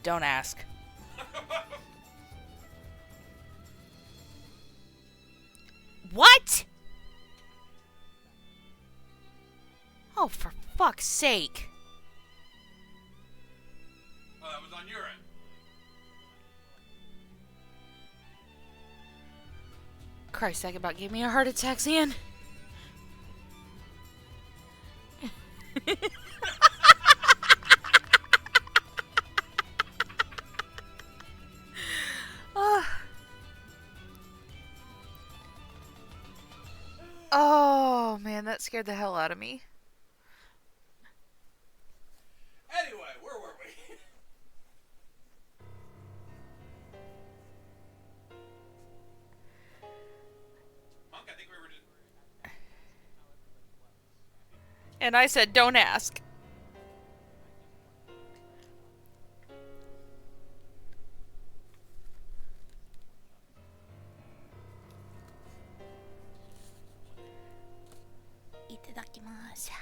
don't ask. What? Oh, for fuck's sake. Oh, that was on your end. Christ, that about gave me a heart attack, Ian. Oh, man, that scared the hell out of me. Anyway, where were we? Monk, I think we were just... And I said, don't ask. Itadakimasu.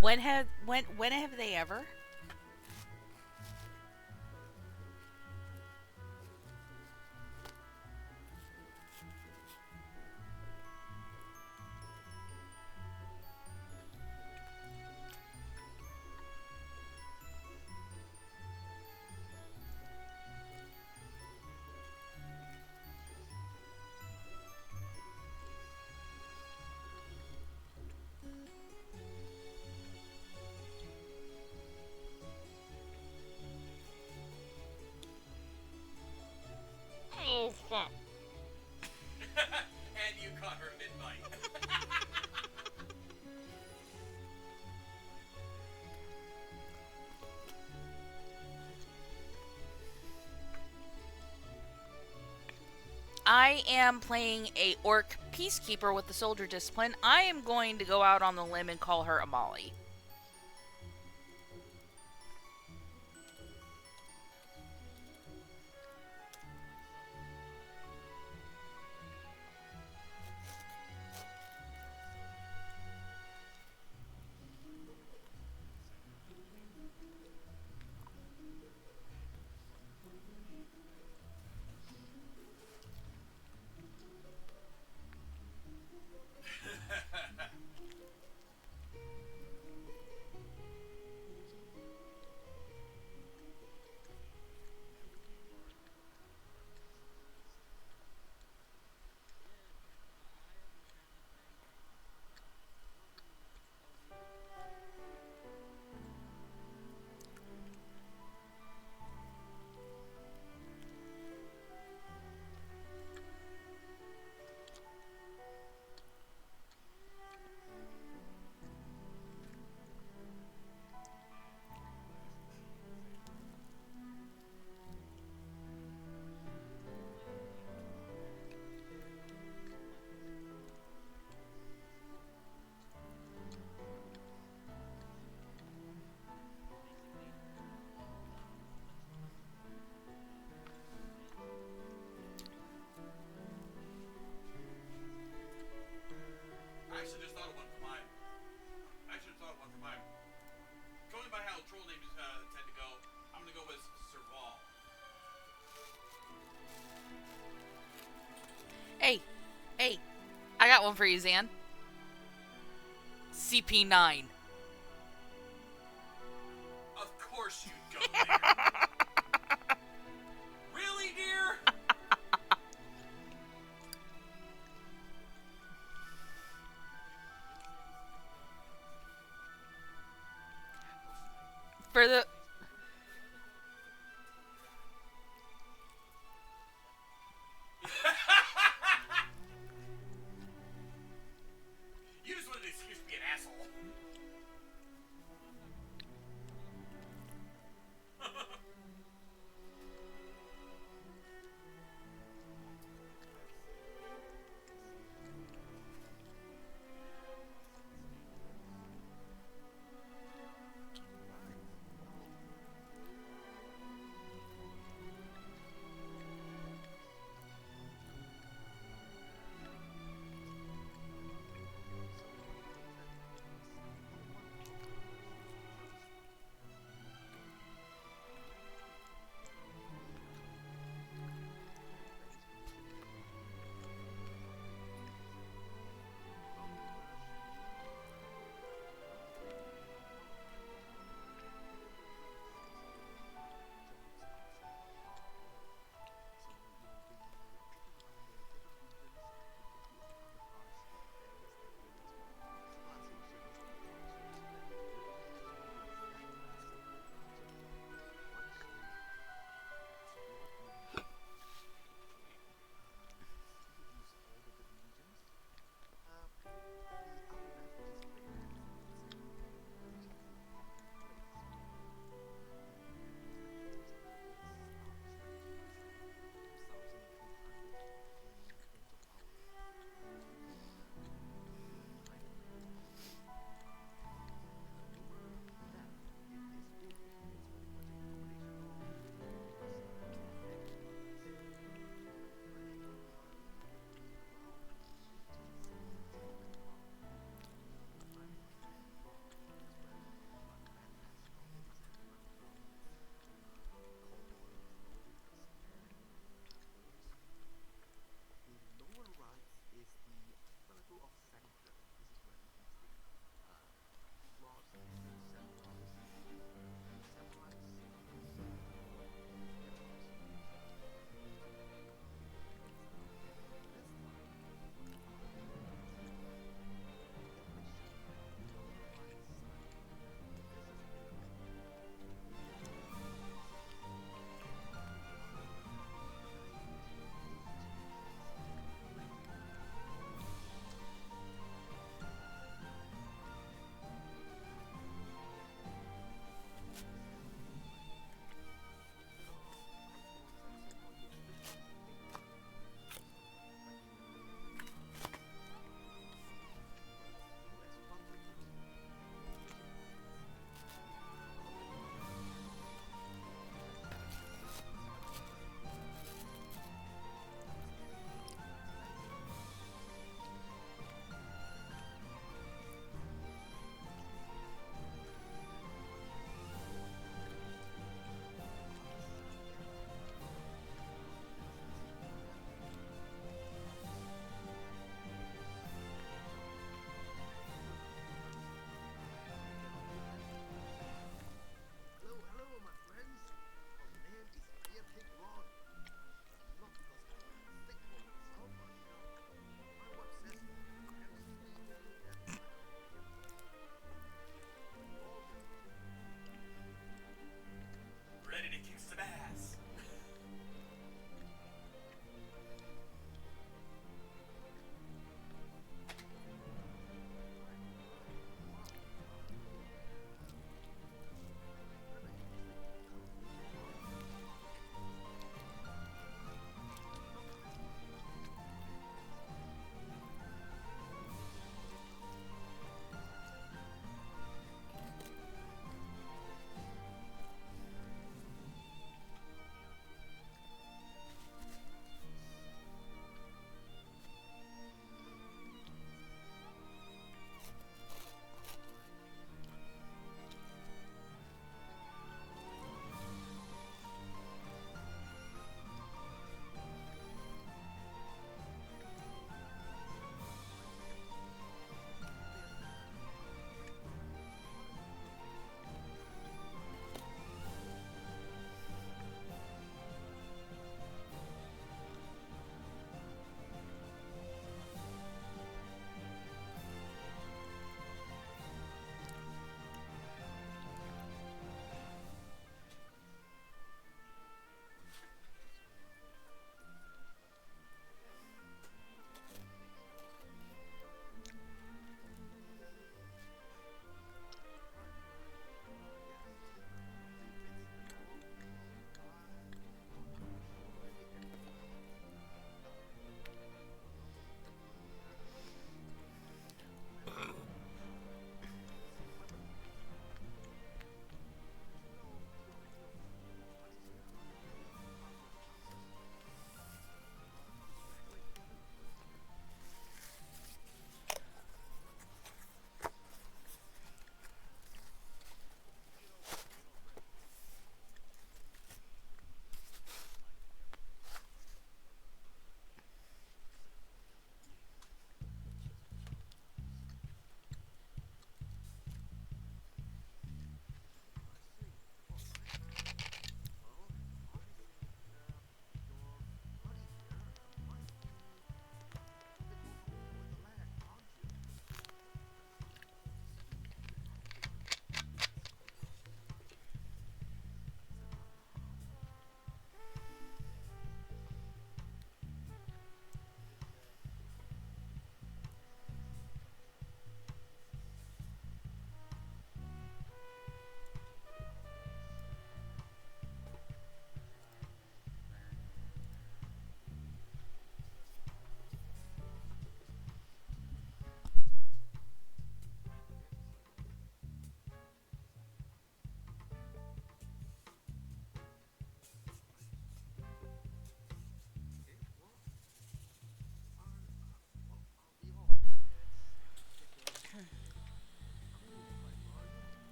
When have they ever? Oh fuck. And you caught her mid-bite. I am playing a orc peacekeeper with the soldier discipline. I am going to go out on the limb and call her Amali. I actually just thought of one for mine. Going by how troll names tend to go, I'm gonna go with Serval. Hey, I got one for you, Zan. CP9. Of course you'd go there. Really, dear? For the... You just wanted an excuse to be an asshole.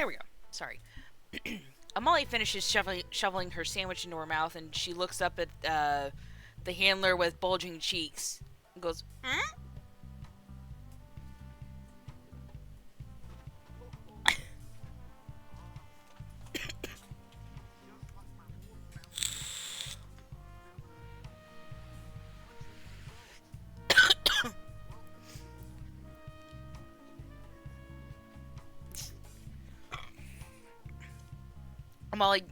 There we go. Sorry. Amali finishes shoveling her sandwich into her mouth, and she looks up at the handler with bulging cheeks and goes, "Hmm?" Amali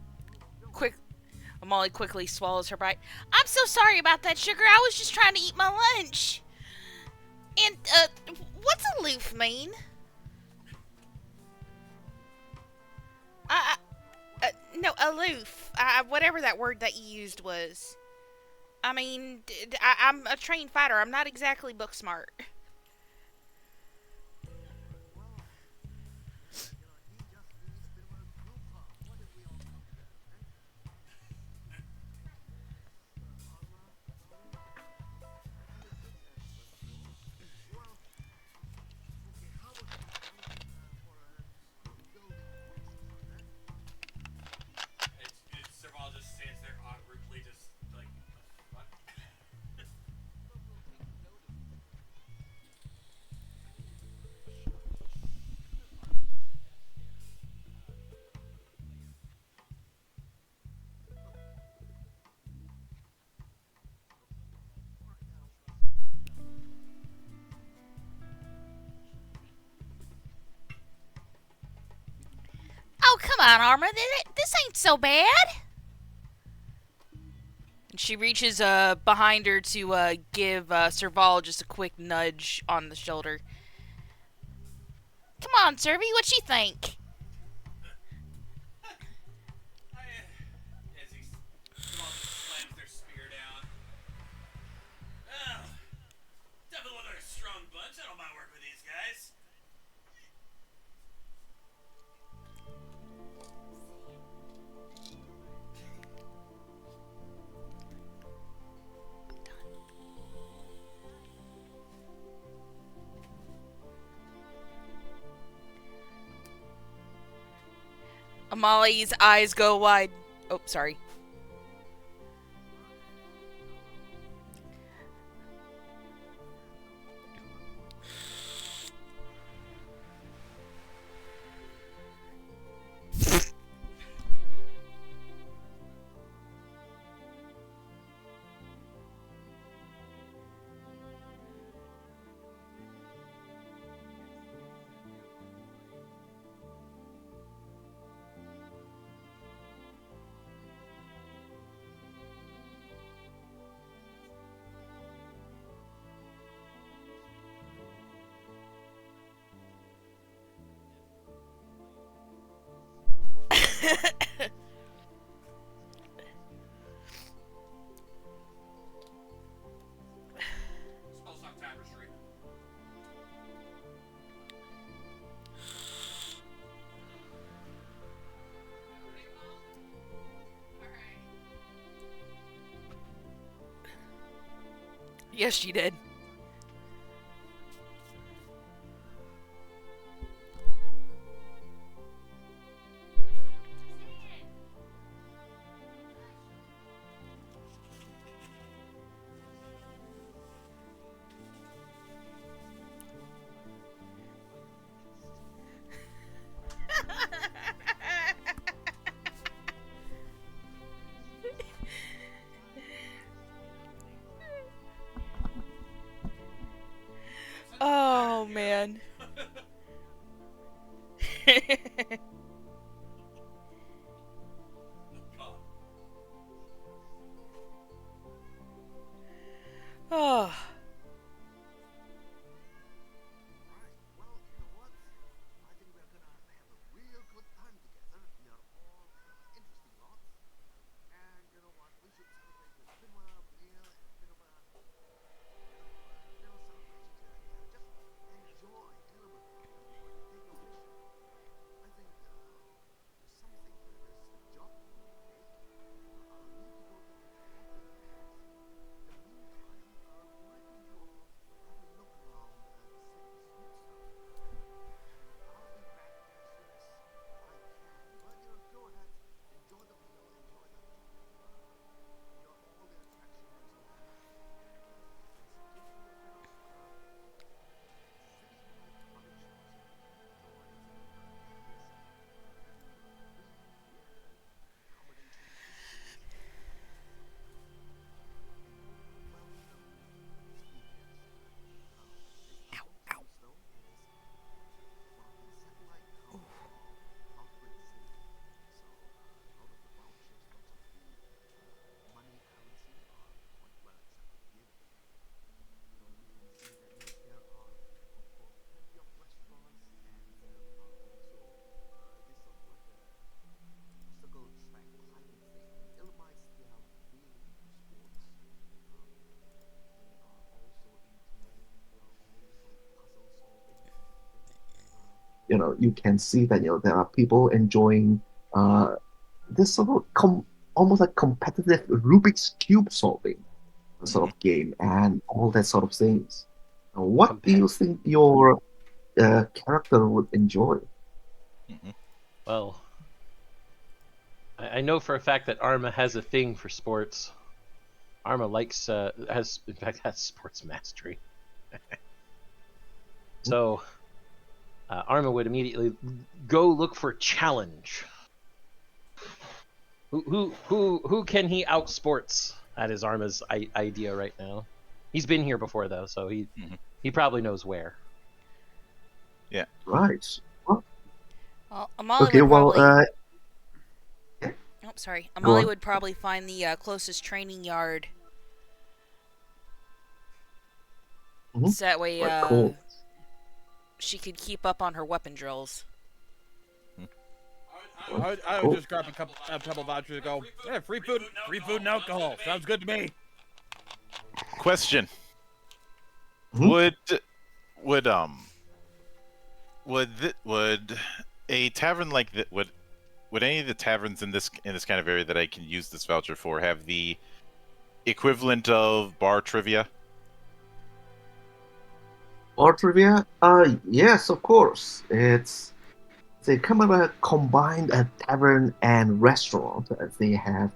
quick Amali quickly swallows her bite. I'm so sorry about that, sugar. I was just trying to eat my lunch. And what's aloof mean? I no, aloof. Whatever that word that you used was. I mean, I'm a trained fighter. I'm not exactly book smart. It's Serval just stands there awkwardly, just like, what? Oh, come on, Arma. This ain't so bad. And she reaches behind her to give Serval just a quick nudge on the shoulder. Come on, Servy, what you think? As Serval just slams their spear down. Oh, definitely look like a strong bunch. I don't mind working with these guys. Amali's eyes go wide. Oh, sorry. Spellstock tapestry. Yes, she did. Oh, man. God. Oh. you can see that there are people enjoying this sort of almost like competitive Rubik's cube solving sort of game and all that sort of things. What do you think your character would enjoy? Well, I know for a fact that Arma has a thing for sports. Arma has sports mastery. So Arma would immediately go look for challenge. Who can he outsports? That is Arma's idea right now. He's been here before though, so he probably knows where. Yeah. Right. Well, Amali Okay. would Well. probably... Oh, sorry. Go Amali on. would probably find the closest training yard. Mhm. So that way, Right, cool. she could keep up on her weapon drills. I would just grab a couple vouchers and go, yeah, free food and alcohol. Sounds good to me. Question: Mhm. Would a tavern like that would any of the taverns in this kind of area that I can use this voucher for have the equivalent of bar trivia? Or trivia? Yes, of course. It's they come of a combined tavern and restaurant. They have,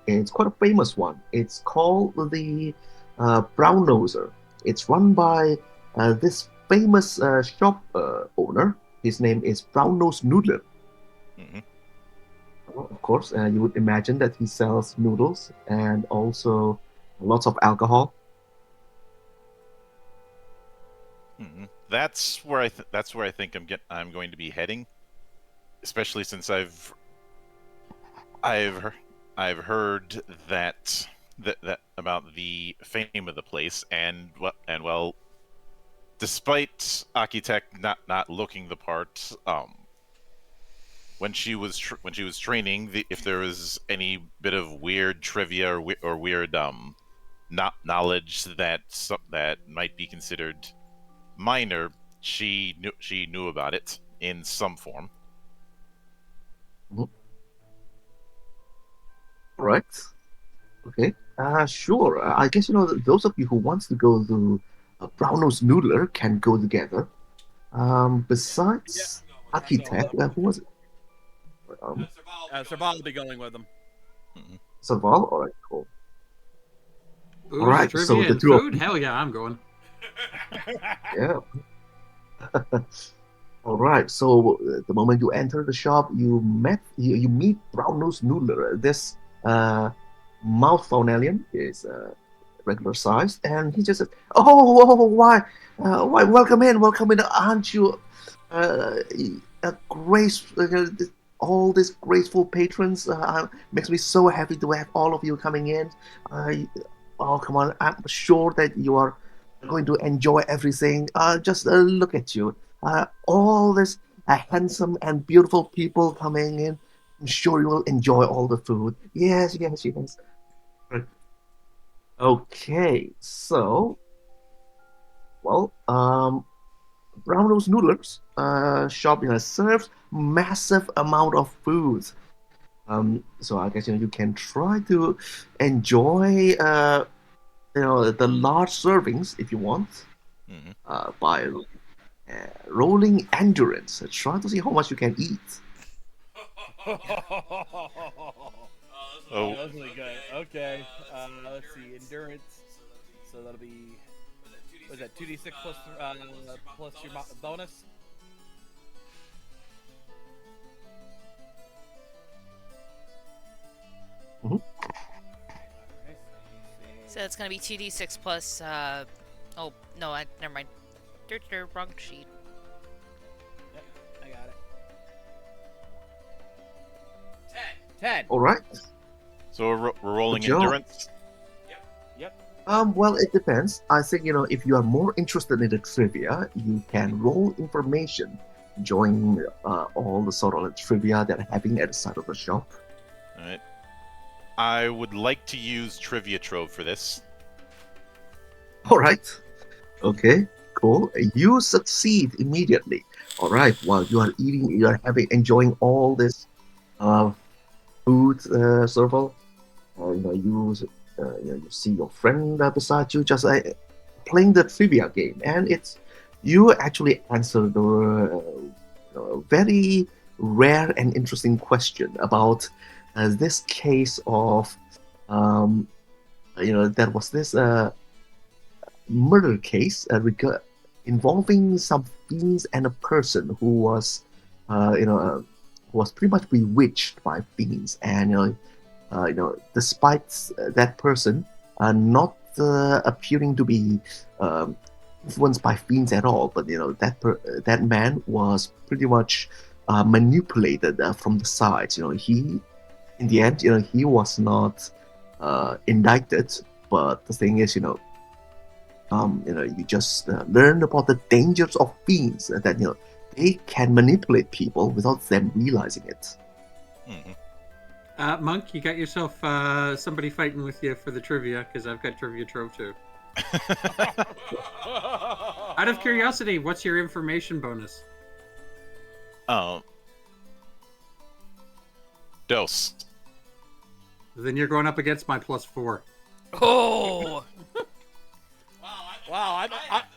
it's quite a famous one. It's called the Brown Noser. It's run by this famous shop owner. His name is Brown Nose Noodler. Mhm. Well, of course, you would imagine that he sells noodles and also lots of alcohol. That's where I think I'm going to be heading, especially since I've heard that about the fame of the place, and well, despite Architect not looking the part, when she was training, if there was any bit of weird trivia or weird knowledge that might be considered minor, she knew about it in some form. Right. Okay. Sure. I guess those of you who wants to go to Brownose Noodler can go together. Besides Architect, who was it? Serval will be going with them. Saval. All right. Cool. Booze, All right. So trivia, the and two of food? Hell yeah, I'm going. yeah. All right. So the moment you enter the shop, you meet Brownose Noodler. This mouthful alien is regular size, and he just says, why, welcome in, aren't you a grace, all these graceful patrons, makes me so happy to have all of you coming in. Oh, come on, I'm sure that you are going to enjoy everything. Just look at you, all this handsome and beautiful people coming in. I'm sure you will enjoy all the food. Yes. Okay, so, well, Brown Rose Noodlers shop serves massive amount of food. So I guess you can try to enjoy the large servings if you want by rolling endurance. Try to see how much you can eat. Oh, That's really good. Okay. Let's see. Endurance. So that'll be. Was that 2d6 plus your bonus? Mhm. So it's gonna be 2d6 plus, oh, no, never mind. Wrong sheet. Yep, I got it. 10. All right. so we're rolling Good job. endurance. Yep. Well, it depends. I think, if you are more interested in the trivia, you can roll information, join all the sort of trivia that are happening at the side of the shop. All right. I would like to use Trivia Trove for this. All right. Okay. cool. You succeed immediately. All right. While you are eating, you are enjoying all this uh, food circle. You see your friend beside you just playing the trivia game, and it's you actually answer the very rare and interesting question about this case of there was this murder case involving some fiends and a person who was who was pretty much bewitched by fiends, and despite that person not appearing to be influenced by fiends at all, but that man was pretty much manipulated from the sides. He in the end, he was not indicted, but the thing is, you just learn about the dangers of fiends that they can manipulate people without them realizing it. Mhm. Monk, you got yourself somebody fighting with you for the trivia, because I've got trivia trove too. Out of curiosity, what's your information bonus? Dose. Then you're going up against my +4. Oh. Wow,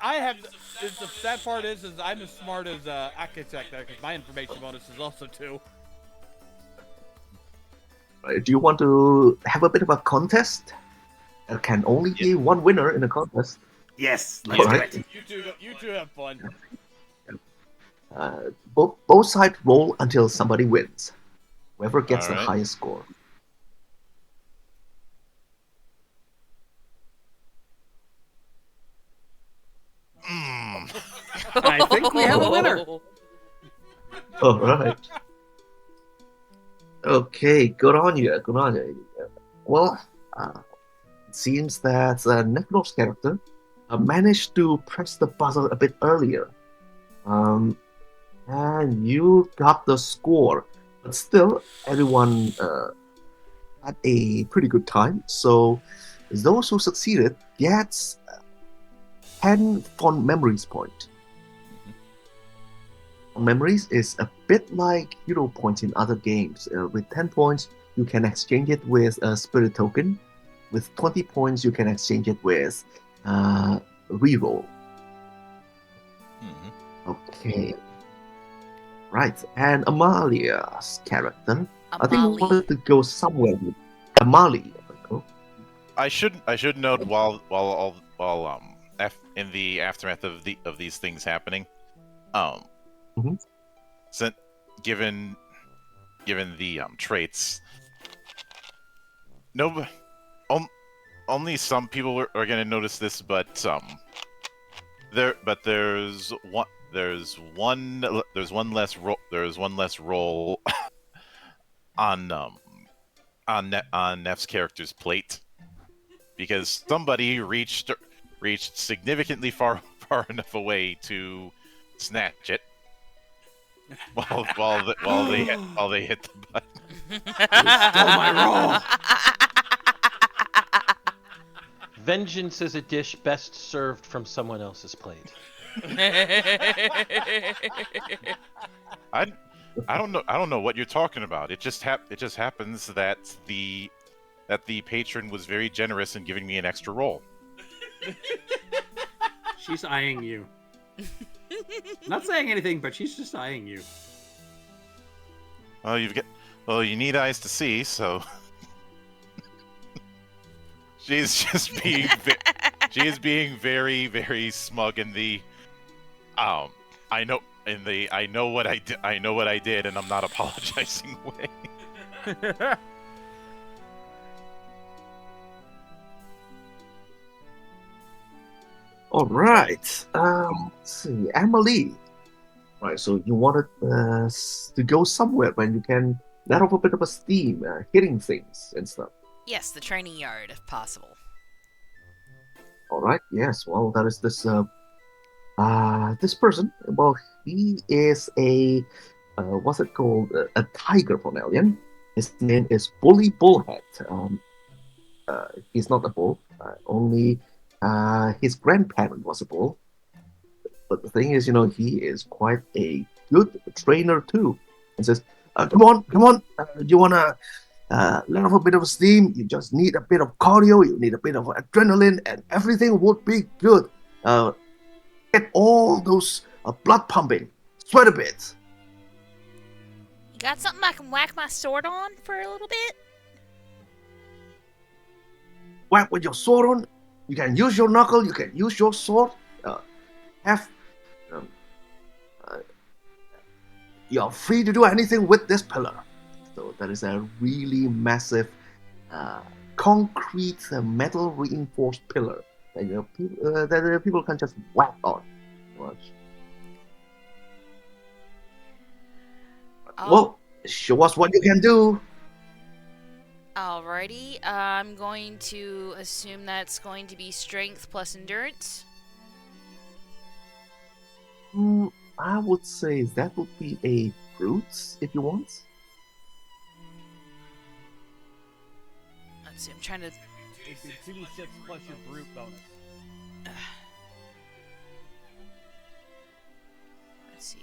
I have. The sad part is I'm as smart as Architect there, because my information bonus is also 2. Do you want to have a bit of a contest? There can only be one winner in a contest. Yes, let's Alright. do it. You two have fun. Both sides roll until somebody wins. Whoever gets the Alright. highest score. I think we have a winner. All right. Okay, good on you. Good on you. Well, it seems that Necro's character managed to press the buzzer a bit earlier. And you got the score. But still, everyone had a pretty good time. So those who succeeded gets 10 fond memories point. Fond memories is a bit like hero points in other games. With 10 points, you can exchange it with a spirit token. With 20 points, you can exchange it with reroll. Okay. Right, and Amalia's character. I think we wanted to go somewhere with Amalia. I should note while in the aftermath of these things happening, since given the traits, only some people are going to notice this, but there's one less roll on Neff's character's plate, because somebody reached significantly far enough away to snatch it while they hit the button. Stole my roll. Vengeance is a dish best served from someone else's plate. I don't know what you're talking about. It just happens that the patron was very generous in giving me an extra roll. She's eyeing you. Not saying anything, but she's just eyeing you. Well, you need eyes to see, so she's just being she is being very, very smug in the I know what I did and I'm not apologizing way. All right. Let's see, Emily. Right. So you wanted to go somewhere when you can let off a bit of a steam, hitting things and stuff. Yes, the training yard, if possible. All right. Yes. Well, that is this this person. Well, he is a what's it called? A tiger from Alien. His name is Bully Bullhead. He's not a bull. Only his grandparent was a bull. but the thing is, he is quite a good trainer too. And says, come on, you wanna let off a bit of steam? You just need a bit of cardio. You need a bit of adrenaline, and everything would be good. Get all those blood pumping. Sweat a bit. You got something I can whack my sword on for a little bit? Whack with your sword on. You can use your knuckle. You can use your sword. You're free to do anything with this pillar. So that is a really massive, concrete metal reinforced pillar that people can just whack on. Well, show us what you can do. Alrighty, I'm going to assume that's going to be strength plus endurance. I would say that would be a brute if you want. Let's see, I'm trying to... It's 2d6 plus your brute bonus. Let's see...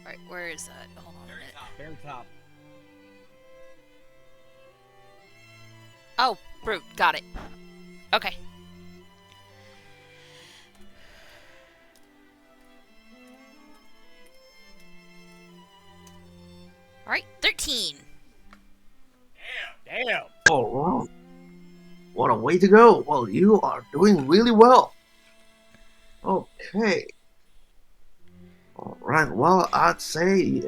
Alright, where is that? Hold on a minute. Very top. Oh, brute, got it. Okay. Alright, 13. Damn. Oh, wow. What a way to go. Well, you are doing really well. Okay. All right. Well, I'd say,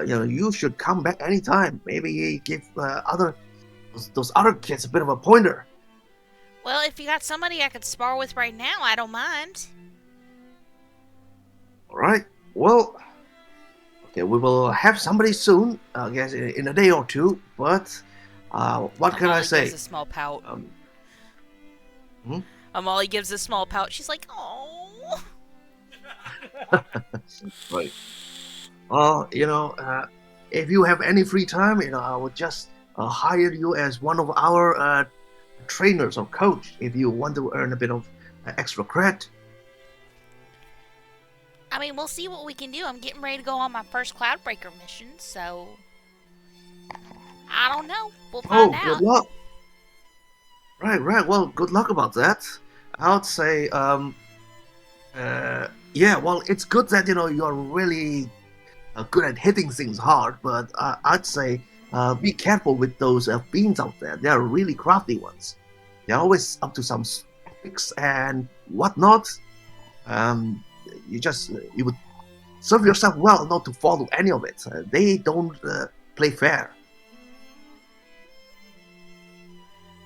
you should come back anytime. Maybe give those other kids a bit of a pointer. Well, if you got somebody I could spar with right now, I don't mind. All right. Well, okay, we will have somebody soon. I guess in a day or two. But what can I say? Gives a small pout. Hmm? Molly gives a small pout. She's like, "Oh." Right. Well, if you have any free time, I would just hire you as one of our trainers or coach if you want to earn a bit of extra credit. I mean, we'll see what we can do. I'm getting ready to go on my first Cloudbreaker mission, so I don't know. We'll find out. Good luck. Right. Well, good luck about that. I would say, yeah. Well, it's good that you're really good at hitting things hard, but I'd say be careful with those beams out there. They're really crafty ones. They're always up to some tricks and whatnot. You would serve yourself well not to follow any of it. They don't play fair.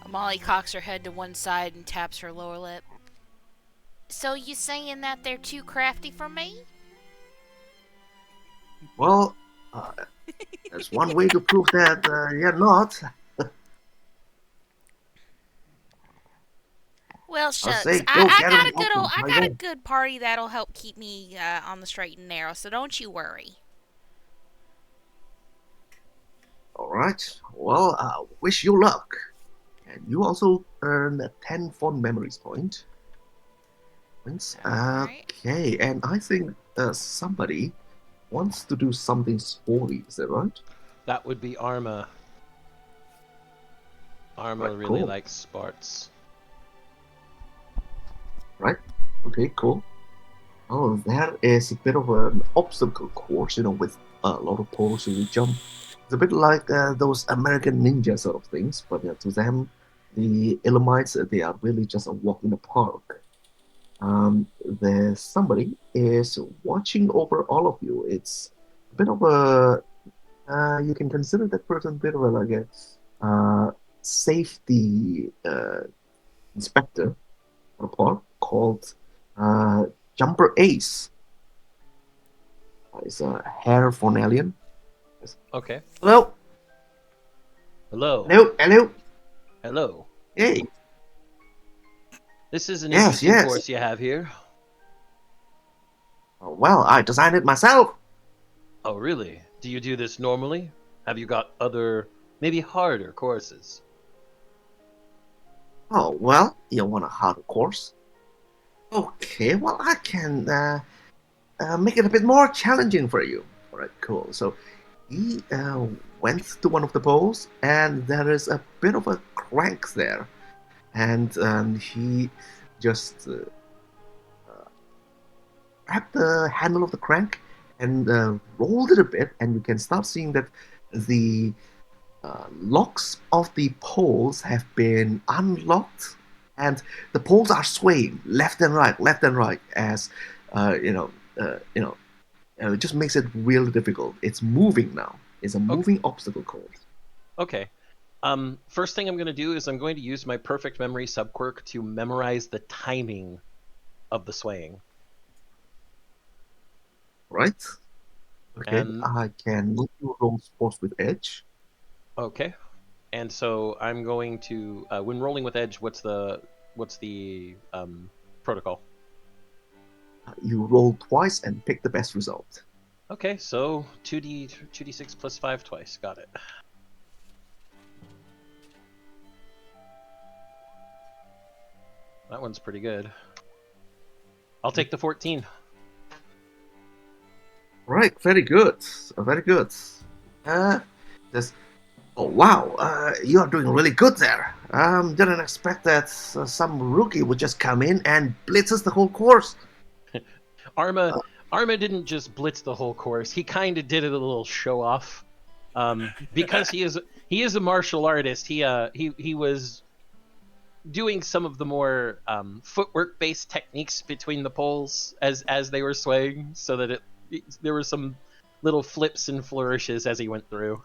Molly cocks her head to one side and taps her lower lip. So you saying that they're too crafty for me? Well, there's one way to prove that you're not. Well, shucks. say, go I get got 'em a good open, old, I my got a guy. good party that'll help keep me on the straight and narrow. So don't you worry. All right. Well, wish you luck. And you also earn 10 fond memories points. Alright. Okay, and I think somebody wants to do something sporty. Is that right? That would be Arma. Arma Right, really cool. likes sports. Right. Okay, cool. Oh, there is a bit of an obstacle course, with a lot of poles to jump. It's a bit like those American ninja sort of things, but to them, the Elamites, they are really just a walk in the park. There's somebody is watching over all of you. It's a bit of a, you can consider that person a bit of a safety inspector for a park called Jumper Ace. It's a hair Fornellian. Okay. Hello. Hello. Hello. Hello. Hey. This is an Yes, interesting yes. course you have here. Well, I designed it myself. Oh, really? Do you do this normally? Have you got other, maybe harder courses? Oh, well, you want a harder course? Okay, well, I can make it a bit more challenging for you. All right, cool. So he went to one of the poles, and there is a bit of a crank there, and he just grabbed the handle of the crank and rolled it a bit, and you can start seeing that the locks of the poles have been unlocked, and the poles are swaying left and right, as uh, you know, you know, it just makes it really difficult. It's moving now. It's a Okay. moving obstacle course. Okay. First thing I'm going to do is I'm going to use my perfect memory subquirk to memorize the timing of the swaying. Right? Okay, And I can let you roll sports with edge. okay. And so I'm going to when rolling with edge, what's the protocol? You roll twice and pick the best result. Okay, so 2d6 plus 5 twice. Got it. That one's pretty good. I'll take the 14. Right, very good. Very good. This. Oh wow, you are doing really good there. Didn't expect that some rookie would just come in and blitz us the whole course. Arma didn't just blitz the whole course. He kind of did it a little show off. Because he is a martial artist. He was doing some of the more footwork based techniques between the poles as they were swaying, so that there were some little flips and flourishes as he went through.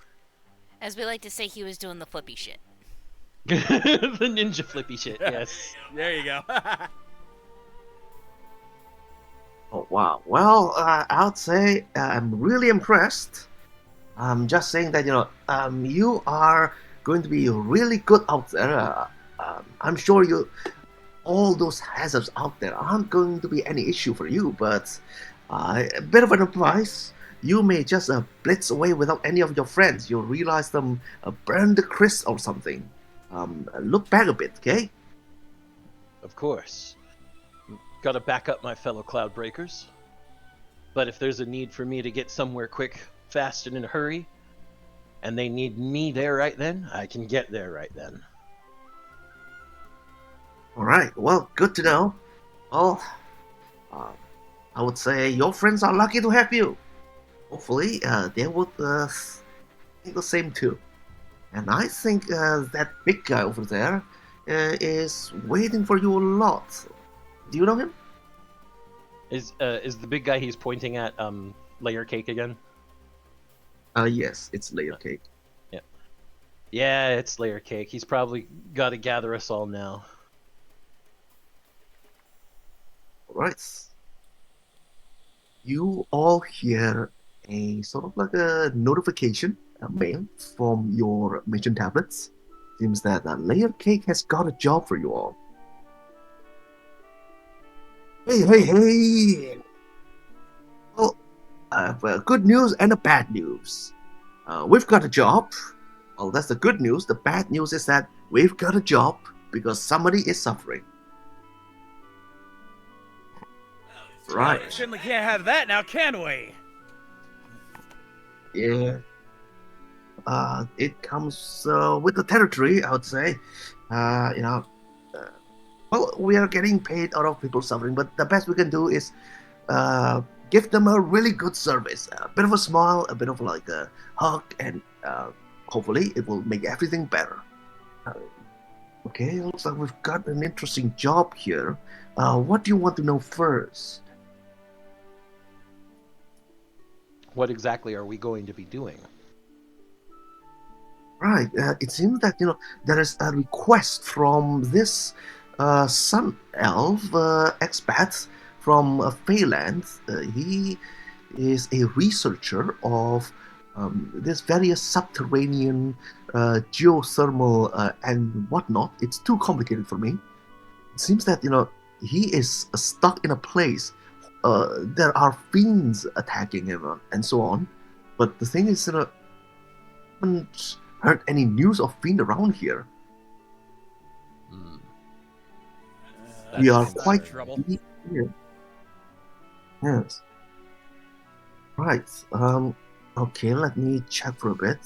As we like to say, he was doing the flippy shit. The ninja flippy shit. Yes. There you go. Oh wow. Well, I would say I'm really impressed. I'm just saying that you are going to be really good out there. I'm sure all those hazards out there aren't going to be any issue for you, but a bit of an advice. You may just blitz away without any of your friends. You'll realize them burn the crisp or something. Look back a bit, okay? Of course. Gotta back up my fellow Cloudbreakers. But if there's a need for me to get somewhere quick, fast, and in a hurry, and they need me there right then, I can get there right then. All right. Well, good to know. Well, uh, I would say your friends are lucky to have you. Hopefully, they would think the same too. And I think that big guy over there is waiting for you a lot. Do you know him? Is the big guy he's pointing at Layer Cake again? Yes, it's Layer Cake. Yeah. Yeah, it's Layer Cake. He's probably got to gather us all now. All right. You all hear a sort of like a notification, a mail from your mission tablets. Seems that Layer Cake has got a job for you all. Hey! Well, I have good news and a bad news. We've got a job. Well, that's the good news. The bad news is that we've got a job because somebody is suffering. Right. Certainly can't have that now, can we? Yeah. It comes with the territory, I would say. Well, we are getting paid out of people suffering, but the best we can do is give them a really good service. A bit of a smile, a bit of like a hug, and hopefully it will make everything better. Okay, looks like we've got an interesting job here. What do you want to know first? What exactly are we going to be doing? Right. It seems that there is a request from this Sun Elf expat from Feyland. He is a researcher of this various subterranean geothermal and whatnot. It's too complicated for me. It seems that he is stuck in a place. There are fiends attacking him and so on. But the thing is, haven't heard any news of fiend around here. We are That's quite trouble. Yeah. Yes. Right. Okay, let me check for a bit.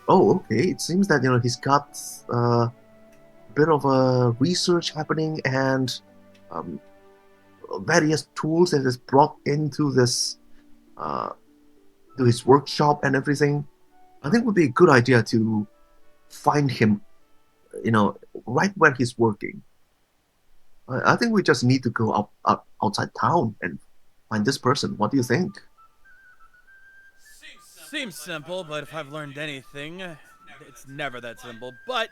Oh, okay. It seems that he's got a bit of a research happening and um, various tools that is brought into this uh, to his workshop and everything. I think it would be a good idea to find him, right where he's working. I think we just need to go outside town and find this person. What do you think? Seems simple, but if I've learned anything, it's never that simple. But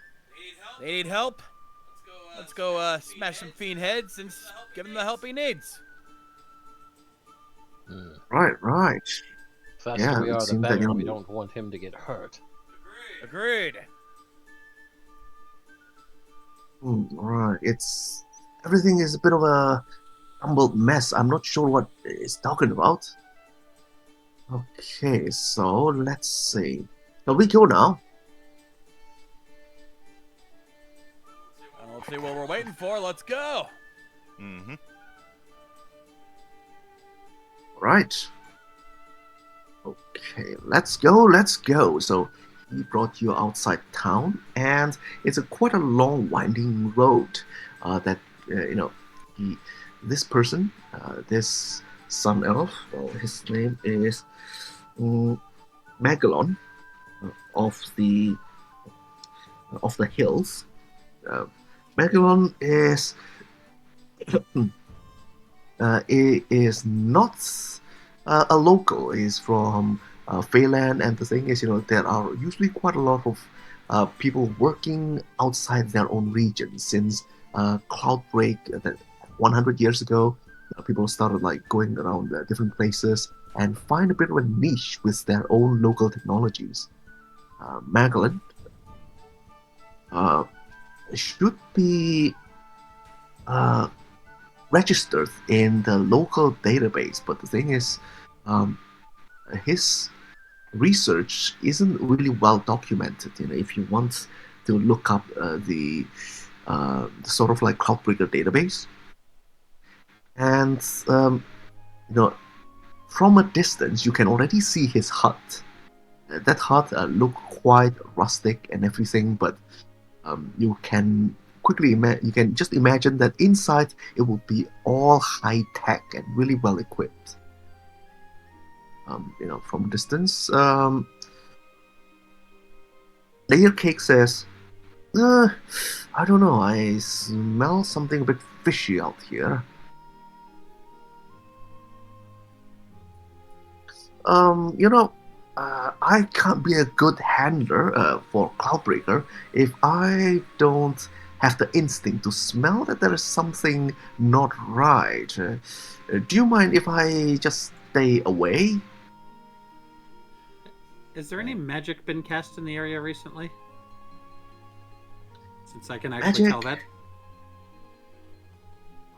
they need help. Let's go smash some fiend heads and give him the help he needs. Hmm. Right, right. Faster Yeah, we it are, the seems that better. We don't want him to get hurt. Agreed. right. It's everything is a bit of a jumbled mess. I'm not sure what it's talking about. Okay, so let's see. Shall we go now? Let's see what we're waiting for. Let's go. Mm-hmm. Right. Okay, let's go, let's go. So he brought you outside town, and it's quite a long, winding road. That he, this person, this sun elf, well, his name is Magellan of the hills. Uh, Magellan is not a local. Is from Feyland, and the thing is, there are usually quite a lot of people working outside their own region since Cloudbreak that 100 years ago. People started like going around different places and find a bit of a niche with their own local technologies. Magellan uh, should be uh, registered in the local database, but the thing is, um, his research isn't really well documented. If you want to look up the sort of like Cloudbreaker database, and you know, from a distance, you can already see his hut. That hut look quite rustic and everything, but you can you can just imagine that inside it will be all high tech and really well equipped. From a distance, Layer Cake says, I don't know, I smell something a bit fishy out here. Um, you know, I can't be a good handler for Cloudbreaker if I don't have the instinct to smell that there is something not right. Do you mind if I just stay away? Is there any magic been cast in the area recently? Since I can actually tell Magic?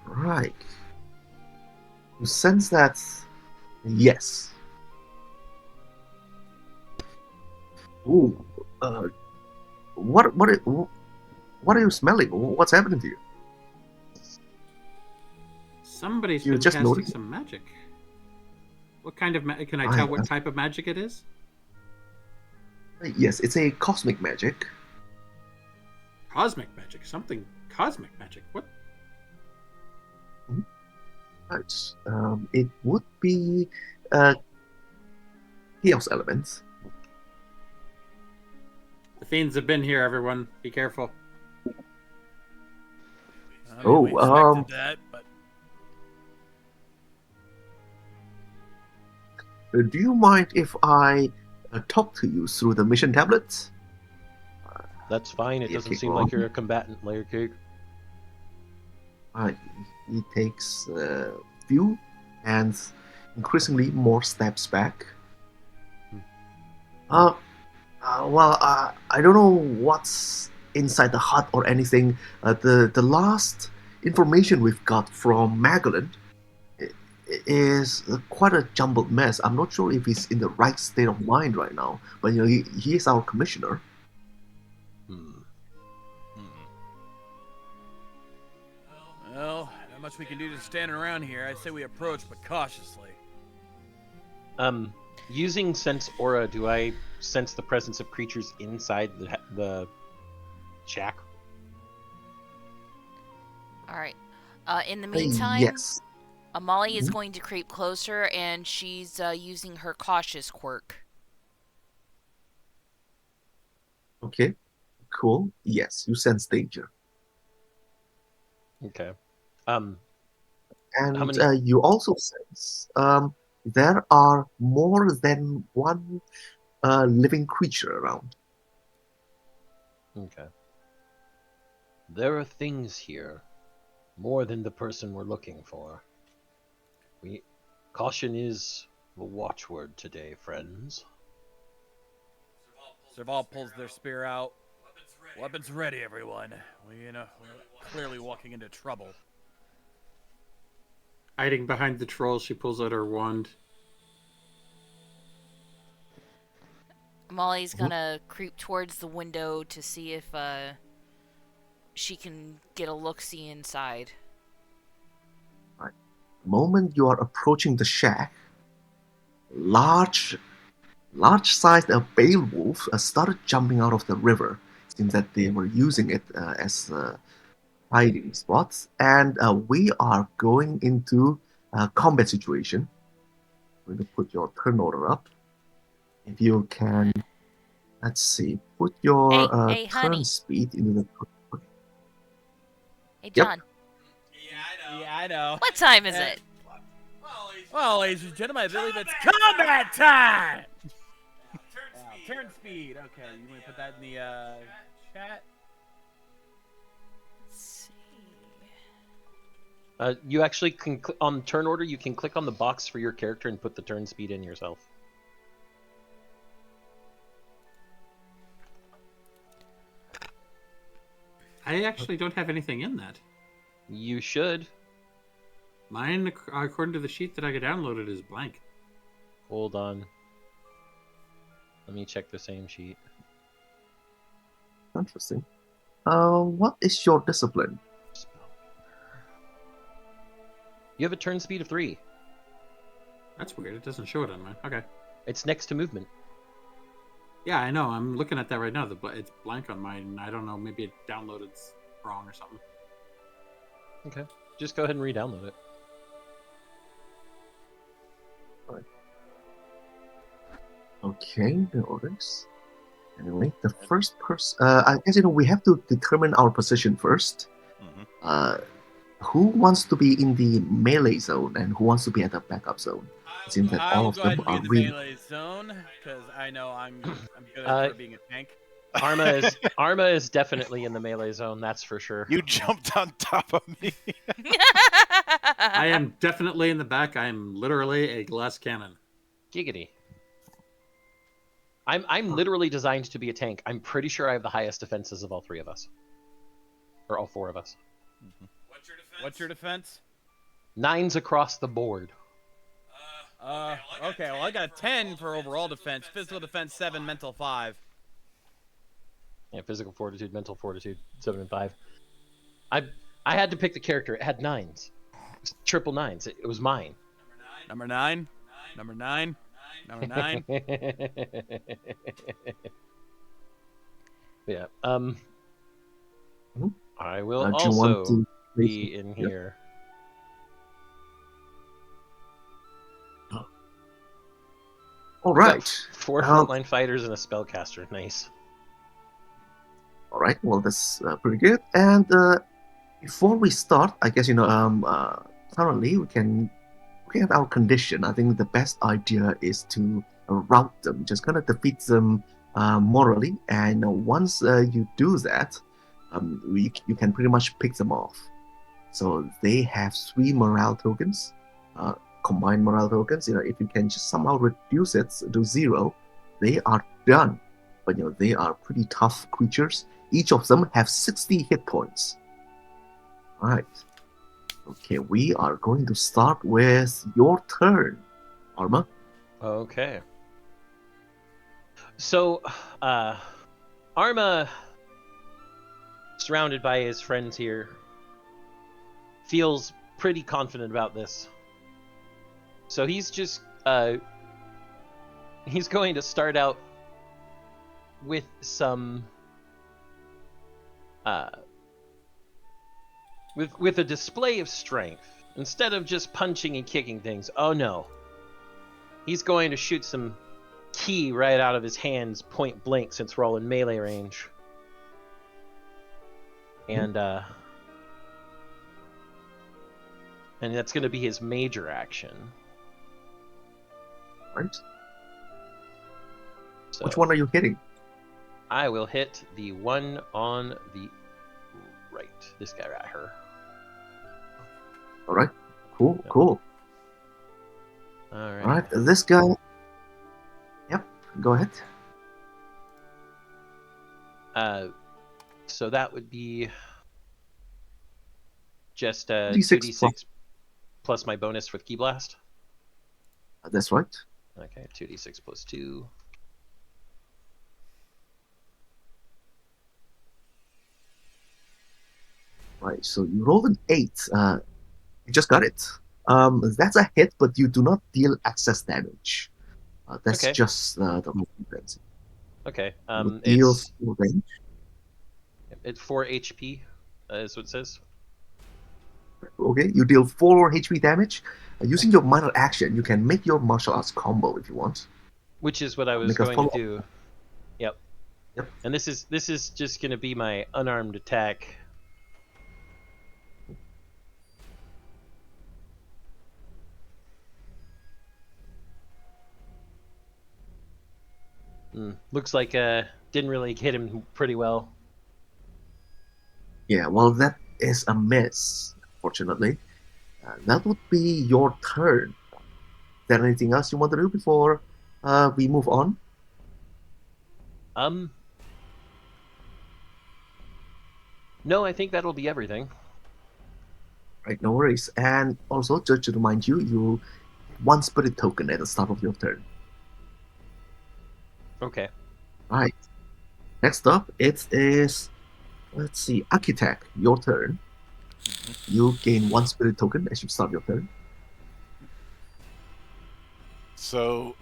that. Right. You sense that? Yes. Ooh. What are you smelling? What's happening to you? Somebody's You been just casting noticed? some magic. What kind of can I I, tell what type of magic it is? yes, it's a cosmic magic. Cosmic magic. Something cosmic magic. What? Right. It would be uh, chaos elements. The fiends have been here, everyone. Be careful. I mean, we expected that, but Do you mind if I talk to you through the mission tablets? That's fine. It Yeah, doesn't okay, seem go like on. you're a combatant, Layer Cake. He takes a few and increasingly more steps back. Uh, I don't know what's inside the hut or anything. The last information we've got from Magellan is quite a jumbled mess. I'm not sure if he's in the right state of mind right now, but he is our commissioner. Hmm. well, not much much we can do just standing around here. I say we approach, but cautiously. Using sense aura, do I sense the presence of creatures inside the shack? All right. In the meantime, Yes. Molly is Mhm. going to creep closer, and she's using her cautious quirk. Okay. Cool. Yes, you sense danger. Okay. How And many? you also sense there are more than one living creature around. Okay. There are things here, more than the person we're looking for. Caution is the watchword today, friends. Serval pulls their spear out. Weapons ready, everyone. We're clearly walking into trouble. Hiding behind the troll, she pulls out her wand. Molly's gonna creep towards the window to see if she can get a look-see inside. The moment you are approaching the shack, large-sized beowulf started jumping out of the river. Seems that they were using it as hiding spots, and we are going into a combat situation. I'm going to put your turn order up. If you can, let's see, put your Hey, turn honey. speed into the. Hey, Yep. John. Yeah, I know. What time is it? Well, ladies and gentlemen, I believe it's combat time! Turn speed. Okay, you want to put that in the chat? Let's see. You actually can on turn order. You can click on the box for your character and put the turn speed in yourself. I actually don't have anything in that. You should. Mine, according to the sheet that I got downloaded, is blank. Hold on. Let me check the same sheet. Interesting. What is your discipline? You have a turn speed of 3. That's weird. It doesn't show it on mine. Okay. It's next to movement. Yeah, I know. I'm looking at that right now. It's blank on mine. I don't know. Maybe it downloaded wrong or something. Okay. Just go ahead and re-download it. Okay, the orders. Anyway, the first person. I guess we have to determine our position first. Mhm. Who wants to be in the melee zone and who wants to be at the backup zone? It seems that I all will of go ahead them and be are in the really. melee zone, because I know I'm good for being a tank. Arma is definitely in the melee zone. That's for sure. You jumped on top of me. I am definitely in the back. I am literally a glass cannon. Giggity. I'm literally designed to be a tank. I'm pretty sure I have the highest defenses of all 3 of us, or all 4 of us. What's your defense? 9s across the board. Okay, well, I got 10 for overall defense. Physical defense 7, mental 5. Yeah, physical fortitude, mental fortitude, 7 and 5. I had to pick the character. It had 9s. It was triple 9s. It was mine. Number 9. Number 9. Number 9. Yeah. Mhm. I will Do you want also to be in Yep. here. All We got right. 4 frontline fighters and a spellcaster. Nice. All right. Well, that's pretty good. And before we start, I guess currently we can look at our condition. I think the best idea is to rout them, just kind of defeat them morally. And once you do that, you can pretty much pick them off. So they have 3 morale tokens, combined morale tokens. If you can just somehow reduce it to 0, they are done. But they are pretty tough creatures. Each of them have 60 hit points. All right. Okay, we are going to start with your turn, Arma. Okay. So, Arma, surrounded by his friends here, feels pretty confident about this. So he's just he's going to start out with some with a display of strength. Instead of just punching and kicking things, oh no. He's going to shoot some ki right out of his hands point blank since we're all in melee range. And that's going to be his major action. Right. So Which one are you hitting? I will hit the one on the right. This guy right here. All right. Cool. Yep. Cool. All right. All right. This guy. Yep. Go ahead. So that would be just D6 2d6 plus my bonus with Key Blast. That's right. Okay, 2d6 plus 2. Right. So you rolled an 8. You just got it. That's a hit, but you do not deal excess damage. That's Okay. just the movement. Okay. You deal It's full range. 4 HP, is what it says. Okay. You deal 4 HP damage. Using your minor action, you can make your martial arts combo if you want. Which is what I was Make a going to follow-up. do. Yep. Yep. And this is just going to be my unarmed attack. Looks like didn't really hit him pretty well. Yeah. Well, that is a miss. Fortunately, that would be your turn. Is there anything else you want to do before we move on? No, I think that'll be everything. Right, no worries. And also, just to remind you, you one spirit token at the start of your turn. Okay. Right. Next up, it is, let's see, Architect, your turn. You gain 1 spirit token as you start your turn. So,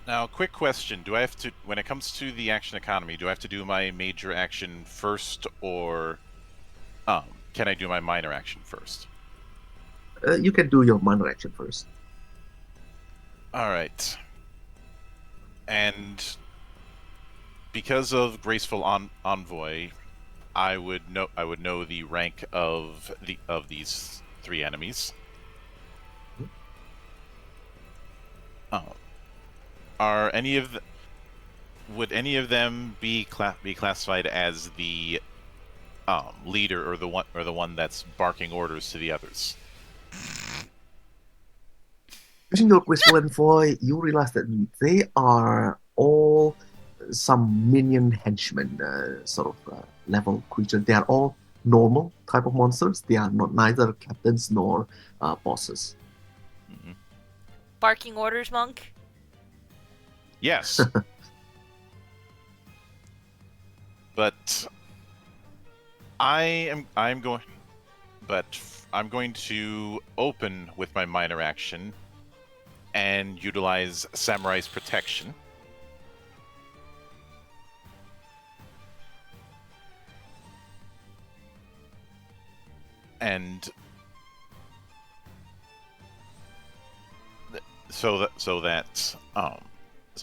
now, quick question: do I have to, when it comes to the action economy, do I have to do my major action first, or can I do my minor action first? You can do your minor action first. All right. And because of graceful envoy, I would know the rank of these 3 enemies. Are any of would any of them be classified as the leader or the one that's barking orders to the others? Using your graceful envoy, you realize that they are all some minion henchmen sort of level creatures. They are all normal type of monsters. They are not neither captains nor bosses. Mm-hmm. Barking orders, monk. Yes. But I'm going to open with my minor action and utilize Samurai's Protection. And so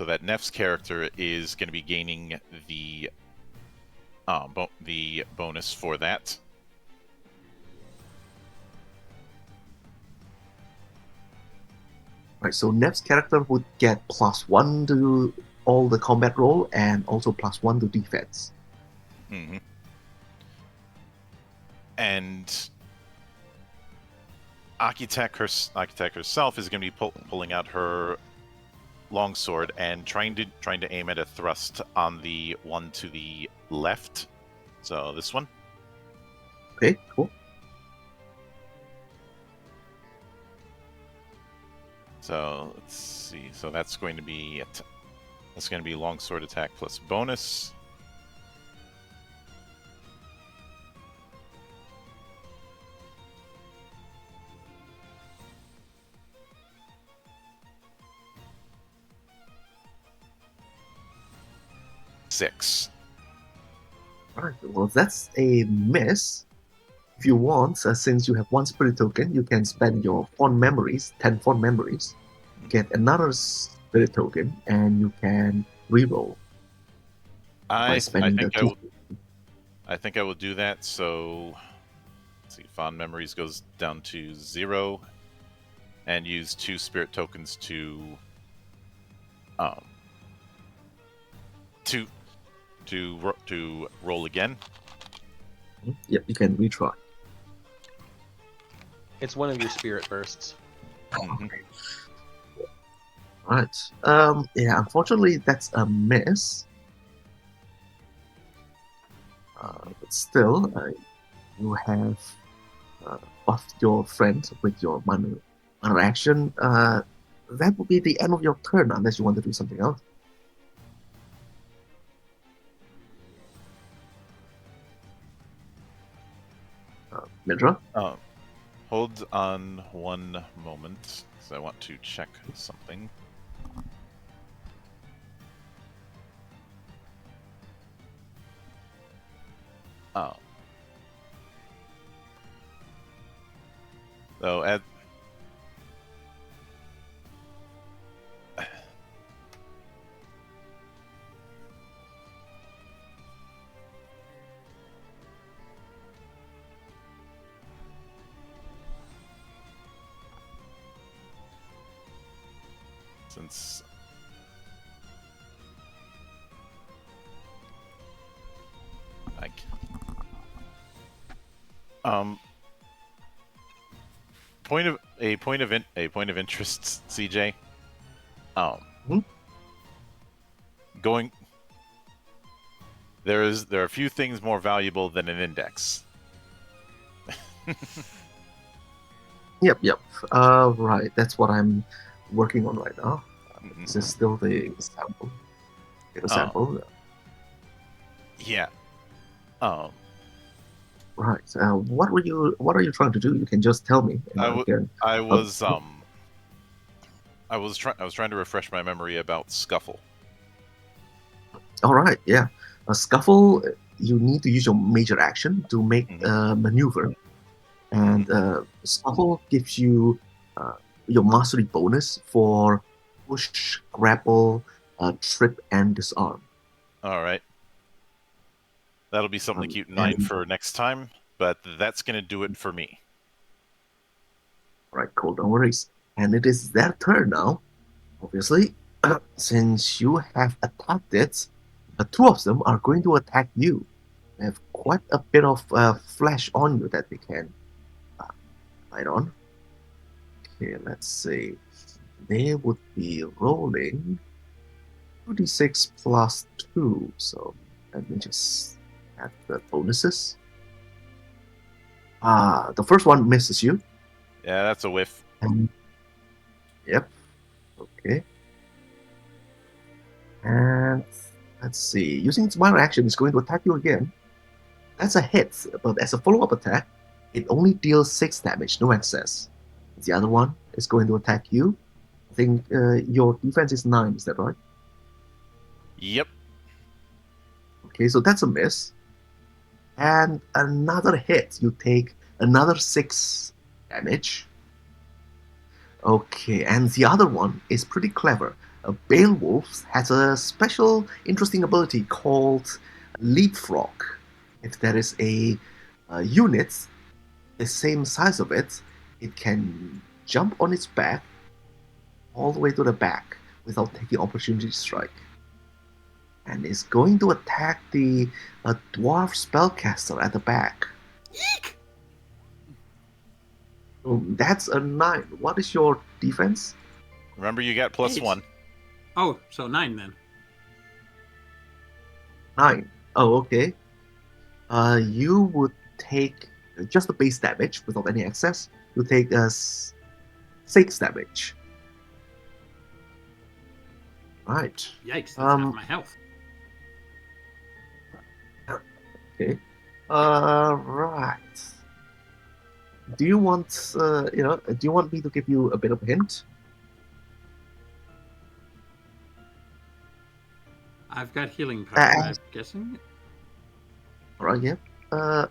that Neff's character is going to be gaining the bonus for that. Right, so Nev's character would get +1 to all the combat roll and also +1 to defense. Mm-hmm. And Architect herself is going to be pulling out her longsword and trying to aim at a thrust on the one to the left. So this one. Okay, cool. So let's see. So that's going to be longsword attack plus bonus. 6. Alright, well, that's a miss. If you want, since you have one spirit token, you can spend your fond memories, 10 fond memories, get another spirit token, and you can reroll by spending the two. I think I will do that. So, let's see, fond memories goes down to 0, and use 2 spirit tokens to to roll again. Yep, you can retry. It's one of your spirit bursts. Mhm. Right. Yeah, unfortunately, that's a miss. But still, you have buffed your friend with your minor action. That would be the end of your turn, unless you want to do something else. Midra? Hold on one moment, because I want to check something. Oh. So at since I point of interest, CJ. Mhm. Going there are a few things more valuable than an index. Yep. Right, that's what I'm working on right now. Mhm. This is still the sample. Data Oh. sample. Yeah. Right. What are you trying to do? You can just tell me. And I was trying to refresh my memory about Scuffle. All right. Yeah. A scuffle. You need to use your major action to make a maneuver, and scuffle gives you your mastery bonus for push, grapple, trip, and disarm. All right. That'll be something to keep in And- mind for next time, but that's going to do it for me. Right, cool, no worries. And it is their turn now. Obviously, since you have attacked it, the two of them are going to attack you. They have quite a bit of flesh on you that they can fight on. Okay, let's see. They would be rolling 2d6 plus 2. So let me just add the bonuses. The first one misses you. Yeah, that's a whiff. And, yep. Okay. And let's see. Using its minor action, it's going to attack you again. That's a hit, but as a follow-up attack, it only deals 6 damage, no excess. The other one is going to attack you. I think your defense is 9, is that right? Yep. Okay, so that's a miss. And another hit, you take another 6 damage. Okay, and the other one is pretty clever. Beowulf has a special, interesting ability called Leapfrog. If there is a unit the same size of it, it can jump on its back all the way to the back without taking opportunity strike. And it's going to attack the dwarf spellcaster at the back. Eek! So that's a 9. What is your defense? Remember, you got plus 8. 1. Oh, so 9 then. 9. Oh, okay. You would take just the base damage without any excess. You take 6 damage. Right. Yikes, that's half my health. Okay. Right. Do you want, do you want me to give you a bit of a hint? I've got healing power, Uh, I'm guessing. Alright, yeah. I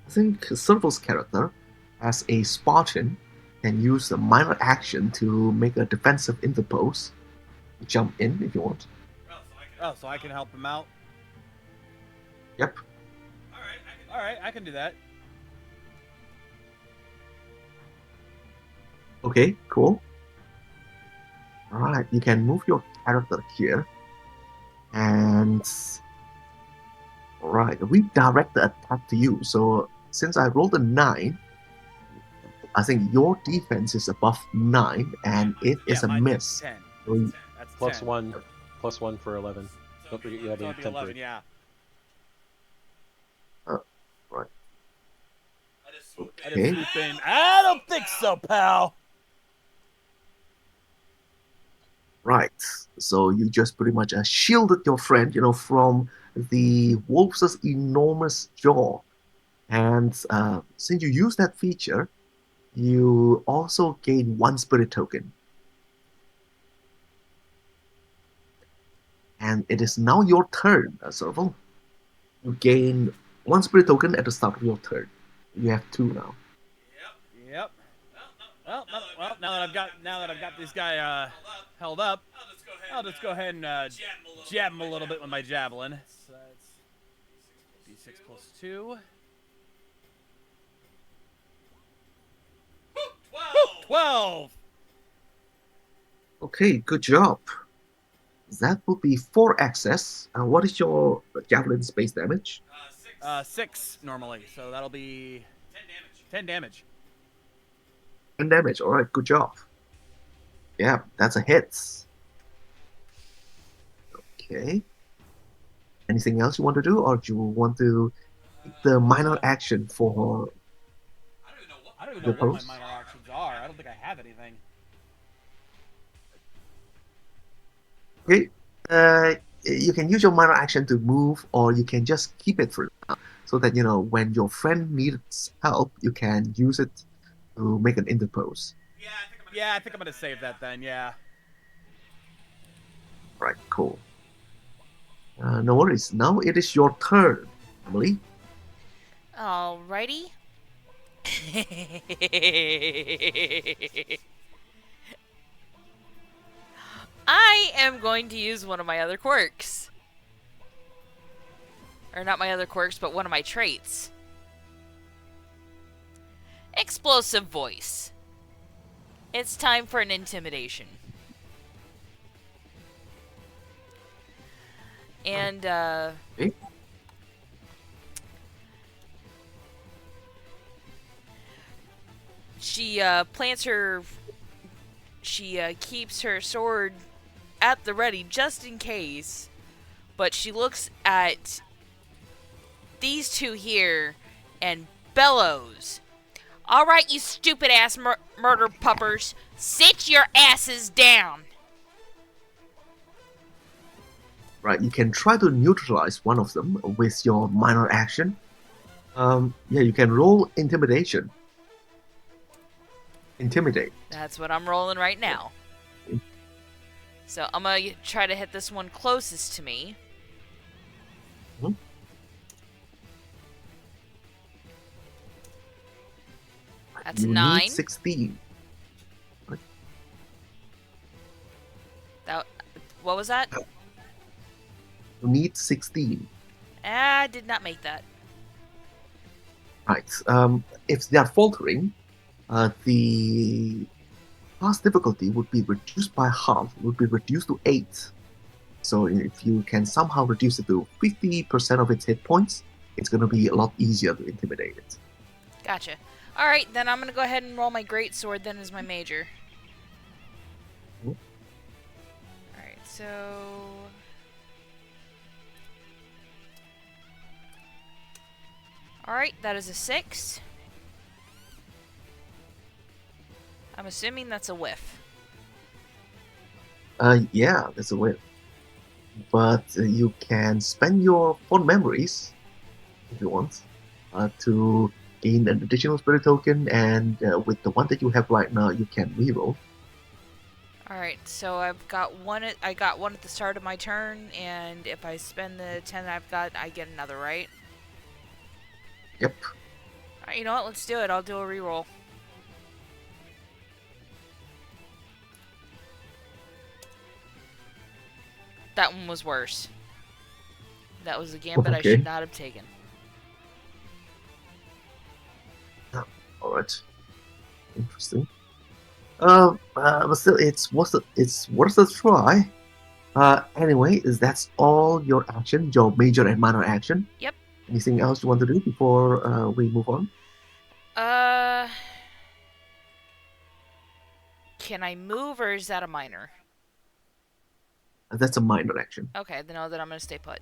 think Serval's character, as a Spartan, can use a minor action to make a defensive interpose. Jump in if you want. Oh, so I can help him out. Yep. All right, I can do that. Okay, cool. Alright, you can move your character here. And alright, redirect the attack to you. So since I rolled a 9, I think your defense is above 9 and it is a mine miss. 10. So you- That's Plus 10. one, plus one for 11. Don't forget you have So a it'd be 11, temporary. yeah. right. I just Okay. swoop in. I don't think so, pal. Right. So you just pretty much shielded your friend, from the wolf's enormous jaw. And since you use that feature, you also gain 1 spirit token. And it is now your turn, Serval. You gain 1 spirit token at the start of your turn. You have 2 now. Yep. Well, now that I've got this guy held up, I'll just go ahead and jab him a little bit with my javelin. So that's D6 plus 2. 12. Okay, good job. That would be 4 access. What is your javelin's base damage? 6 normally, so that'll be 10 damage. 10 damage. All right, good job. Yeah, that's a hit. Okay. Anything else you want to do, or do you want to take the minor action for I don't even the know what post? my minor actions are. I don't think I have anything. Okay. You can use your minor action to move, or you can just keep it for now, so that when your friend needs help, you can use it to make an interpose. Yeah, I think I'm gonna save that then. Yeah. Right, cool. No worries. Now it is your turn, Emily. Alrighty. I am going to use one of my other quirks. Or not my other quirks, but one of my traits. Explosive voice. It's time for an intimidation. And, Okay. she, plants her... She, keeps her sword at the ready just in case. But she looks at these two here and bellows. Alright, you stupid ass murder puppers. Sit your asses down. Right, you can try to neutralize one of them with your minor action. Yeah, you can roll intimidation. Intimidate. That's what I'm rolling right now. So I'm gonna try to hit this one closest to me. Mhm. That's You 9. need 16. What was that? You need 16. I did not make that. Right. If they are faltering, the task difficulty would be reduced by half. Would be reduced to 8. So if you can somehow reduce it to 50% of its hit points, it's going to be a lot easier to intimidate it. Gotcha. Alright, then I'm gonna go ahead and roll my great sword then as my major. Mhm. Alright, so... Alright, that is a 6. I'm assuming that's a whiff. Yeah, that's a win. But you can spend your fond memories, if you want, to gain an additional spirit token, and with the one that you have right now, you can reroll. All right, so I've got one. I got one at the start of my turn, and if I spend the 10 I've got, I get another, right? Yep. All right, you know what? Let's do it. I'll do a reroll. That one was worse. That was a gambit I Okay. should not have taken. All right. Interesting. But still, it's worth a try. Anyway, that's all your action, your major and minor action. Yep. Anything else you want to do before we move on? Can I move or is that a minor? That's a minor action. Okay, then I'm gonna stay put.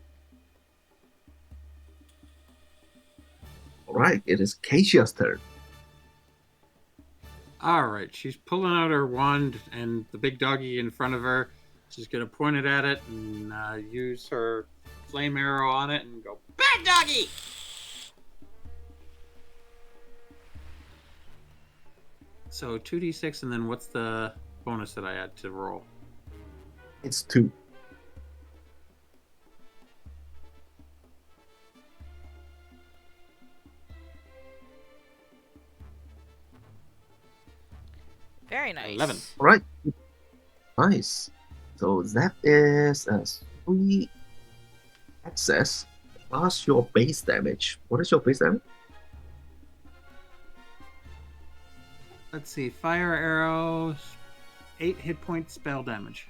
All right, it is Keisha's turn. All right, she's pulling out her wand and the big doggy in front of her. She's gonna point it at it and use her flame arrow on it and go, "Bad doggy!" So 2d6, and then what's the bonus that I had to roll? It's 2. Very nice. 11. All right, nice. So that is a 3 access plus your base damage. What is your base damage? Let's see, fire arrows, 8 hit point spell damage.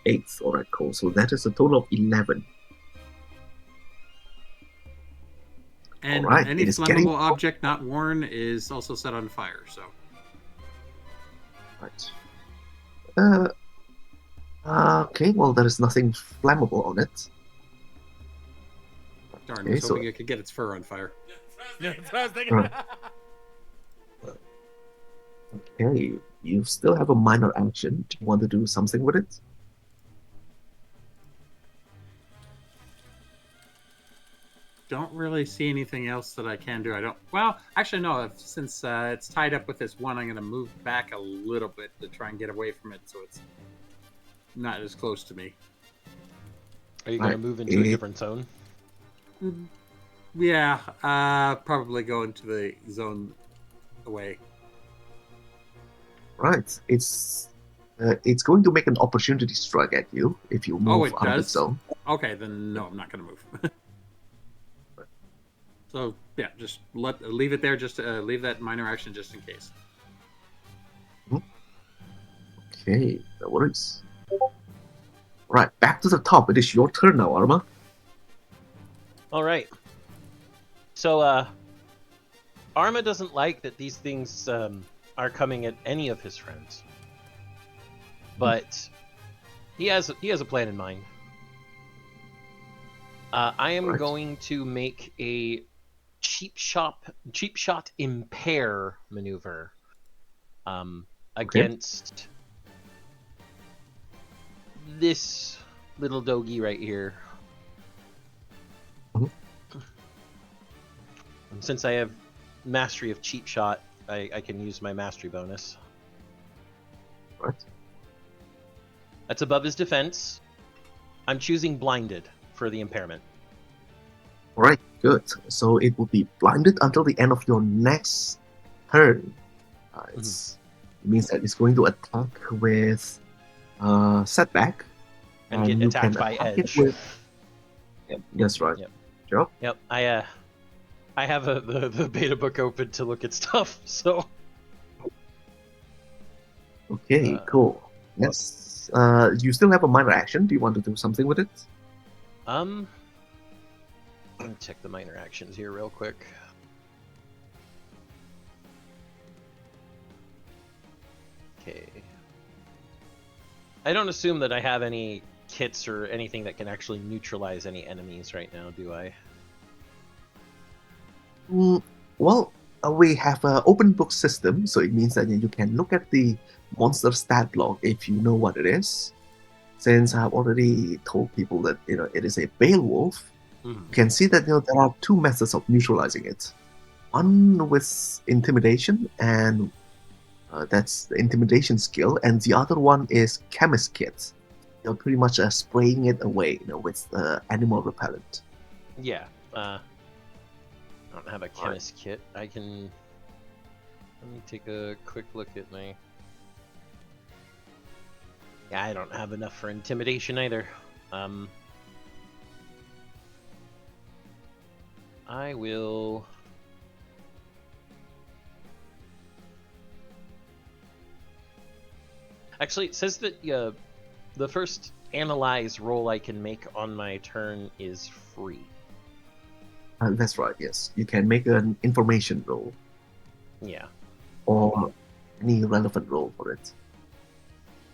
8. All right, cool. So that is a total of 11. And Alright, any it is flammable getting- object not worn is also set on fire. So Right. Okay, well, there is nothing flammable on it. darn, I Okay, was so- hoping I could get its fur on fire. That's what I was thinking. Right. Okay, you still have a minor action. Do you want to do something with it? Don't really see anything else that I can do. I don't. Well, actually, no. Since it's tied up with this one, I'm going to move back a little bit to try and get away from it, so it's not as close to me. Are you going to Right. move into a different zone? Yeah, probably go into the zone away. Right. It's going to make an opportunity strike at you if you move it out of the does? zone. Okay, then no, I'm not going to move. So yeah, just leave it there. Just leave that minor action just in case. Okay, no worries. Right, back to the top. It is your turn now, Arma. All right. So, Arma doesn't like that these things are coming at any of his friends, but he has a plan in mind. I am Right. going to make a cheap shot impair maneuver against this little doggy right here. Mhm. And since I have mastery of cheap shot, I can use my mastery bonus. Right. That's above his defense. I'm choosing blinded for the impairment. All right, good. So it will be blinded until the end of your next turn. It means that it's going to attack with setback. And get you attacked can by attack it edge. Yep, that's right. Yep. Joe? Yep, I have the beta book open to look at stuff, so Okay, cool. Yes. You still have a minor action. Do you want to do something with it? let me check the minor actions here real quick. Okay. I don't assume that I have any kits or anything that can actually neutralize any enemies right now, do I? Well, we have an open book system, so it means that you can look at the monster stat log if you know what it is. Since I've already told people that it is a Beowulf, you can see that there are two methods of neutralizing it. One with intimidation and That's the intimidation skill, and the other one is chemist kit. You're pretty much spraying it away, with animal repellent. Yeah. I don't have a chemist kit. I can. Let me take a quick look at my. Yeah, I don't have enough for intimidation either. I will. Actually, it says that the first analyze roll I can make on my turn is free. That's right. Yes, you can make an information roll Yeah. or any relevant roll for it.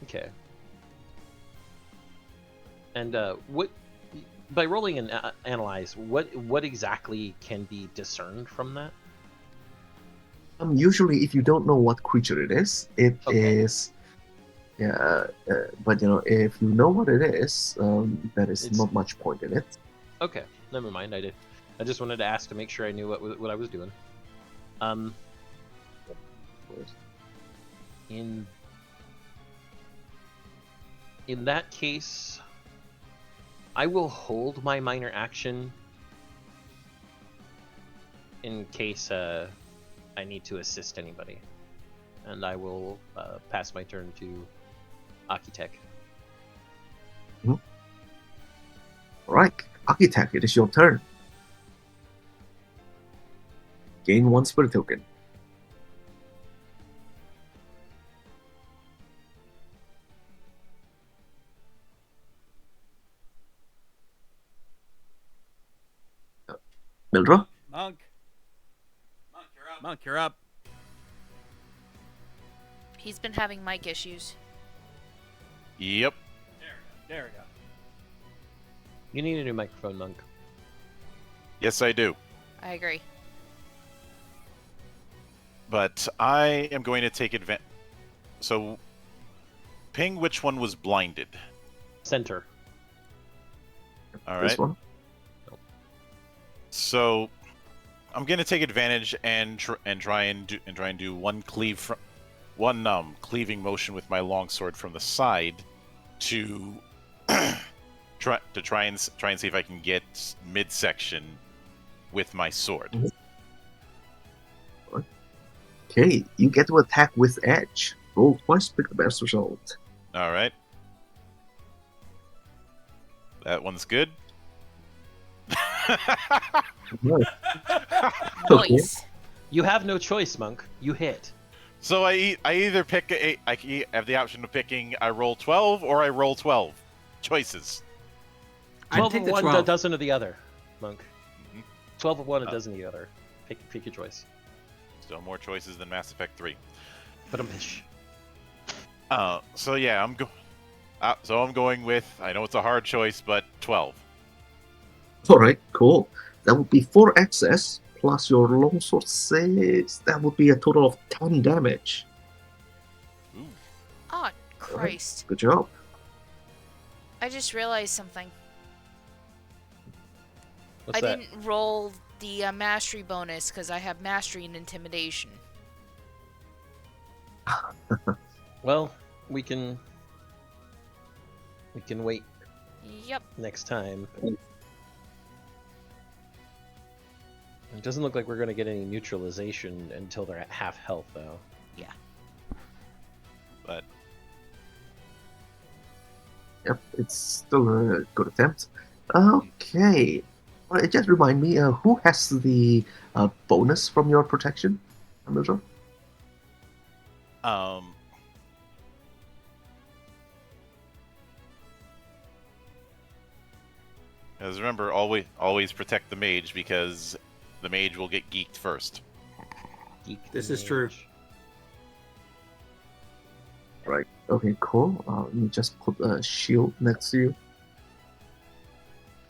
Okay. And what by rolling an analyze, what exactly can be discerned from that? Usually, if you don't know what creature it is, it is. Okay. Yeah, but if you know what it is, there is It's- not much point in it. Okay, never mind. I just wanted to ask to make sure I knew what I was doing. In that case, I will hold my minor action in case I need to assist anybody, and I will pass my turn to Architect. All right, Architect, it is your turn. Gain 1 spirit token. Mildra? Monk, you're up. He's been having mic issues. Yep. There we go. You need a new microphone, Monk. Yes, I do. I agree. But I am going to take advantage. So, ping which one was blinded. Center. All This right. one? So, I'm going to take advantage and try and do one cleaving motion with my longsword from the side to try and see if I can get midsection with my sword. Okay, you get to attack with edge. Roll twice, pick the best result. All right. That one's good. Okay. Nice. You have no choice, Monk. You hit. So I either pick I have the option of picking I roll 12 or I roll 12. Choices. 12 I'd take of the one, 12. a dozen of the other, Monk. Mhm. 12 of one, a dozen of the other. Pick your choice. Still more choices than Mass Effect 3. But I'm pish. So yeah, I'm going with, I know it's a hard choice, but 12. Alright, cool. That would be 4 excess plus your longsword 6. That would be a total of 10 damage. Ooh. Oh, Christ. Good job. I just realized something. What's I that? didn't roll the mastery bonus because I have mastery and intimidation. Well, we can wait Yep. next time. It doesn't look like we're going to get any neutralization until they're at half health, though. But Yep, it's still a good attempt. Okay. Well, just remind me, who has the bonus from your protection? Mildra? Because remember, always protect the mage because the mage will get geeked first. Geek This the is true. mage. Right. Okay, cool. Let me just put a shield next to you.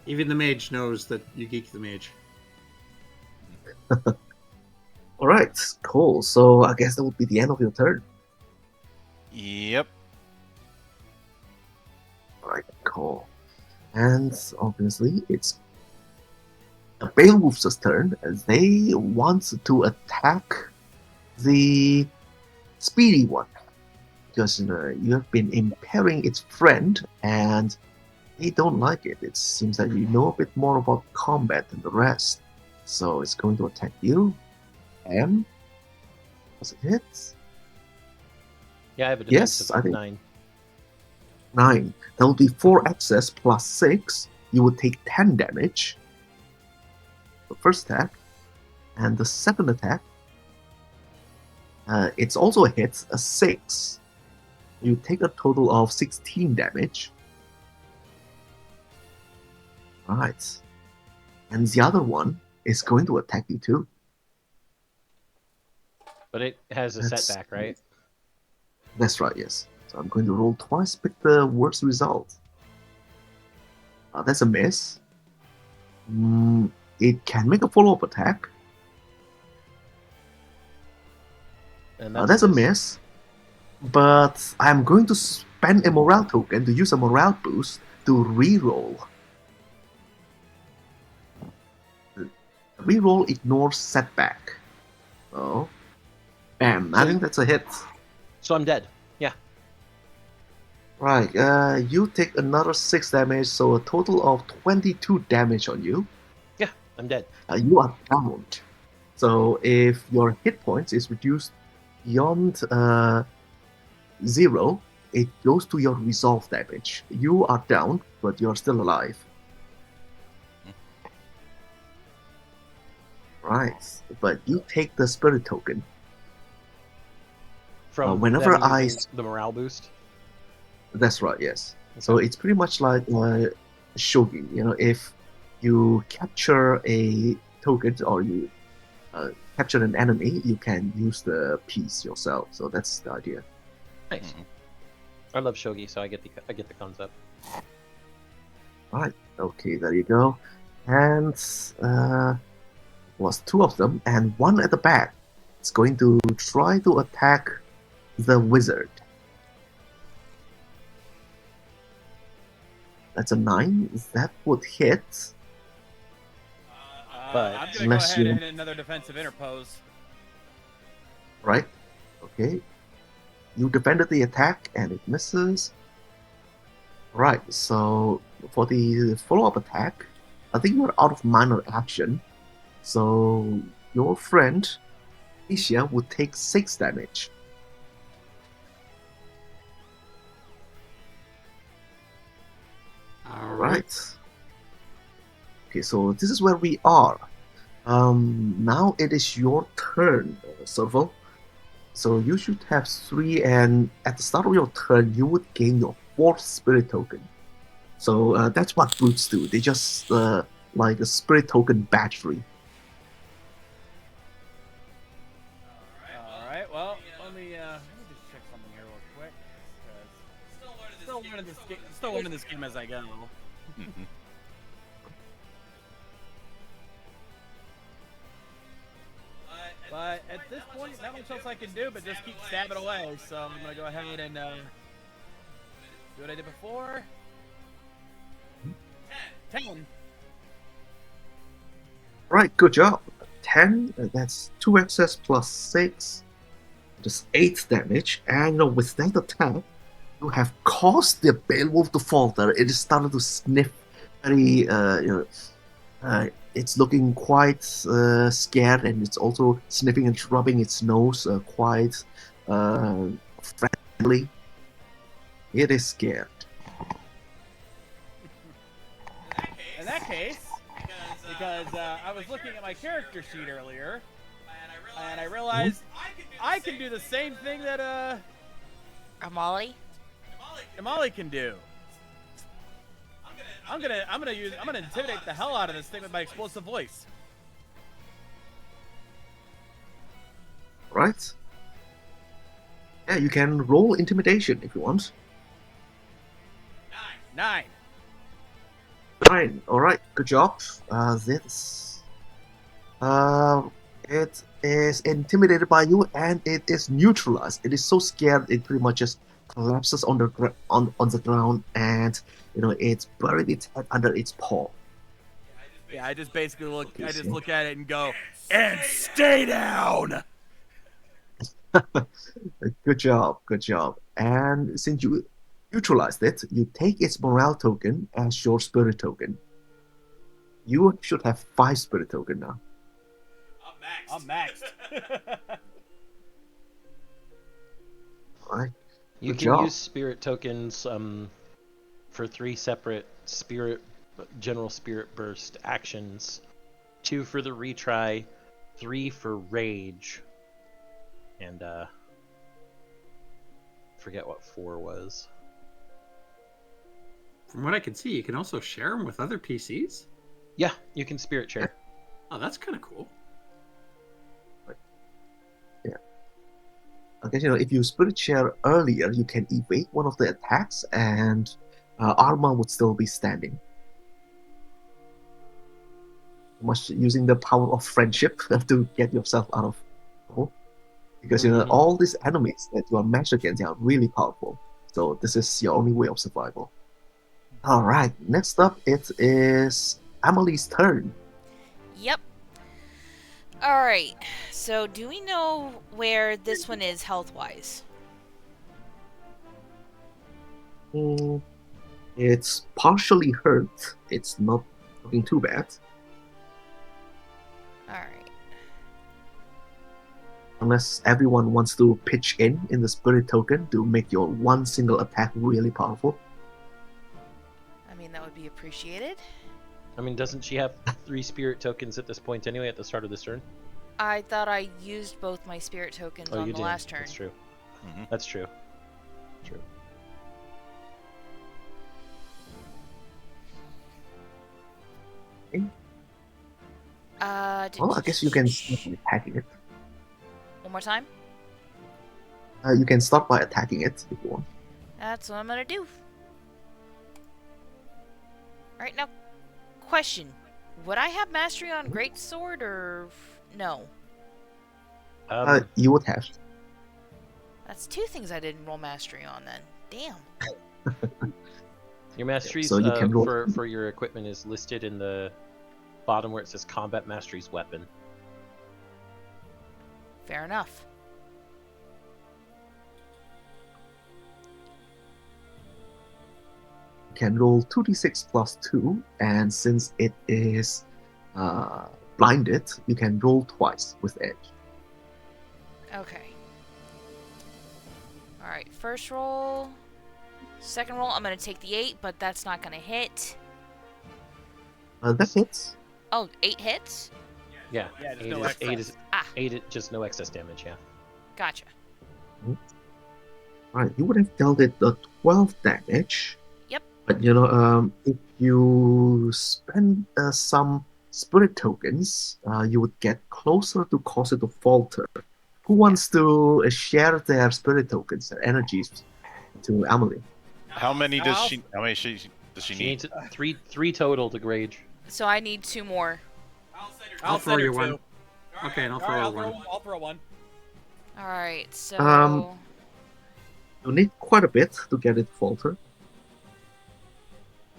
Even the mage knows that you geek the mage. Alright, cool. So I guess that would be the end of your turn. Yep. Alright, cool. And obviously, it's the Beowulf's turn as they want to attack the speedy one, because you have been impairing its friend, and they don't like it. It seems that you know a bit more about combat than the rest, so it's going to attack you. And does it hit? Yeah, I have a Yes, defensive I of think 9. 9. That will be 4 excess plus 6. You will take 10 damage. The first attack, and the second attack, it's also a hit, a 6. You take a total of 16 damage. Right. And the other one is going to attack you too. But it has a That's- setback, right? That's right, yes. So I'm going to roll twice, pick the worst result. That's a miss. It can make a follow-up attack. And That's a miss. But I'm going to spend a morale token to use a morale boost to reroll. Reroll ignores setback. So, bam! I think that's a hit. So I'm dead. Yeah. Right. You take another 6 damage, so a total of 22 damage on you. Yeah, I'm dead. You are downed. So if your hit points is reduced beyond 0, it goes to your resolve damage. You are down, but you're still alive. Right. But you take the spirit token. From whenever them I- using the morale boost. That's right, yes. So Okay. it's pretty much like shogi. If you capture a token or you capture an enemy, you can use the piece yourself. So that's the idea. Nice. I love shogi, so I get the concept. Right. Okay, there you go. And was 2 of them, and 1 at the back. It's going to try to attack the wizard. That's a 9. That would hit. But I'm gonna go unless ahead you- and hit another defensive interpose. Right? Okay. You defended the attack and it misses. Right, so for the follow-up attack, I think you're out of minor action. So your friend, Asia, would take 6 damage. Alright. Okay, so this is where we are. Now it is your turn, Serval. So you should have 3, and at the start of your turn, you would gain your 4th spirit token. So that's what brutes do. They just like a spirit token battery. All right. Well, let me just check something here real quick. 'Cause still learning this game as I go. But at this point, not much else I can do but just keep stabbing away. So I'm gonna go ahead and do what I did before. 10. Right, good job. 10, that's 2 excess plus 6. Just 8 damage. And with that attack, you have caused the Beowulf to falter. It is starting to sniff very, it's looking quite scared, and it's also sniffing and rubbing its nose quite friendly. It is scared. In that case, because I was looking at my character sheet earlier, and I realized I can do the same thing that Amali? Imali can do. I'm gonna intimidate the hell out of this thing with my explosive voice. Right? Yeah, you can roll intimidation if you want. 9. 9. Alright, good job. This. It is intimidated by you, and it is neutralized. It is so scared it pretty much just collapses on the on the ground, and it's buried its head under its paw. Yeah, I just basically look. I just look at it and go, and stay down. Good job, good job. And since you neutralized it, you take its morale token as your spirit token. You should have 5 spirit token now. I'm maxed. All right. You Good can job. use spirit tokens for 3 separate general spirit burst actions. 2 for the retry, 3 for rage, and forget what 4 was. From what I can see, you can also share them with other PCs. Yeah, you can spirit share. Oh, that's kind of cool. I guess, if you spirit share earlier, you can evade one of the attacks, and Arma would still be standing. Much using the power of friendship to get yourself out of trouble. Because all these enemies that you are matched against, they are really powerful. So this is your only way of survival. All right, next up it is Emily's turn. Yep. Alright, so do we know where this one is health-wise? It's partially hurt. It's not looking too bad. Alright. Unless everyone wants to pitch in the spirit token to make your one single attack really powerful. I mean, that would be appreciated. I mean, doesn't she have 3 spirit tokens at this point anyway at the start of this turn? I thought I used both my spirit tokens on you the did. last turn. That's true. Mhm. That's true. True. Well, I guess you can start by attacking it. One more time? You can start by attacking it if you want. That's what I'm gonna do. Alright, now, question. Would I have mastery on Greatsword or no? You would have. That's 2 things I didn't roll mastery on then. Damn. Your masteries So you can roll. for your equipment is listed in the bottom where it says combat masteries weapon. Fair enough. You can roll 2d6 plus 2, and since it is blinded, you can roll twice with edge. Okay. Alright, first roll. Second roll, I'm gonna take the 8, but that's not gonna hit. That hits. Oh, 8 hits? Yeah, Yeah, there's 8 no is, excess. 8 is Ah. 8 is just no excess damage. Yeah. Gotcha. Alright, you would have dealt it 12 damage. Yep. But if you spend some spirit tokens, you would get closer to cause it to falter. Who wants to share their spirit tokens, their energies, to Emily? How many does I'll- she? How many does she She need? needs 3 total to rage. So I need 2 more. I'll throw send her you one. 2. Okay, and I'll All right, throw I'll one. throw, I'll throw one. Alright, so... You need quite a bit to get it to falter.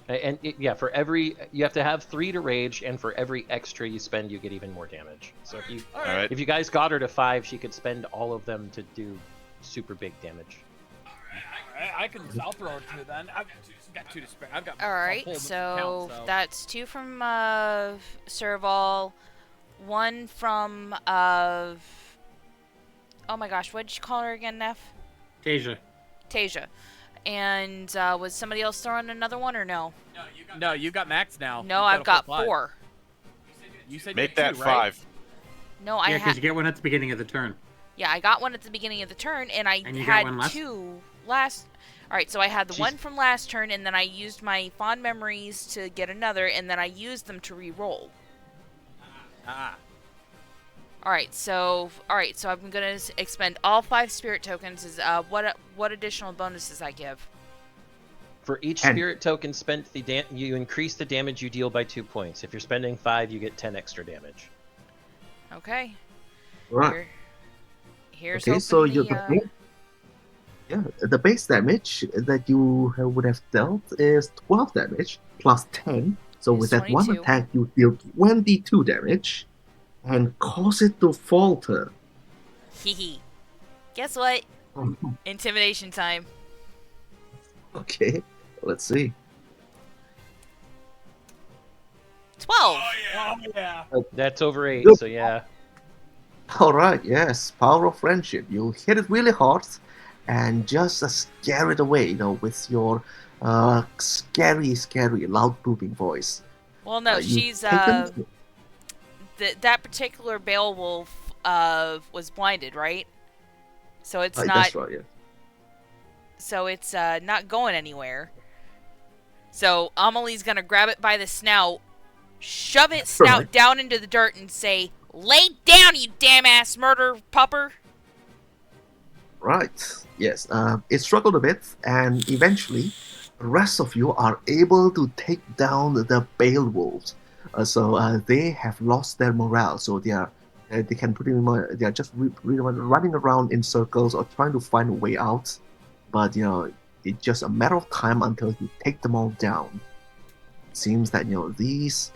And yeah, for every you have to have 3 to rage, and for every extra you spend, you get even more damage. So All right. if you guys got her to 5, she could spend all of them to do super big damage. I'll throw her 2 then. I've got 2 to spare. I've got. Alright, I'll so count, that's 2 from Serval, 1 from oh my gosh, what did you call her again, Neff? Tasia. Tasia. And was somebody else throwing another one or no? No, you got max now. No, You've I've a got full 5. 4. You said Make you had that 2, right? 5. No, I Yeah, because had. you get one at the beginning of the turn. Yeah, I got one at the beginning of the turn, and I And you got had one last? 2 last. All right, so I had the Jeez. one from last turn, and then I used my fond memories to get another, and then I used them to re-roll. Ah. All right, so I'm gonna expend all 5 spirit tokens. Is what additional bonuses I give? For each 10. spirit token spent, you increase the damage you deal by 2 points. If you're spending 5, you get 10 extra damage. Okay. Right. Here's Okay, hoping so the base damage that you would have dealt is 12 damage plus 10. So Is with that one 22. attack, you deal 22 damage and cause it to falter. Hee hee. Guess what? Intimidation time. Okay, let's see. 12. Oh yeah. Oh yeah. That's over 8, Good. so yeah. All right, yes, power of friendship. You hit it really hard, and just scare it away, with your scary, loud booming voice. Well, no, You she's take them. that particular Beowulf was blinded, right? So it's Right, not that's right. Yeah. so it's not going anywhere. So Amelie's gonna grab it by the snout, shove its snout Right. down into the dirt, and say, "Lay down, you damn ass murder pupper!" Right. Yes. It struggled a bit, and eventually, the rest of you are able to take down the Beowulfs. So they have lost their morale. So they can pretty much they are just really running around in circles or trying to find a way out. But it's just a matter of time until you take them all down. It seems that these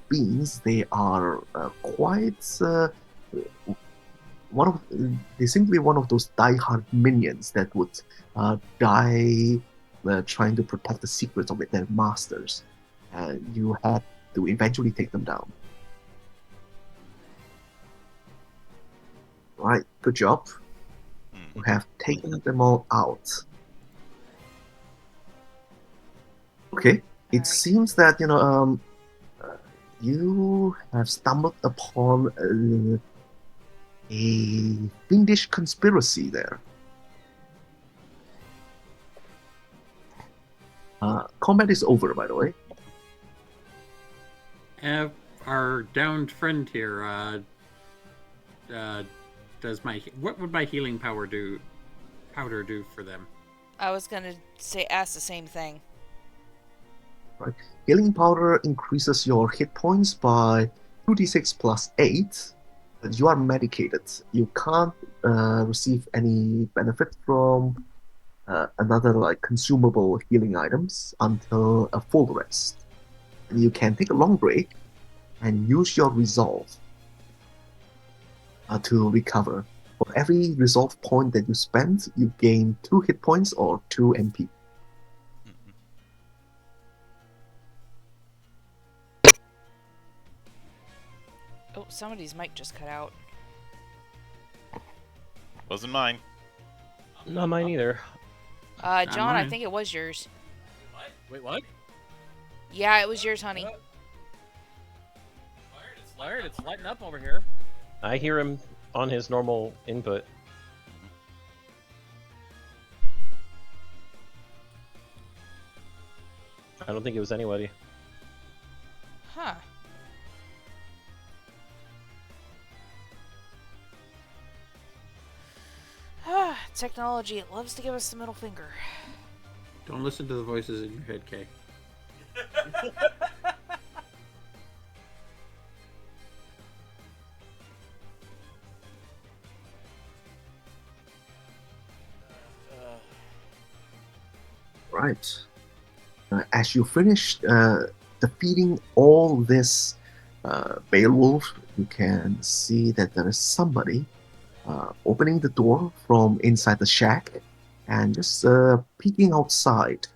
fiends, they are quite they seem to be one of those die-hard minions that would die trying to protect the secrets of their masters. You had to eventually take them down. Right, good job. You have taken them all out. Okay, it Alright. seems that you have stumbled upon a fiendish conspiracy there. Combat is over, by the way. Our downed friend here. What would my healing powder do for them? I was gonna ask the same thing. Right. Healing powder increases your hit points by 2d6 plus 8. But you are medicated. You can't receive any benefit from another consumable healing items until a full rest. And you can take a long break and use your resolve to recover. For every resolve point that you spend, you gain 2 hit points or 2 MP. Oh, somebody's mic just cut out. Wasn't mine. Not mine either. John, I mine. think it was yours. Wait, what? Yeah, it was yours, honey. What? Laird, it's lighting up over here. I hear him on his normal input. I don't think it was anybody. Huh. Technology, it loves to give us the middle finger. Don't listen to the voices in your head, Kay. Right. As you finish defeating all this Beowulf, you can see that there is somebody opening the door from inside the shack and just peeking outside.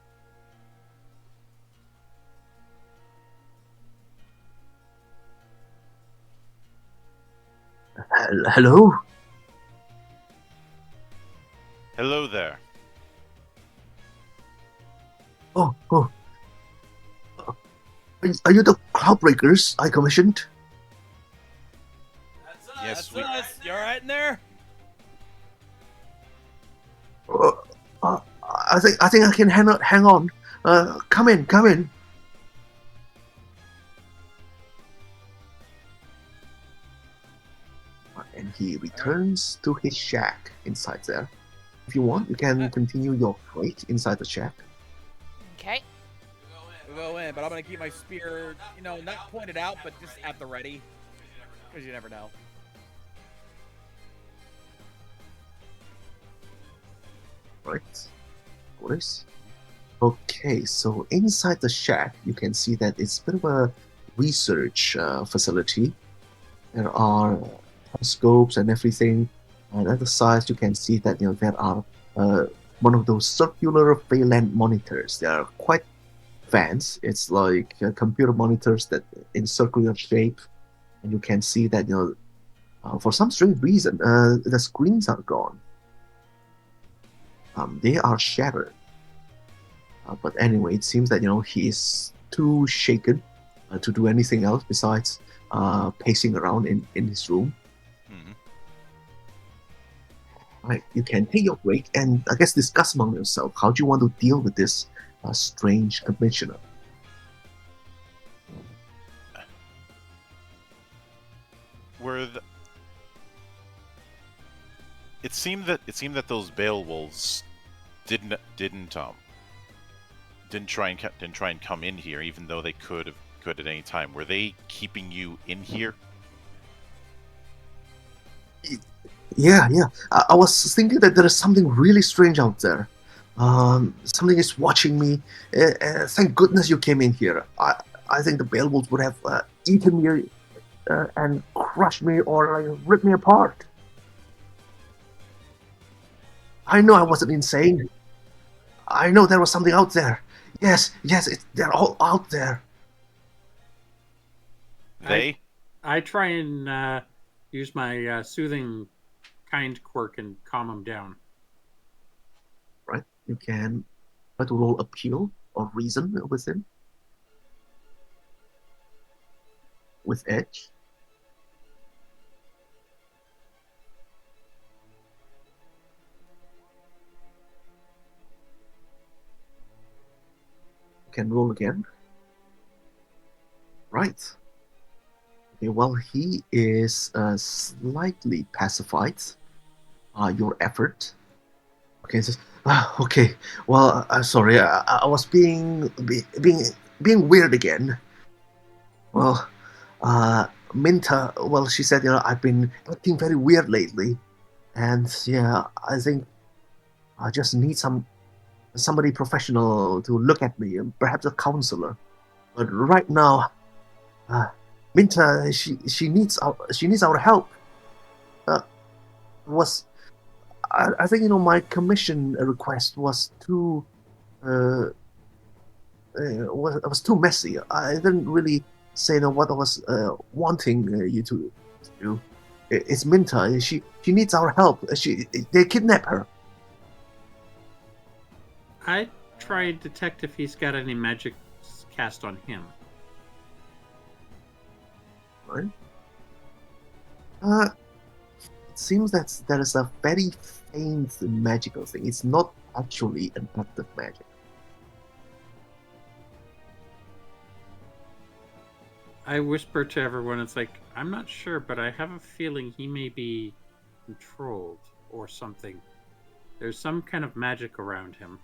Hello? Hello there. Oh. Are you the Cloudbreakers I commissioned? Yes, That's we. us. You alright in there? I think I can hang on. Come in. And he returns to his shack inside there. If you want, you can continue your fight inside the shack. Okay. We'll go in, but I'm gonna keep my spear, not pointed out, but just at the ready. Because you never know. Right. Notice. Okay, so inside the shack, you can see that it's a bit of a research facility. There are telescopes and everything. And at the sides, you can see that there are one of those circular phalanx monitors. They are quite fancy. It's like computer monitors that in circular shape, and you can see that for some strange reason the screens are gone. They are shattered. But anyway, it seems that he is too shaken to do anything else besides pacing around in his room. Mhm. Right, you can take your break and I guess discuss among yourself how do you want to deal with this strange commissioner. Were the... It seemed that those Beowulfs didn't try and come in here, even though they could at any time. Were they keeping you in here? Yeah. I was thinking that there is something really strange out there. Something is watching me. Thank goodness you came in here. I think the Beowulfs would have eaten me and crushed me or like, ripped me apart. I know I wasn't insane. I know there was something out there. Yes, they're all out there. They? I try and use my soothing kind quirk and calm him down. Right? You can try to roll appeal or reason with him. With edge. You can roll again. Right. Okay, well, he is slightly pacified. Your effort. Okay, it says, okay. Well, sorry, I was being weird again. Well, Minta. Well, she said, I've been acting very weird lately, and yeah, I think I just need somebody professional to look at me, and perhaps a counselor. But right now, Minta, she needs our help. Was I think my commission request was too was too messy. I didn't really say what I was wanting you to do. It's Minta. She needs our help. They kidnap her. I try and detect if he's got any magic cast on him. Right? It seems that there is a very faint magical thing. It's not actually an active magic. I whisper to everyone, it's like, I'm not sure, but I have a feeling he may be controlled or something. There's some kind of magic around him.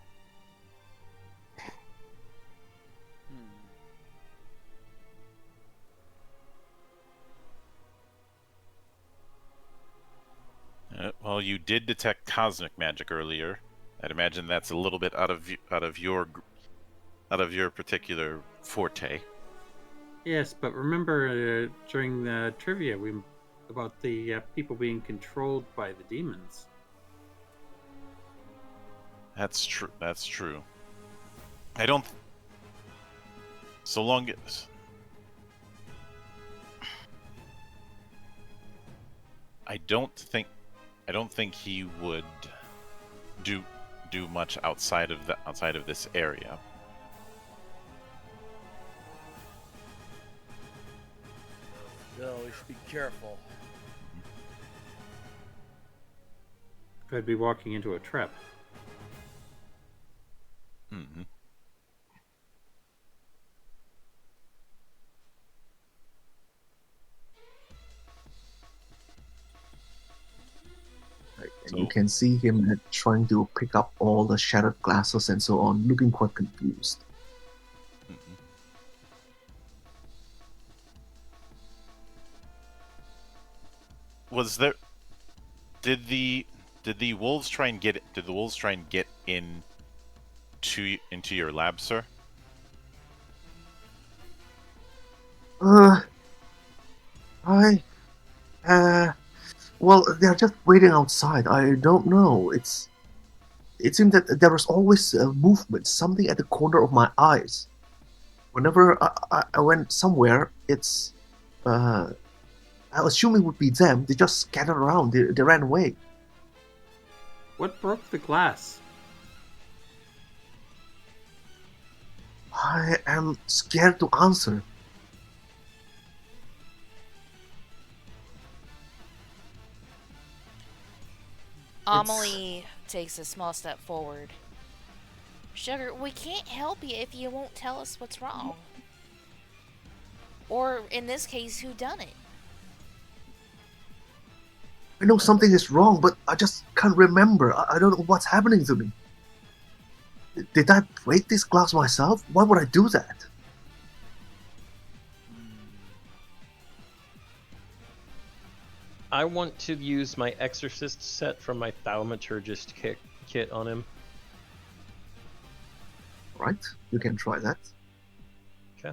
Well, you did detect cosmic magic earlier. I'd imagine that's a little bit out of your particular forte. Yes, but remember during the trivia about the people being controlled by the demons. That's true. That's true. I don't. So long as I don't think he would do much outside of this area. Still, we should be careful. Could be walking into a trap. Mm-hmm. Right? And you can see him trying to pick up all the shattered glasses and so on, looking quite confused. Mm-hmm. Was there? Did the wolves try and get? Did the wolves try and get into your lab, sir? I, uh, Well, they're just waiting outside. I don't know. It seems that there was always a movement, something at the corner of my eyes. Whenever I went somewhere, it's I assume it would be them. They just scattered around. They ran away. What broke the glass? I am scared to answer. Amelie takes a small step forward. Sugar, we can't help you if you won't tell us what's wrong. Or, in this case, who done it. I know something is wrong, but I just can't remember. I don't know what's happening to me. Did I break this glass myself? Why would I do that? I want to use my exorcist set from my thaumaturgist kit on him. Right, you can try that. Okay.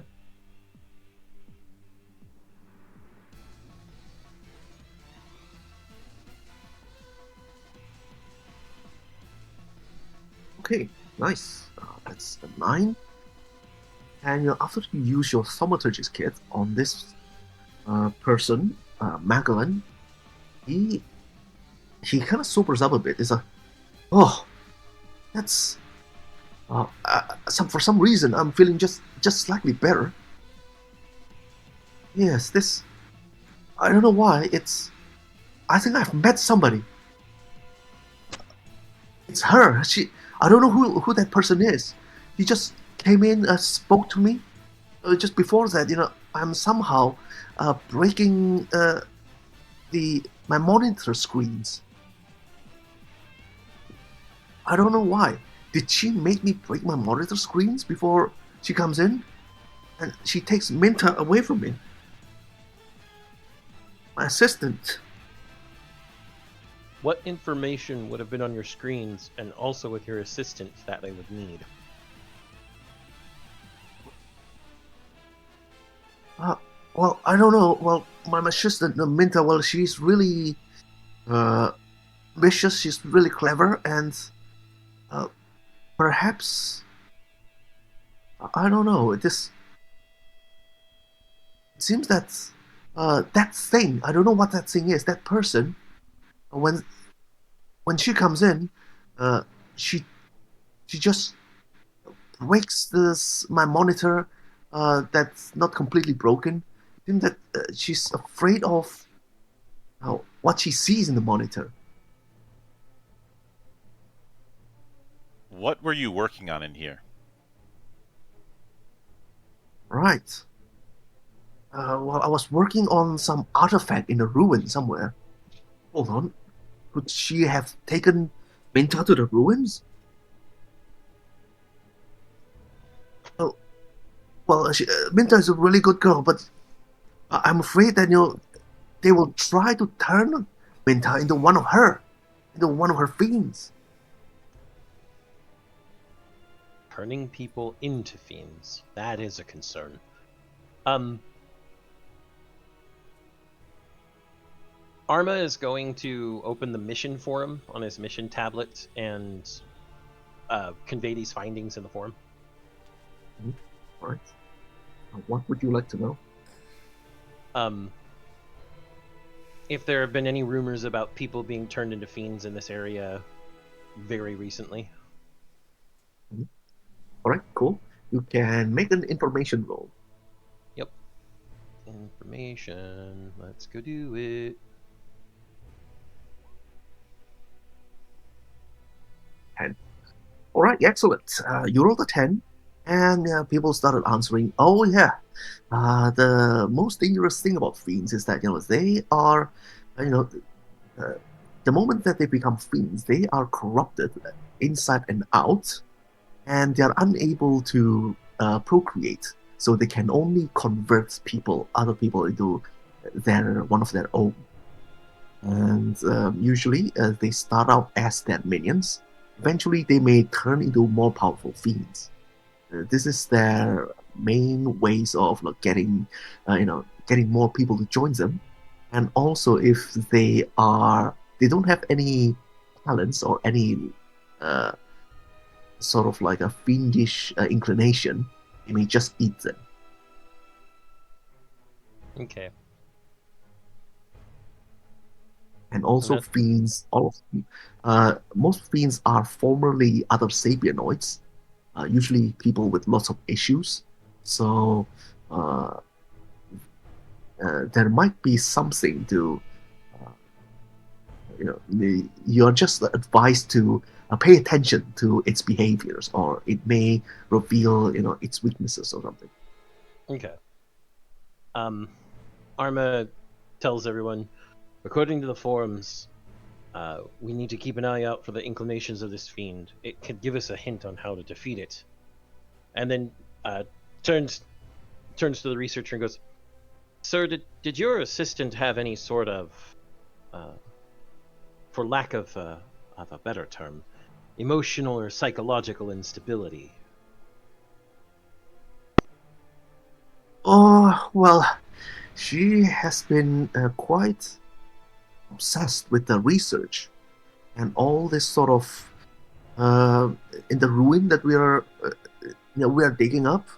Okay, nice. That's a 9. And after you use your thaumaturgist kit on this person, Magdalene, he kind of sobers up a bit. He's like, oh, that's for some reason I'm feeling just slightly better. Yes, this, I don't know why. I think I've met somebody. It's her. I don't know who that person is. He just came in, spoke to me. Just before that, I'm somehow breaking my monitor screens. I don't know why. Did she make me break my monitor screens before she comes in? And she takes Minta away from me. My assistant. What information would have been on your screens and also with your assistant that they would need? Well, I don't know. Well, my assistant, Minta, well, she's really vicious. She's really clever, and perhaps, I don't know. It seems that that thing. I don't know what that thing is. That person, when she comes in, she just breaks my monitor. That's not completely broken. I think that she's afraid of what she sees in the monitor. What were you working on in here? Right. Well, I was working on some artifact in a ruin somewhere. Hold on. Could she have taken Minta to the ruins? Well, Minta is a really good girl, but I'm afraid that they will try to turn Minta into one of her fiends. Turning people into fiends. That is a concern. Arma is going to open the mission forum on his mission tablet and convey these findings in the forum. All right. What would you like to know? If there have been any rumors about people being turned into fiends in this area very recently. All right, cool. You can make an information roll. Yep. Information. Let's go do it. 10. All right, excellent. You rolled a 10, and people started answering. Oh yeah, the most dangerous thing about fiends is that they are, the moment that they become fiends, they are corrupted inside and out, and they are unable to procreate. So they can only convert other people into one of their own. And usually they start out as their minions. Eventually, they may turn into more powerful fiends. This is their main ways of getting more people to join them. and also if they don't have any talents or any uh, sort of like a fiendish inclination, they may just eat them. Okay. And also that- fiends, most fiends are formerly other sapienoids, usually people with lots of issues. So uh, there might be something to, you're just advised to pay attention to its behaviors, or it may reveal, its weaknesses or something. Okay. Arma tells everyone, according to the forums, we need to keep an eye out for the inclinations of this fiend. It could give us a hint on how to defeat it. And then turns to the researcher and goes, "Sir, did your assistant have any sort of, for lack of a better term, emotional or psychological instability?" Oh, well, she has been quite obsessed with the research and all this sort of uh, in the ruin that we are digging up.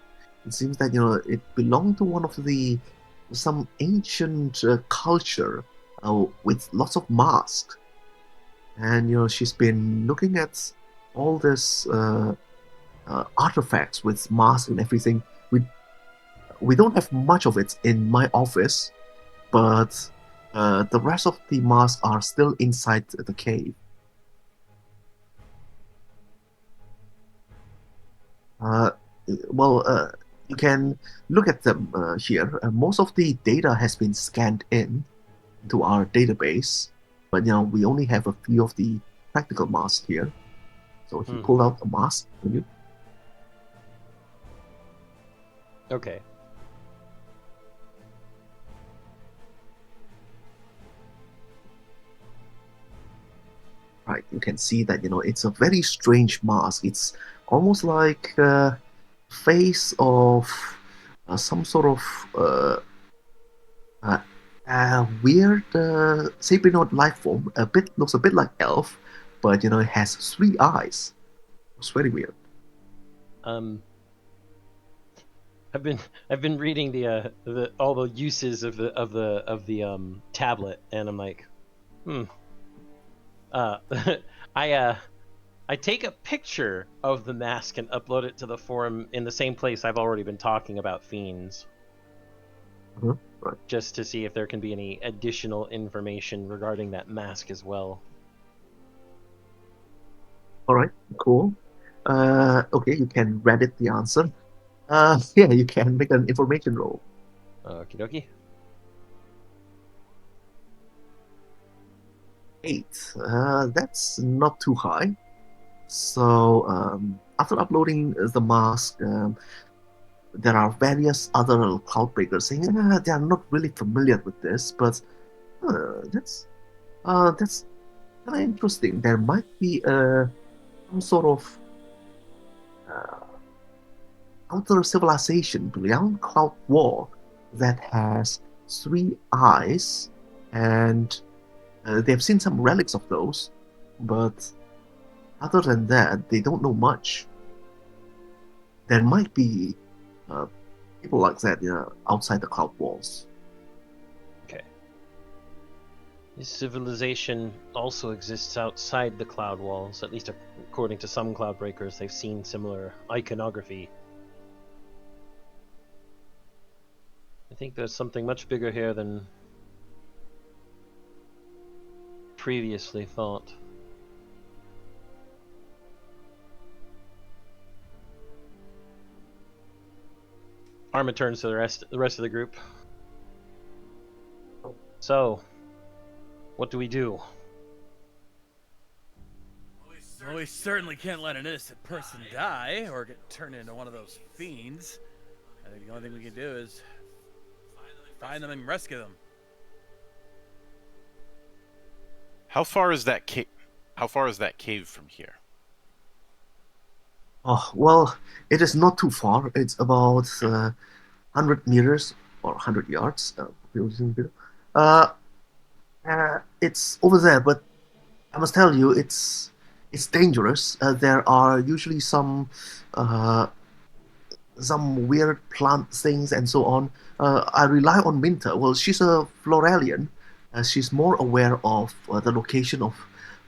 It seems that it belonged to one of the some ancient culture with lots of masks, and she's been looking at all this artifacts with masks and everything. We don't have much of it in my office, but the rest of the masks are still inside the cave. Uh, well, you can look at them here. Most of the data has been scanned in to our database, but we only have a few of the practical masks here. So he pulled out a mask. Okay. Right, you can see that it's a very strange mask. It's almost like a face of some sort of weird sapienoid life form. Looks a bit like elf, but it has 3 eyes. It's very weird. I've been reading the all the uses of the tablet, and I'm like, I take a picture of the mask and upload it to the forum in the same place I've already been talking about fiends. Right. Just to see if there can be any additional information regarding that mask as well. All right, cool. Okay, you can Reddit the answer. Yeah, you can make an information roll. Okie dokie. 8. That's not too high. So after uploading the mask, there are various other Cloudbreakers saying they are not really familiar with this, but that's kind of interesting. There might be some sort of outer civilization beyond Cloud War that has 3 eyes, and they've seen some relics of those, but other than that, they don't know much. There might be people like that outside the cloud walls. Okay. This civilization also exists outside the cloud walls, at least according to some Cloudbreakers. They've seen similar iconography. I think there's something much bigger here than previously thought. Arma turns to the rest of the group. So, what do we do? Well, we certainly can't let an innocent person die or get turned into one of those fiends. I think the only thing we can do is find them and rescue them. How far is that cave? How far is that cave from here? Oh, well, it is not too far. It's about 100 meters or 100 yards. It's over there, but I must tell you, it's dangerous. There are usually uh, some weird plant things and so on. I rely on Minta. Well, she's a Floralian. She's more aware of the location of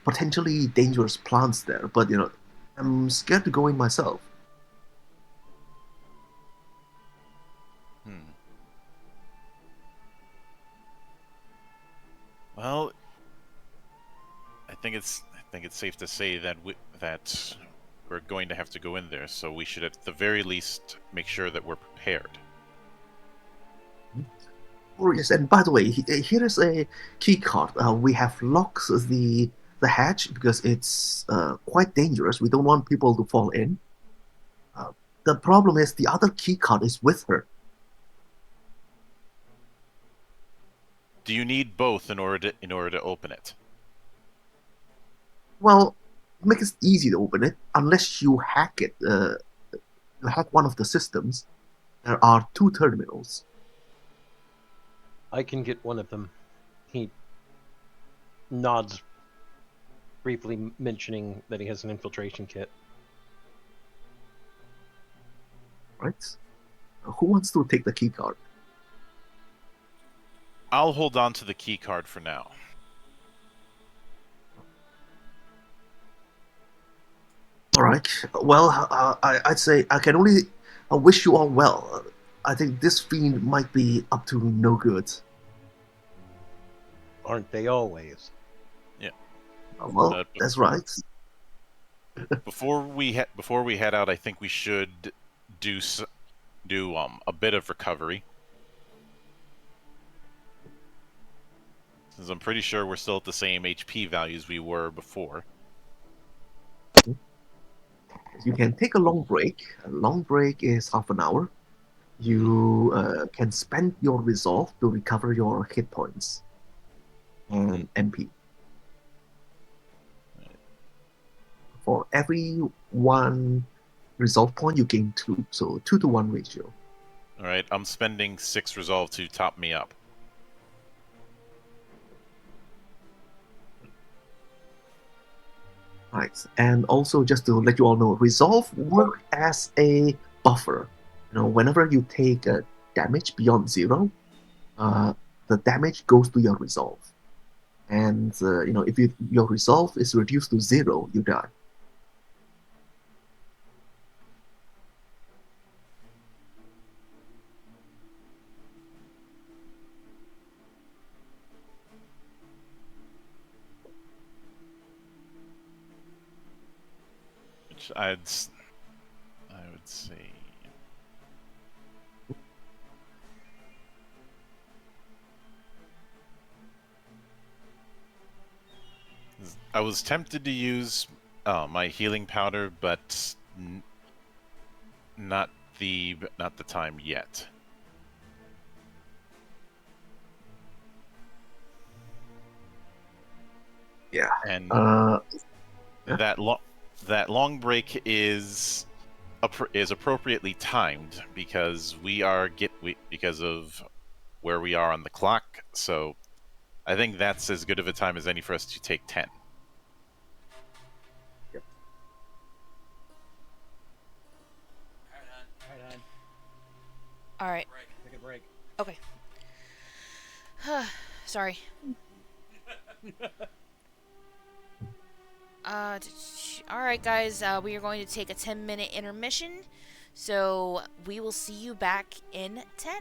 potentially dangerous plants there. But I'm scared to go in myself. Hmm. Well, I think it's safe to say that we're going to have to go in there. So we should, at the very least, make sure that we're prepared. Oh yes, and by the way, here is a key card. We have locked the hatch because it's quite dangerous. We don't want people to fall in. Uh, the problem is the other key card is with her. Do you need both in order to open it? Well, make it easy to open it unless you hack it. You hack one of the systems. There are two terminals. I can get one of them. He nods, briefly mentioning that he has an infiltration kit. Right? Who wants to take the key card? I'll hold on to the key card for now. All right. Well, I'd say I can only wish you all well. I think this fiend might be up to no good. Aren't they always? Well, Uh, that's right. before we head out, I think we should do a bit of recovery, since I'm pretty sure we're still at the same HP values we were before. You can take a long break. A long break is half an hour. You can spend your resolve to recover your hit points and MP. For every one resolve point, you gain two. So 2-to-1 ratio. All right, I'm spending 6 resolve to top me up. Right. And also, just to let you all know, resolve work as a buffer. Whenever you take damage beyond 0, the damage goes to your resolve. And if your resolve is reduced to 0, you die. Which I would say. I was tempted to use my healing powder, but not the time yet. Yeah. And Yeah. that long break is appropriately timed because because of where we are on the clock. So I think that's as good of a time as any for us to take 10. Alright, hon. All right. Take a break. Okay. Sorry. All right, guys. We are going to take a 10-minute intermission. So we will see you back in 10.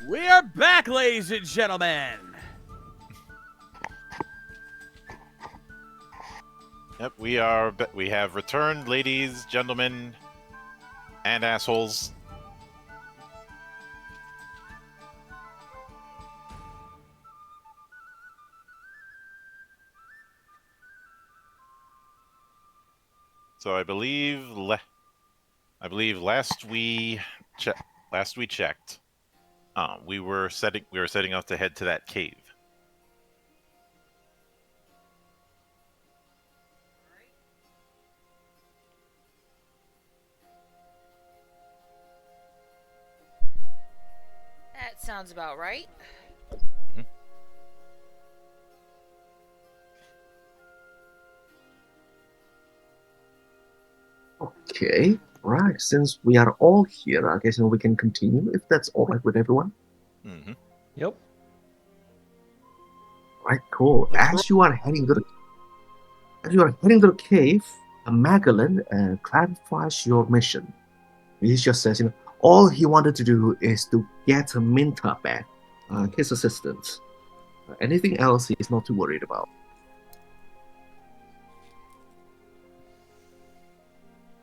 We are back, ladies and gentlemen. Yep, we have returned, ladies, gentlemen, and assholes. So I believe last we checked, we were setting out to head to that cave. That sounds about right. Okay, right. Since we are all here, I guess we can continue if that's all right with everyone. Mm-hmm. Yep. Right, cool. As you are heading to the cave, Magellan clarifies your mission. He just says, all he wanted to do is to get Minta back, his assistant. Anything else he's not too worried about.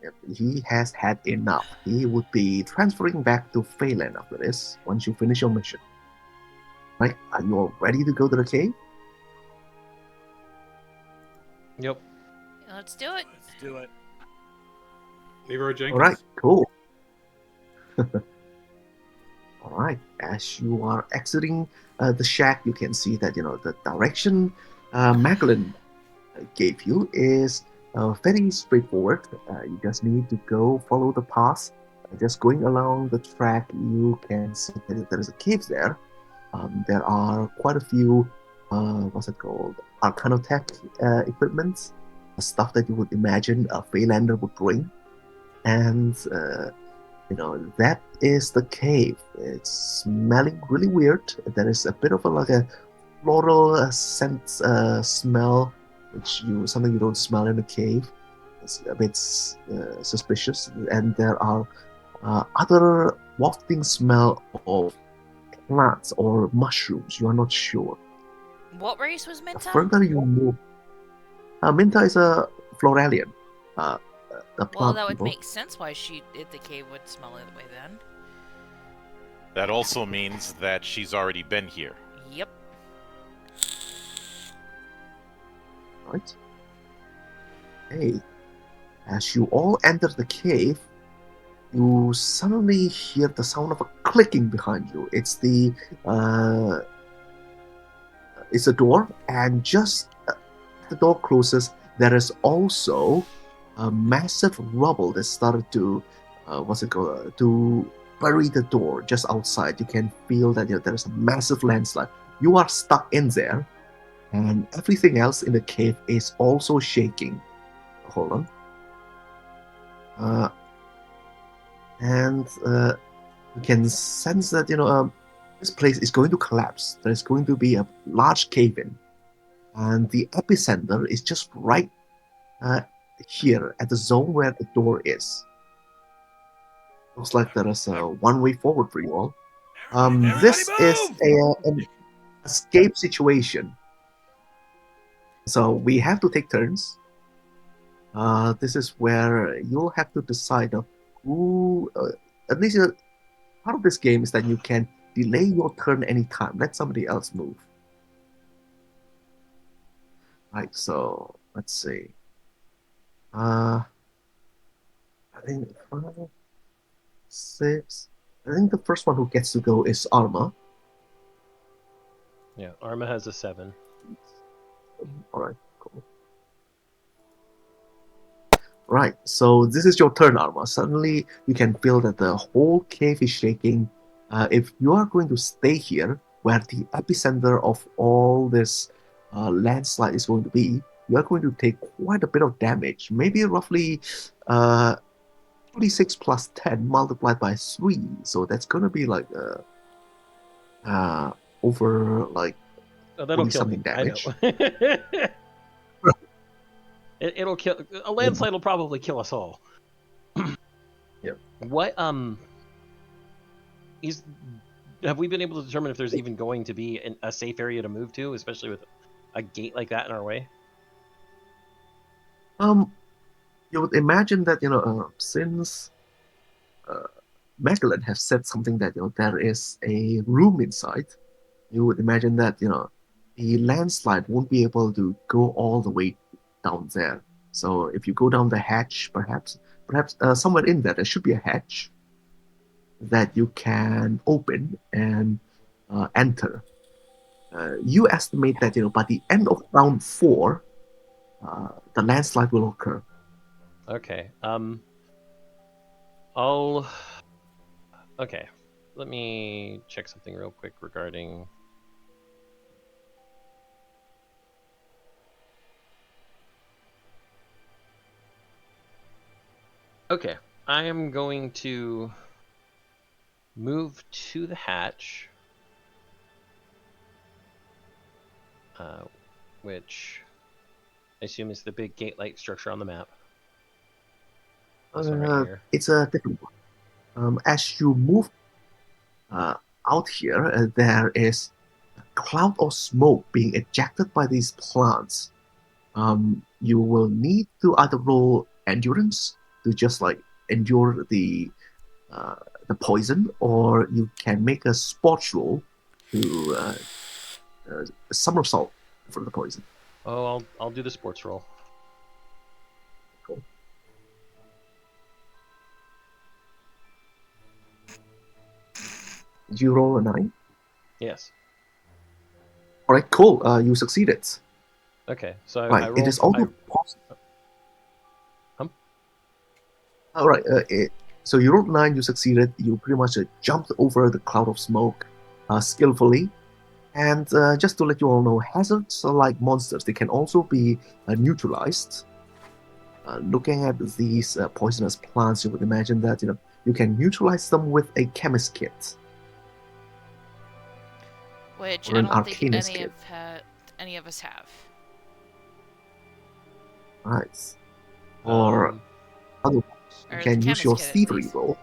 Yep, he has had enough. He would be transferring back to Phelan after this, once you finish your mission. Right, are you all ready to go to the cave? Yep. Let's do it. Let's do it. Leroy Jenkins. All right, cool. All right, as you are exiting the shack, you can see that the direction Macklin gave you is very straightforward. You just need to go follow the path. Just going along the track, you can see that there is a cave there. There are quite a few, what's it called, Arcanotech equipments, stuff that you would imagine a Phaelander would bring. And, that is the cave. It's smelling really weird. There is a bit of a floral scent smell, something you don't smell in a cave. It's a bit suspicious. And there are other wafting smell of plants or mushrooms. You are not sure. What race was The Minta? further you move, Minta is a Floralian. The Well, plant that would people. make sense why the cave would smell that way then. That also means that she's already been here. Yep. Right. Hey, as you all enter the cave, you suddenly hear the sound of a clicking behind you. It's the door, and just the door closes, there is also a massive rubble that started to to bury the door just outside. You can feel that there is a massive landslide. You are stuck in there, and everything else in the cave is also shaking. Hold on. And you can sense that this place is going to collapse. There's going to be a large cave-in, and the epicenter is just right here at the zone where the door is. Looks like there is a one way forward for you all. This is an escape situation, so we have to take turns. This is where you'll have to decide who. At least part of this game is that you can delay your turn anytime. Let somebody else move. Right. So let's see. I think 5, 6. I think the first one who gets to go is Arma. Yeah, Arma has a 7. All right, cool. Right, so this is your turn, Arma. Suddenly, you can feel that the whole cave is shaking. If you are going to stay here, where the epicenter of all this landslide is going to be, you are going to take quite a bit of damage. Maybe roughly 26 plus 10 multiplied by 3. So that's going to be like over like Oh, that'll 40 kill me. something damage. I know. It'll kill. A landslide will probably kill us all. Yep. What is have we been able to determine if there's even going to be a safe area to move to, especially with a gate like that in our way? You would imagine that since Magellan have said something that there is a room inside, you would imagine that the landslide won't be able to go all the way down there. So if you go down the hatch, perhaps somewhere in there should be a hatch that you can open and enter. You estimate that by the end of round 4, the landslide will occur. Okay. I'll. Okay. Let me check something real quick regarding. Okay. I am going to move to the hatch, which I assume is the big gate-like structure on the map. This one right here. It's a different one. As you move out here, there is a cloud of smoke being ejected by these plants. You will need to either roll endurance to just like endure the poison, or you can make a sports roll to somersault for the poison. Oh, I'll do the sports roll. Cool. Did you roll a 9? Yes. All right, cool. You succeeded. Okay, so I Right. rolled. It is also possible. All right. So you rolled 9. You succeeded. You pretty much jumped over the cloud of smoke skillfully. And just to let you all know, hazards are like monsters. They can also be neutralized. Looking at these poisonous plants, you would imagine that you can neutralize them with a chemist kit. Which Or I an don't think arcanist kit. any of us have. Nice. Or otherwise, you Or can the use your chemist kit, at thievery least. roll.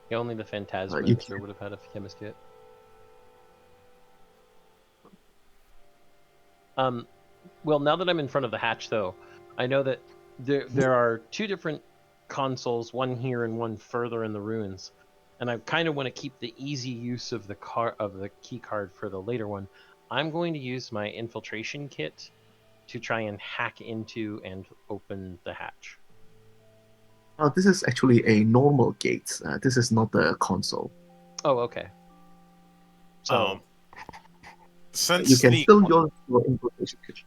Yeah, only the Phantasmaster would have had a chemist kit. Well, now that I'm in front of the hatch, though, I know that there are 2 different consoles, one here and one further in the ruins, and I kind of want to keep the easy use of the key card for the later one. I'm going to use my infiltration kit to try and hack into and open the hatch. This is actually a normal gate. This is not the console. Oh, okay. So since you can the still use your infiltration kit.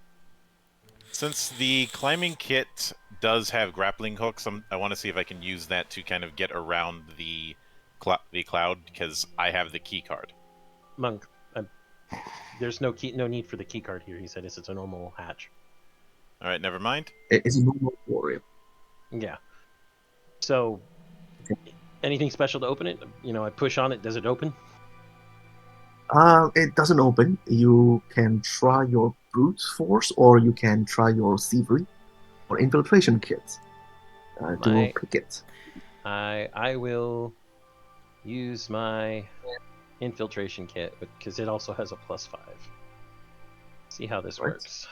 since the climbing kit does have grappling hooks, I want to see if I can use that to kind of get around the cloud, because I have the key card. Monk, there's no need for the key card here. He said it's a normal hatch. All right, never mind. It's a normal warrior. Yeah. So, anything special to open it? I push on it. Does it open? It doesn't open. You can try your brute force, or you can try your thievery or infiltration kit to pick it. I will use my infiltration kit because it also has a +5. See how this works.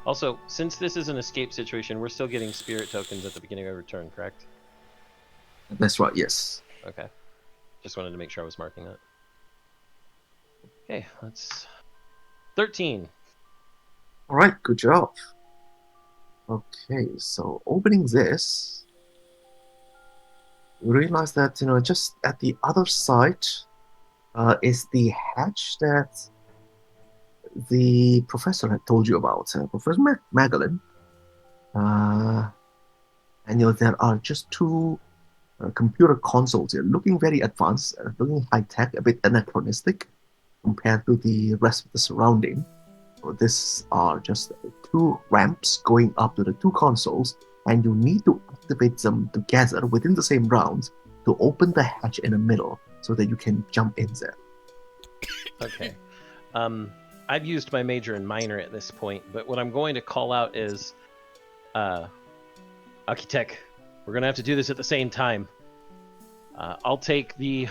Also, since this is an escape situation, we're still getting spirit tokens at the beginning of every turn, correct? That's right, yes. Okay. Just wanted to make sure I was marking that. Okay, that's 13. All right, good job. Okay, so opening this, you realize that just at the other side is the hatch that the professor had told you about, Professor Magellan. And there are just 2 computer consoles here, looking very advanced, looking high tech, a bit anachronistic compared to the rest of the surrounding. So these are just 2 ramps going up to the 2 consoles, and you need to activate them together within the same round to open the hatch in the middle so that you can jump in there. Okay. I've used my major and minor at this point, but what I'm going to call out is, Architect, We're gonna have to do this at the same time. I'll take the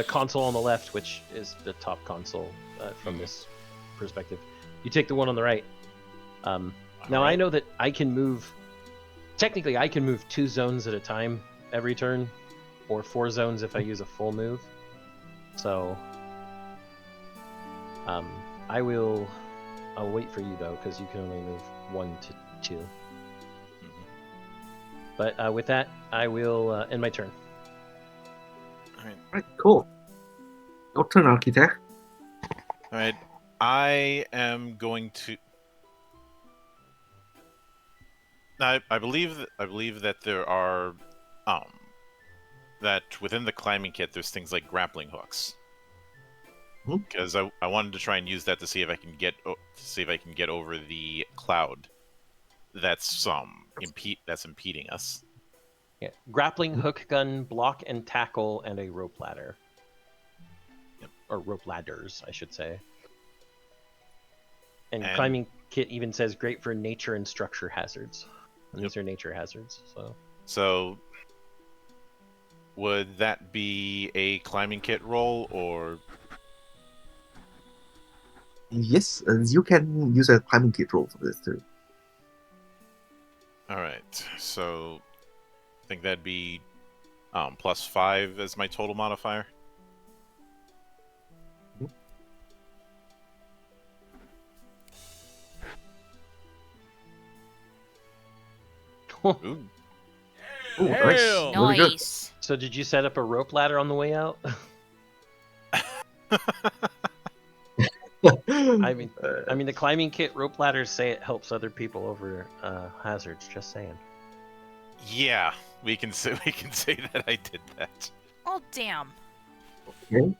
console on the left, which is the top console from this perspective. You take the one on the right. Now I know that I can move. Technically, I can move 2 zones at a time every turn, or 4 zones if I use a full move. So, I'll wait for you though, because you can only move 1 to 2. But with that, I will end my turn. Right, cool. Your turn, Architect. All right, I am going to. I believe that there are, that within the climbing kit there's things like grappling hooks. Because I wanted to try and use that to see if I can get over the cloud that's impeding us. Yeah, grappling hook gun, block and tackle, and a rope ladder. Yep. Or rope ladders, I should say. And climbing kit even says great for nature and structure hazards. And these are nature hazards, So, would that be a climbing kit roll, or? Yes, you can use a climbing kit roll for this too. Alright, so I think that'd be +5 as my total modifier. Ooh. Ooh, nice. Really good. Nice. So did you set up a rope ladder on the way out? I mean, the climbing kit rope ladders say it helps other people over hazards. Just saying. Yeah, we can say that I did that. Oh, damn. Okay.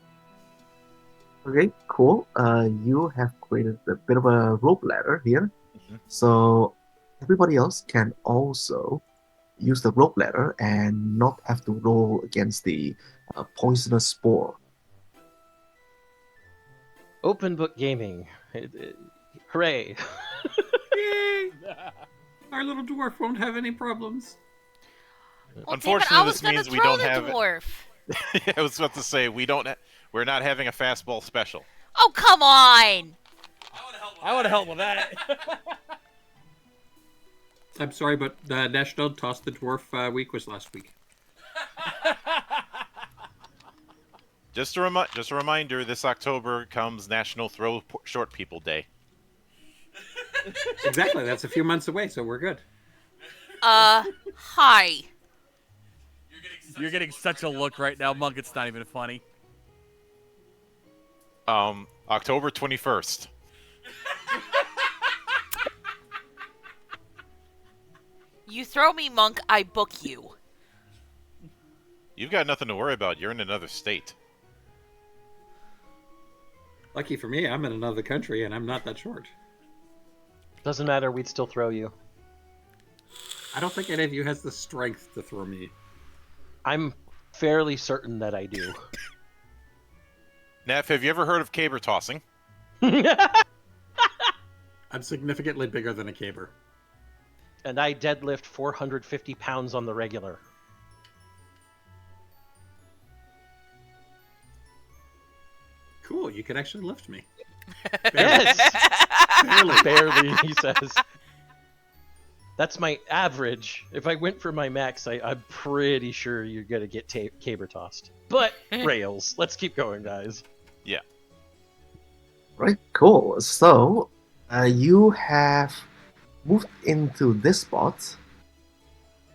Okay, cool. You have created a bit of a rope ladder here. So everybody else can also use the rope ladder and not have to roll against the poisonous spore. Open book gaming. Hooray. Yay! Our little dwarf won't have any problems. Well, Unfortunately, damn it, I was this gonna means we throw don't the have. dwarf. Yeah, I was about to say we're not having a fastball special. Oh, come on! I would have helped with that. I'm sorry, but National Toss the Dwarf week was last week. Just a reminder, this October comes National Throw Short People Day. Exactly, that's a few months away, so we're good. Hi. You're getting such a look right now, Monk. It's not even funny. October 21st. You throw me, Monk, I book you. You've got nothing to worry about. You're in another state. Lucky for me, I'm in another country and I'm not that short. Doesn't matter, we'd still throw you. I don't think any of you has the strength to throw me. I'm fairly certain that I do. Neff, have you ever heard of caber tossing? I'm significantly bigger than a caber. And I deadlift 450 pounds on the regular. Cool, you can actually lift me. Yes! Barely. Barely, he says. That's my average. If I went for my max, I'm pretty sure you're going to get caber tossed. But rails. Let's keep going, guys. Yeah. Right, cool. So, you have moved into this spot.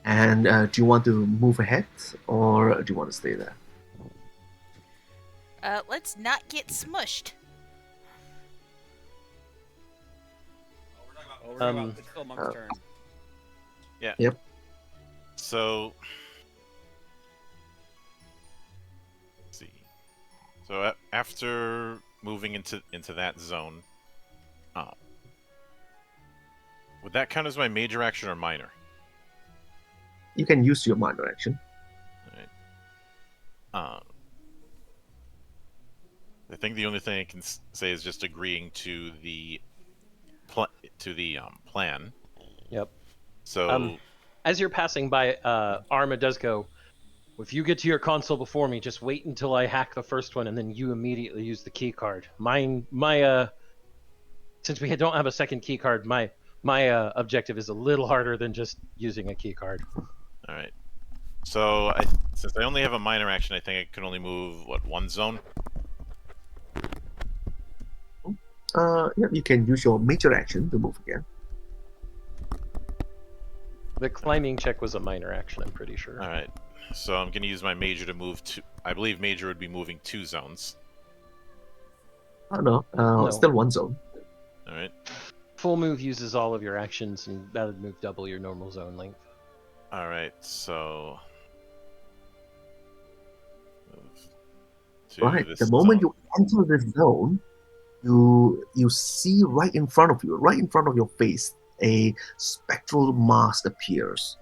And do you want to move ahead or do you want to stay there? Let's not get smushed. It's still Monk's turn. Yeah. Yep. So, let's see. So after moving into that zone, would that count as my major action or minor? You can use your minor action. Alright. I think the only thing I can say is just agreeing to the plan. Yep. So As you're passing by, Arma does go, if you get to your console before me, just wait until I hack the first one, and then you immediately use the key card. Since we don't have a second key card, my objective is a little harder than just using a key card. all right. So since I only have a minor action, I think I can only move one zone. Yeah, you can use your major action to move again. The climbing check was a minor action, I'm pretty sure. All right. So I'm going to use my major to move to. I believe major would be moving 2 zones. Oh no, No. still 1 zone. All right. Full move uses all of your actions, and that would move double your normal zone length. All right. So. Right. The moment you enter this zone, you see right in front of your face, a spectral mask appears.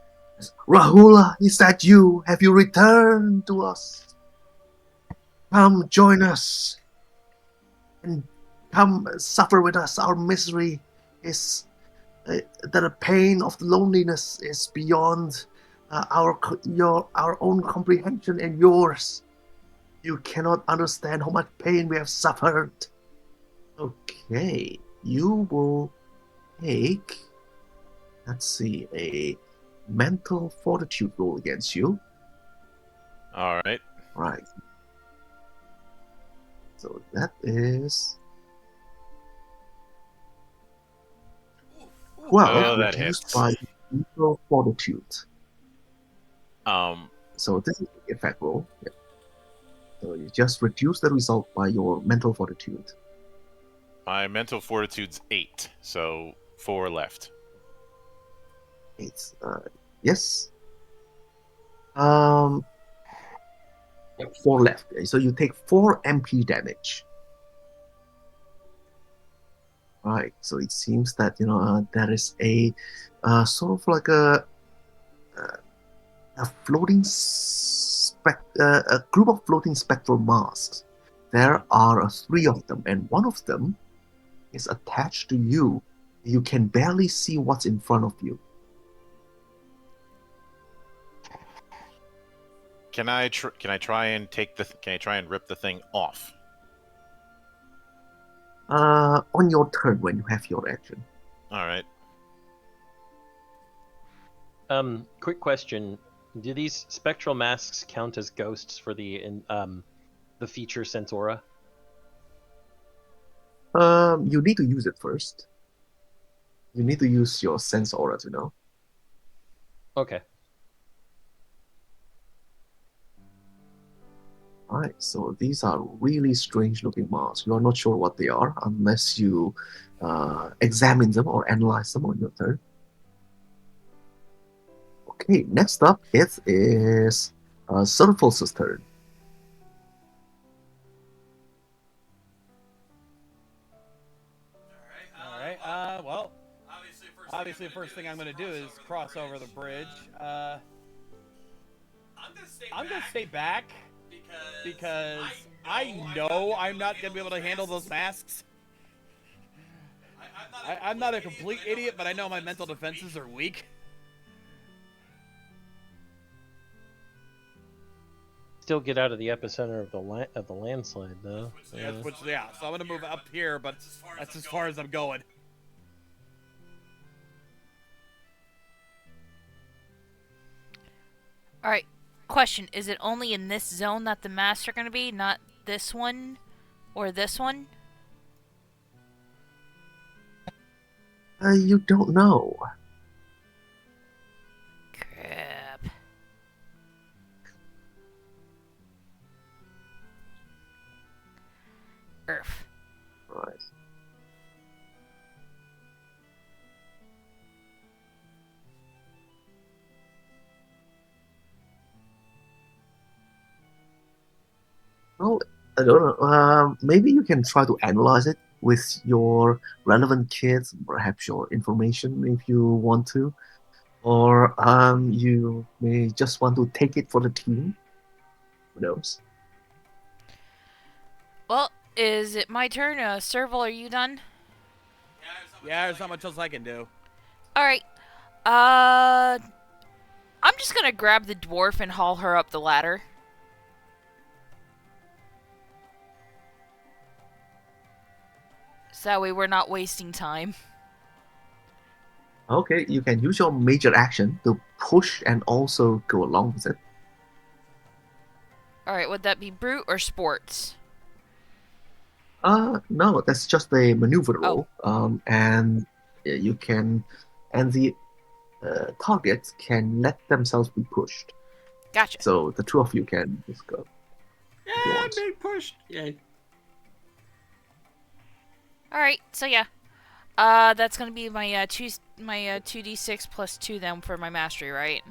Rahula, is that you? Have you returned to us? Come join us, and come suffer with us. Our misery is the pain of loneliness is beyond our own comprehension and yours. You cannot understand how much pain we have suffered. Okay, you will take, let's see, a mental fortitude roll against you. All right. Right. So that is 12 that reduced hits. by mental fortitude. Um. So this is the effect roll. Yeah. So you just reduce the result by your mental fortitude. My mental fortitude's 8, so 4 left. 8. Yes. 4 left. So you take 4 MP damage. Right. So it seems that there is a sort of like a floating a group of floating spectral masks. There are 3 of them, and one of them is attached to you. You can barely see what's in front of you. Can I try and rip the thing off? On your turn when you have your action. All right. Quick question: do these spectral masks count as ghosts for the feature Sensora? You need to use it first. You need to use your sense aura to know. Okay. Alright, so these are really strange looking masks. You are not sure what they are unless you examine them or analyze them on your turn. Okay, next up it is Surful's turn. All right. Well, obviously, the first thing I'm going to do is cross over the bridge. I'm going to stay back because I know I'm not going to be able to handle those masks. I'm not a complete idiot, but I know my mental defenses are weak. Still get out of the epicenter of the landslide, though. Yeah, so I'm going to move up here, but that's as far as I'm going. Alright, question. Is it only in this zone that the masks are going to be, not this one or this one? You don't know. Crap. Earth. Right. Well, I don't know. Maybe you can try to analyze it with your relevant kids, perhaps your information if you want to. Or you may just want to take it for the team. Who knows? Well, is it my turn? Serval, are you done? Yeah, there's not much else I can do. Alright. I'm just gonna grab the dwarf and haul her up the ladder. So that way we're not wasting time. Okay, you can use your major action to push and also go along with it. Alright, would that be brute or sports? No, that's just a maneuver Oh. roll. And you can, and the targets can let themselves be pushed. Gotcha. So the two of you can just go. Yeah, you I'm want. being pushed. Yay. Alright, so yeah. That's gonna be my 2d6 plus 2 then for my mastery, right?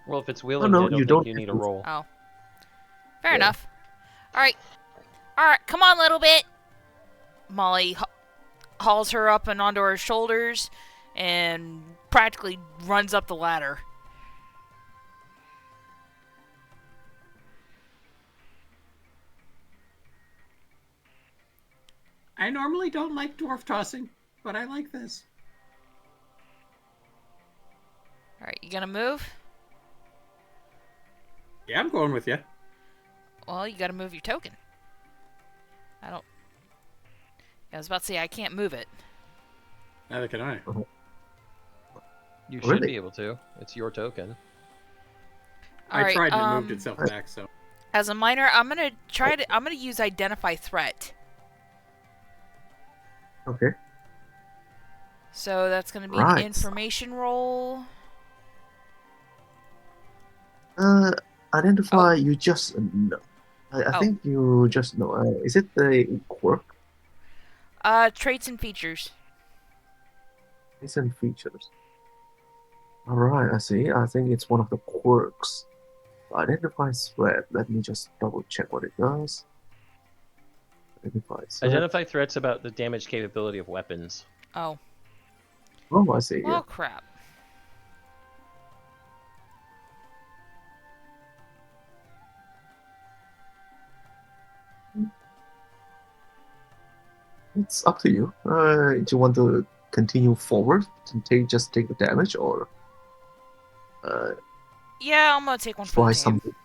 Well, if it's willing, no, I don't you think don't you have need a to. roll. Oh. Fair Yeah. enough. Alright. Alright, come on, little bit. Molly hauls her up and onto her shoulders and practically runs up the ladder. I normally don't like dwarf tossing, but I like this. Alright, you gonna move? Yeah, I'm going with you. Well, you gotta move your token. I was about to say I can't move it. Neither can I. You should Really? be able to. It's your token. I tried and it moved itself back, so. As a minor, I'm gonna use identify threat. Okay. So that's gonna be Right. an information roll. Identify. You just know. I think you just know. Is it the quirk? Traits and features. Traits and features. All right, I see. I think it's one of the quirks. Identify threat. Let me just double check what it does. Identify threat. Identify threats about the damage capability of weapons. Oh. Oh, I see. Well, Yeah. crap. It's up to you. Do you want to continue forward and just take the damage, or Yeah, I'm gonna take one for try the team. something?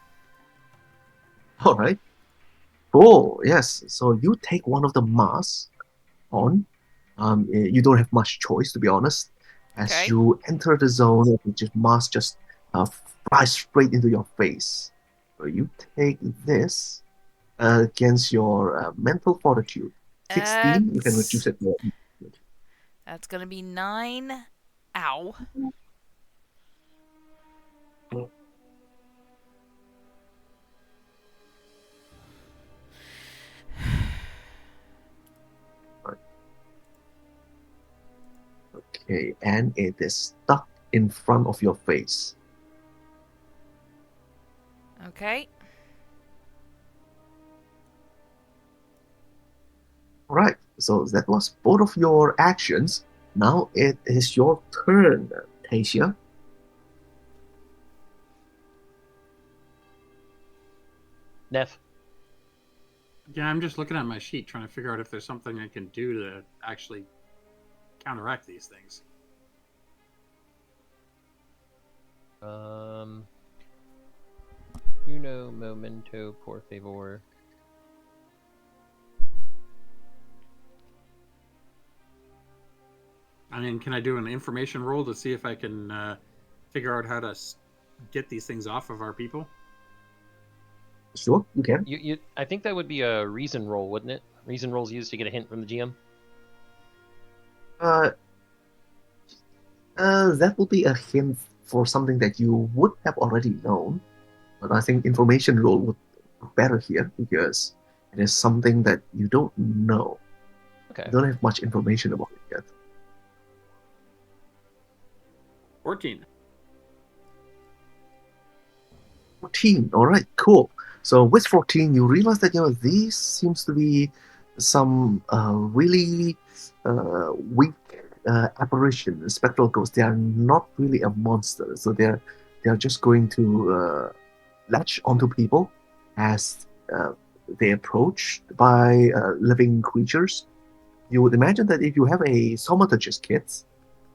All right. Cool. Yes. So you take one of the masks on. You don't have much choice, to be honest. As Okay. you enter the zone, the mask just flies straight into your face. So you take this against your mental fortitude. 16. You can reduce it more. That's gonna be 9. Ow. Okay, and it is stuck in front of your face. Okay. Alright, so that was both of your actions. Now it is your turn, Tasia. Neff. Yeah, I'm just looking at my sheet trying to figure out if there's something I can do to actually counteract these things. Uno momento, por favor. I mean, can I do an information roll to see if I can figure out how to get these things off of our people? Sure, you can. I think that would be a reason roll, wouldn't it? Reason roll's used to get a hint from the GM. That would be a hint for something that you would have already known. But I think information roll would be better here because it is something that you don't know. Okay. You don't have much information about it yet. 14. 14. All right, cool. So with 14, you realize that these seems to be some really weak apparition, spectral ghosts. They are not really a monster, so they are just going to latch onto people as they approach by living creatures. You would imagine that if you have a thaumaturgist kit,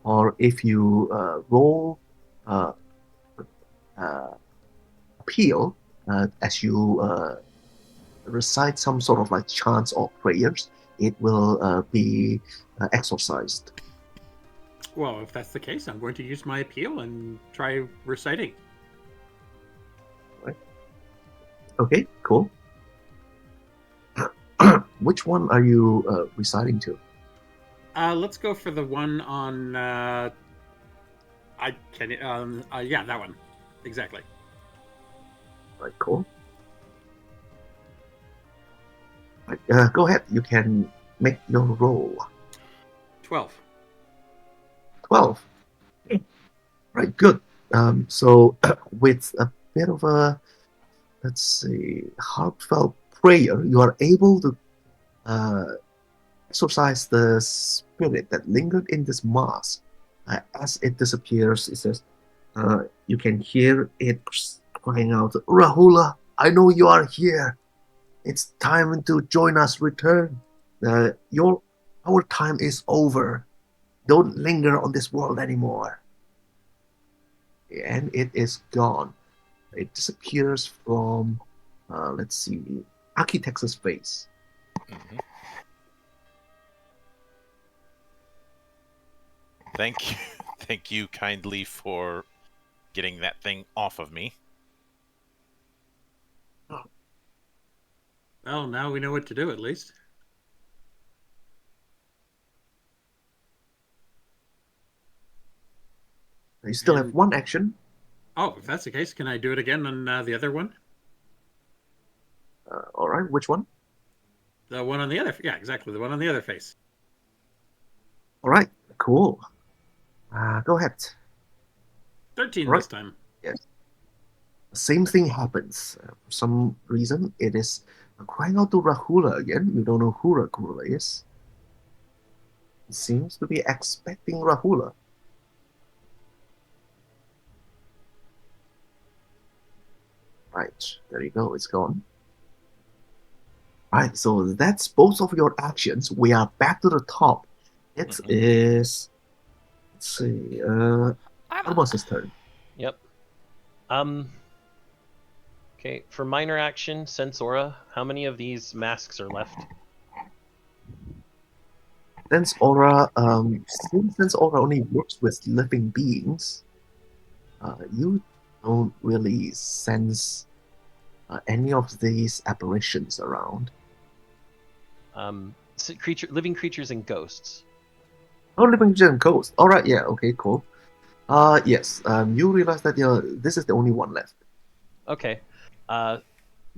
or if you roll uh, appeal as you recite some sort of like chants or prayers, it will be exorcised. Well, if that's the case, I'm going to use my appeal and try reciting. Okay, cool. Which one are you reciting to? Let's go for the one on. I can. Yeah, that one. Exactly. Right, cool. Right, go ahead. You can make your roll. 12. 12. Right, good. So with a bit of a, let's see, heartfelt prayer, you are able to exorcise the spirit that lingered in this mask. As it disappears, it says, you can hear it crying out, Rahula, I know you are here. It's time to join us. Return. Our time is over. Don't linger on this world anymore. And it is gone. It disappears from, let's see, Architect's face. Mhm. Thank you, thank you kindly for getting that thing off of me. Well, now we know what to do, at least. You still have And- one action. Oh, if that's the case, can I do it again on the other one? All right, which one? The one on the other. Yeah, exactly. The one on the other face. All right, cool. Go ahead. 13 Right. this time. Yes. Same thing happens. For some reason, it is crying out to Rahula again. You don't know who Rahula is. It seems to be expecting Rahula. Right, there you go. It's gone. Right, so that's both of your actions. We are back to the top. It Mhm. is. Let's see. Arma. Almost turn. Yep. Okay, for minor action, Sense Aura, how many of these masks are left? Sense aura. Since sense aura only works with living beings, you don't really sense any of these apparitions around. Living creatures and ghosts. Oh, living gen ghost. All right, yeah, okay, cool. Yes. You realize that this is the only one left. Okay.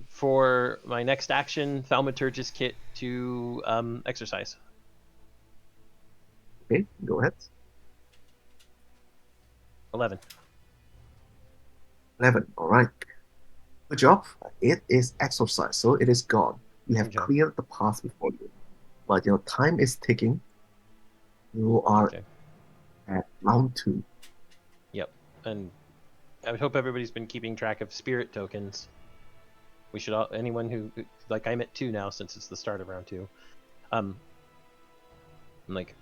For my next action, Thaumaturgis kit to exercise. Okay, go ahead. 11. 11. All right. Good job. It is exorcised, so it is gone. You have Good job. cleared the path before you, but your time is ticking. You are Okay. at round 2. Yep. And I would hope everybody's been keeping track of spirit tokens. We should all, anyone who, like, I'm at 2 now since it's the start of round 2. I'm like,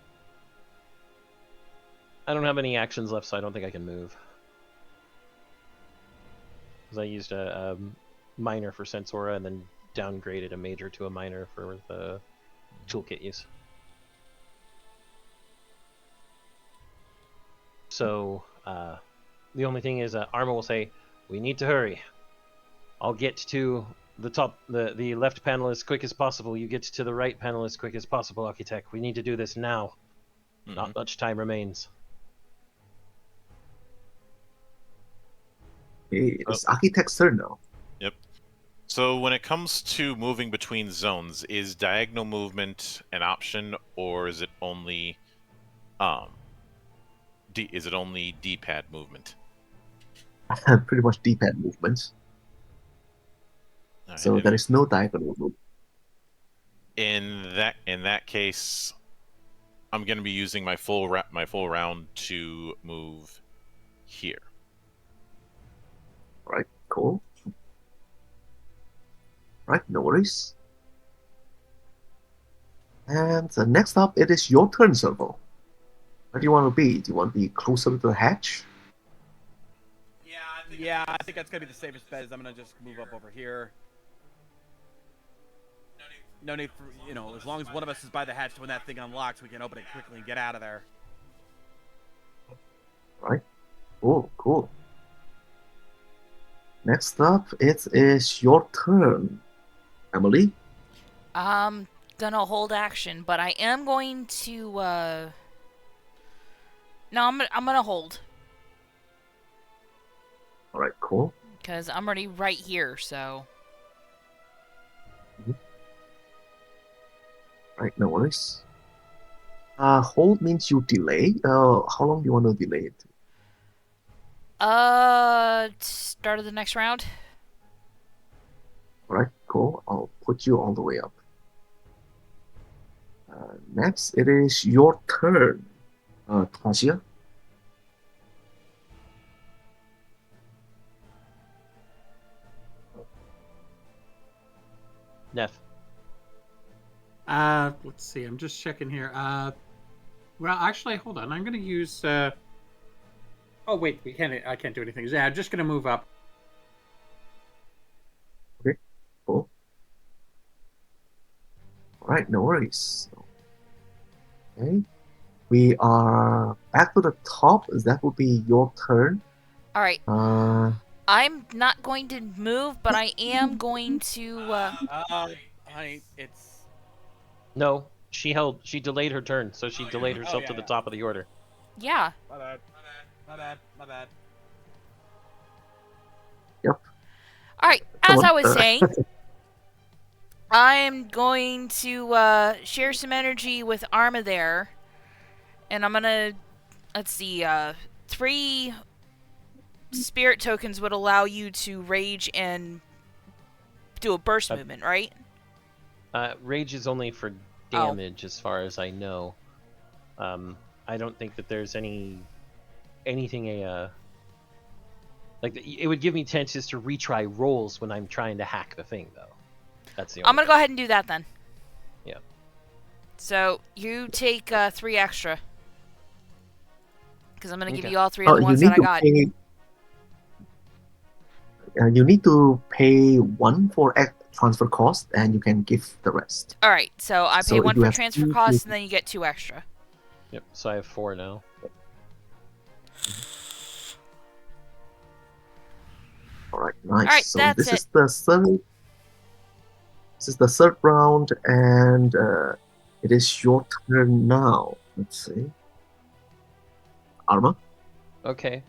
I don't have any actions left, so I don't think I can move. Because I used a minor for Sensora and then downgraded a major to a minor for the toolkit use. So the only thing is, Arma will say, "We need to hurry. I'll get to the top, the left panel as quick as possible. You get to the right panel as quick as possible, Architect. We need to do this now. Mhm. Not much time remains." Okay, it's Architect's turn now. Yep. So when it comes to moving between zones, is diagonal movement an option, or is it only D-pad movement? Pretty much D-pad movements. All right, So there is no diagonal movement. in that case, I'm going to be using my full round to move here. Right, cool. Right, no worries. And next up, it is your turn, Servo. Where do you want to be? Do you want to be closer to the hatch? Yeah, I think that's gonna be the safest bet. Is I'm gonna just move up over here. No need for as long as one of us is by the hatch when that thing unlocks, we can open it quickly and get out of there. Right. Cool. Next up, it is your turn, Emily. I'm gonna hold action, but I am going to. No, I'm gonna hold All right, cool. because I'm already right here. So All right, no worries. Hold means you delay. How long do you want to delay it? start of the next round. All right, cool. I'll put you all the way up. Next, it is your turn, Tasia. Neff. Let's see. I'm just checking here. Well, actually, hold on. I'm going to use. Oh wait, we can't. I can't do anything. Yeah, I'm just going to move up. Okay, cool. All right, no worries. Okay, we are back to the top. That will be your turn. All right. Uh, I'm not going to move, but I am going to. It's No, she delayed her turn, so she delayed herself to the top of the order. Yeah. my bad. Yep. All right. Come As on. I was saying, I'm going to share some energy with Arma there, and I'm gonna. Let's see. 3 spirit tokens would allow you to rage and do a burst movement, right? Rage is only for damage, as far as I know. I don't think that there's anything like it would give me chances to retry rolls when I'm trying to hack the thing, though. That's the only I'm gonna go ahead and do that then. Yeah. So you take 3 extra, because I'm gonna give Okay. you all 3 of the ones that I got. You need to pay 1 for transfer cost, and you can give the rest. All right. So I So pay if 1 you for have transfer 2, costs, and then you get 2 extra. Yep. So I have 4 now. All right, nice. All right, So that's this it. is the third. This is the third round, and it is your turn now. Let's see. Arma. Okay.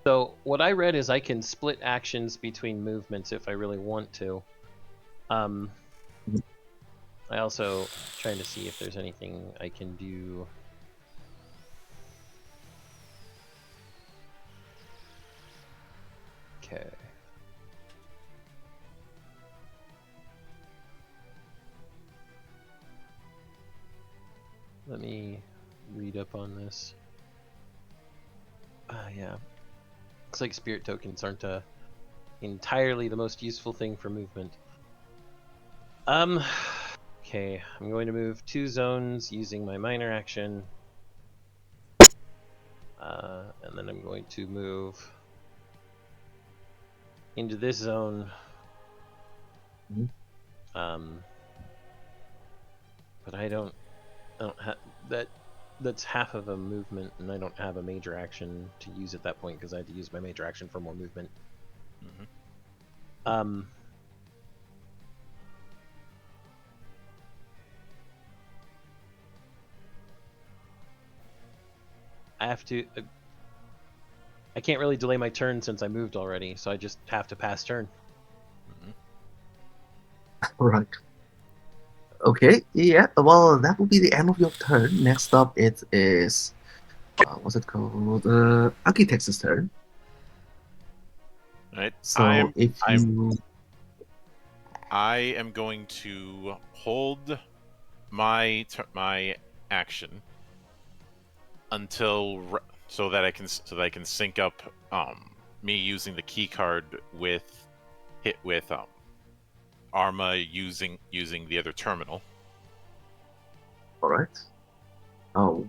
So what I read is I can split actions between movements if I really want to. I also trying to see if there's anything I can do. Okay. Let me read up on this. Yeah. Looks like spirit tokens aren't entirely the most useful thing for movement. Okay, I'm going to move 2 zones using my minor action. And then I'm going to move into this zone. But I don't have that's half of a movement, and I don't have a major action to use at that point because I had to use my major action for more movement. I have to. I can't really delay my turn since I moved already, so I just have to pass turn. Right. Okay. Yeah. Well, that will be the end of your turn. Next up, it is what's it called? Architect's turn. Right. So I am going to hold my action until so that I can sync up me using the key card with Arma using the other terminal. All right. Oh.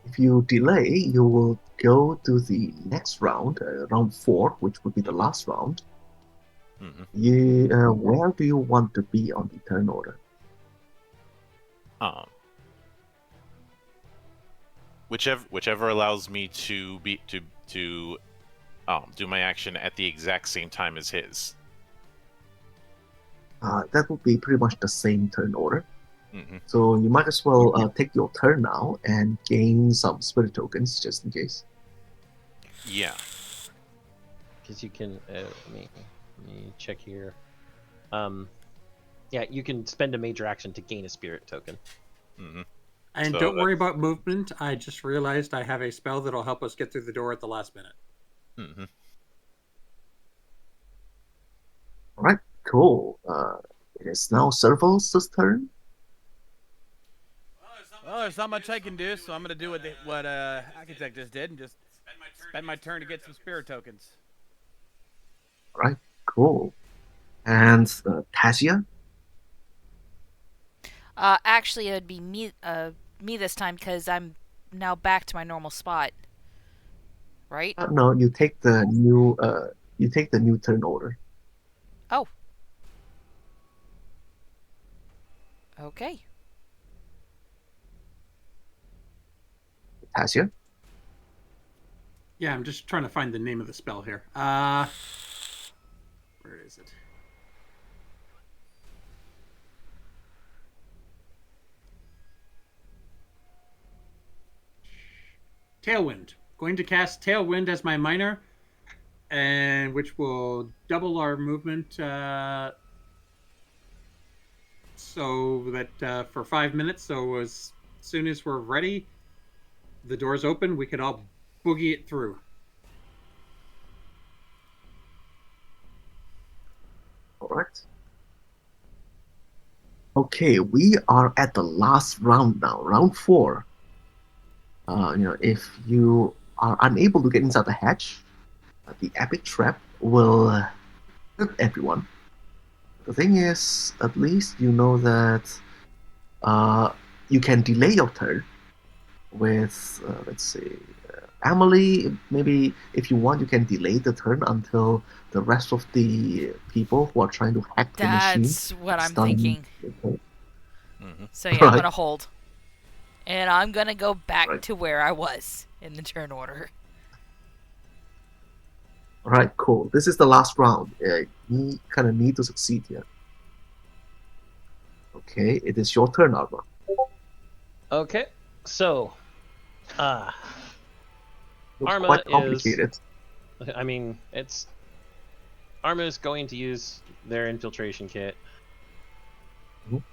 If you delay, you will go to the next round, round 4, which would be the last round. Where do you want to be on the turn order? Whichever allows me to do my action at the exact same time as his. That would be pretty much the same turn order. So you might as well take your turn now and gain some spirit tokens just in case. Yeah. Because you can. Let me check here. Yeah, you can spend a major action to gain a spirit token. And So don't worry about movement. I just realized I have a spell that'll help us get through the door at the last minute. All right, cool. It is now Serval's turn. Well, there's not much I can do, so I'm gonna do what Architect just did and just spend my turn to get some spirit tokens. All right, cool. And Tasia? Actually, it'd be me this time because I'm now back to my normal spot. Right? No, you take the new turn order. Oh. Okay. Tasia? Yeah, I'm just trying to find the name of the spell here. Where is it? Tailwind. Going to cast Tailwind as my minor, and which will double our movement. So that for 5 minutes. So as soon as we're ready, the doors open. We could all boogie it through. All right. Okay, we are at the last round now, round 4. If you are unable to get inside the hatch, the epic trap will hurt everyone. The thing is, at least you know that you can delay your turn with, let's see, Emily. Maybe if you want, you can delay the turn until the rest of the people who are trying to hack the machine. That's what I'm stun thinking. the turn. So yeah, I'm Right. gonna hold. And I'm gonna go back Right. to where I was in the turn order. All right, cool. This is the last round. You kind of need to succeed here. Okay, it is your turn, Arma. Okay, so, Looks Arma quite complicated. I mean, it's Arma is going to use their infiltration kit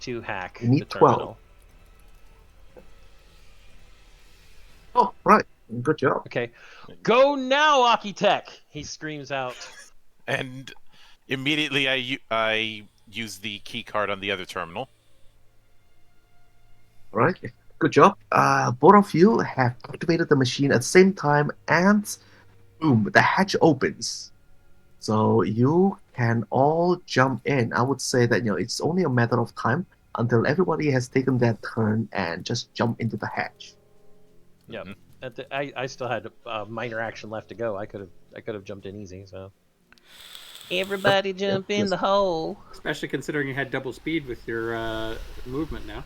to hack You need the terminal. 12. Oh, right. Good job. Okay, go now, Architect! He screams out. And immediately I use the key card on the other terminal. All right. Good job. Both of you have activated the machine at the same time, and boom, the hatch opens. So you can all jump in. I would say that it's only a matter of time until everybody has taken their turn and just jump into the hatch. Yep. I still had a minor action left to go. I could have jumped in easy. So everybody jump in the hole. Especially considering you had double speed with your movement now.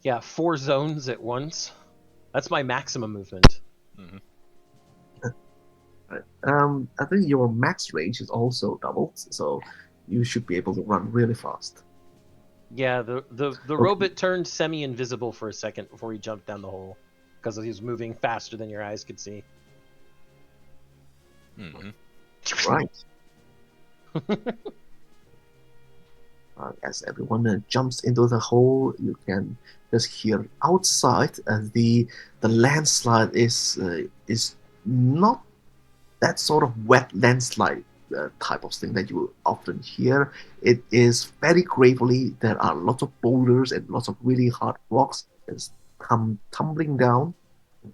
Yeah, 4 zones at once. That's my maximum movement. I think your max range is also doubled, so you should be able to run really fast. Yeah, the robot turned semi-invisible for a second before he jumped down the hole because he was moving faster than your eyes could see. Right. As everyone jumps into the hole, you can just hear outside the landslide is not that sort of wet landslide type of thing that you often hear. It is very gravely. There are lots of boulders and lots of really hard rocks that come tumbling down.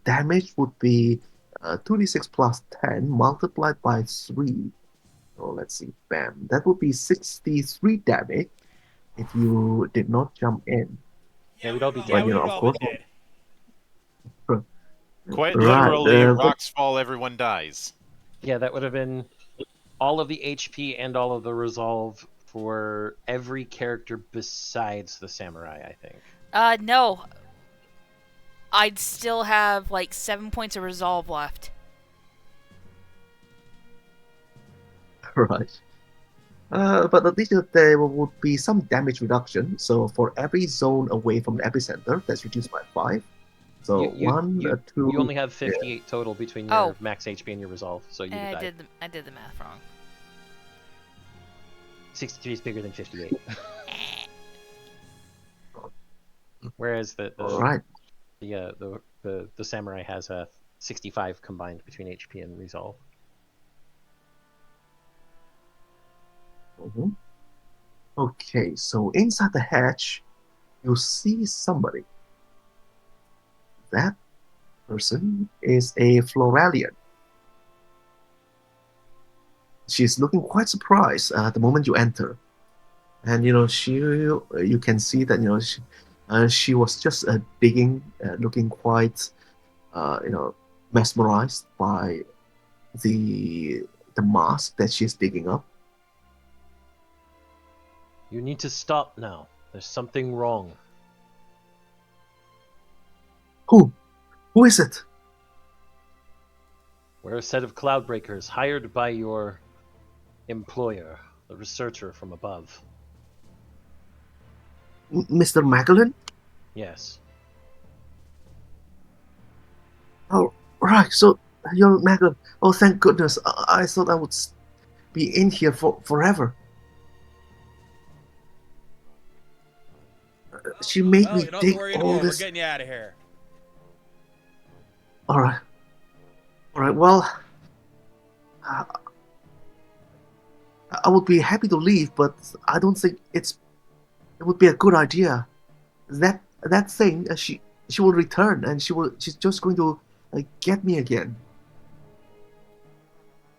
Damage would be 2d6 plus 10 multiplied by 3. So let's see, bam. That would be 63 damage if you did not jump in. Yeah, we'd all be Yeah, dead. we of would all course, be dead. Quite Right. literally, But rocks fall, everyone dies. Yeah, that would have been all of the HP and all of the resolve for every character besides the samurai, I think. No. I'd still have like 7 points of resolve left. right. But at least there would be some damage reduction. So for every zone away from the epicenter, that's reduced by 5. So two. You only have 58 total between your Oh. max HP and your resolve, so you would I die. did the math wrong. 63 is bigger than 58. Whereas All right. the samurai has a 65 combined between HP and resolve. Mhm. Okay, so inside the hatch, you see somebody. That person is a Floralian. She's looking quite surprised the moment you enter, and you can see that she was just digging, looking quite mesmerized by the mask that she's digging up. You need to stop now. There's something wrong. Who is it? We're a set of Cloudbreakers hired by your employer, the researcher from above. Mr. Magdalene? Yes. Oh, right. So you're Magdalene. Oh, thank goodness. I thought I would be in here forever. She made Well, me you don't have dig to worry all anymore. We're this. getting you out of here. All right. Well, uh, I would be happy to leave, but I don't think it would be a good idea. That thing, she will return, and she's just going to get me again.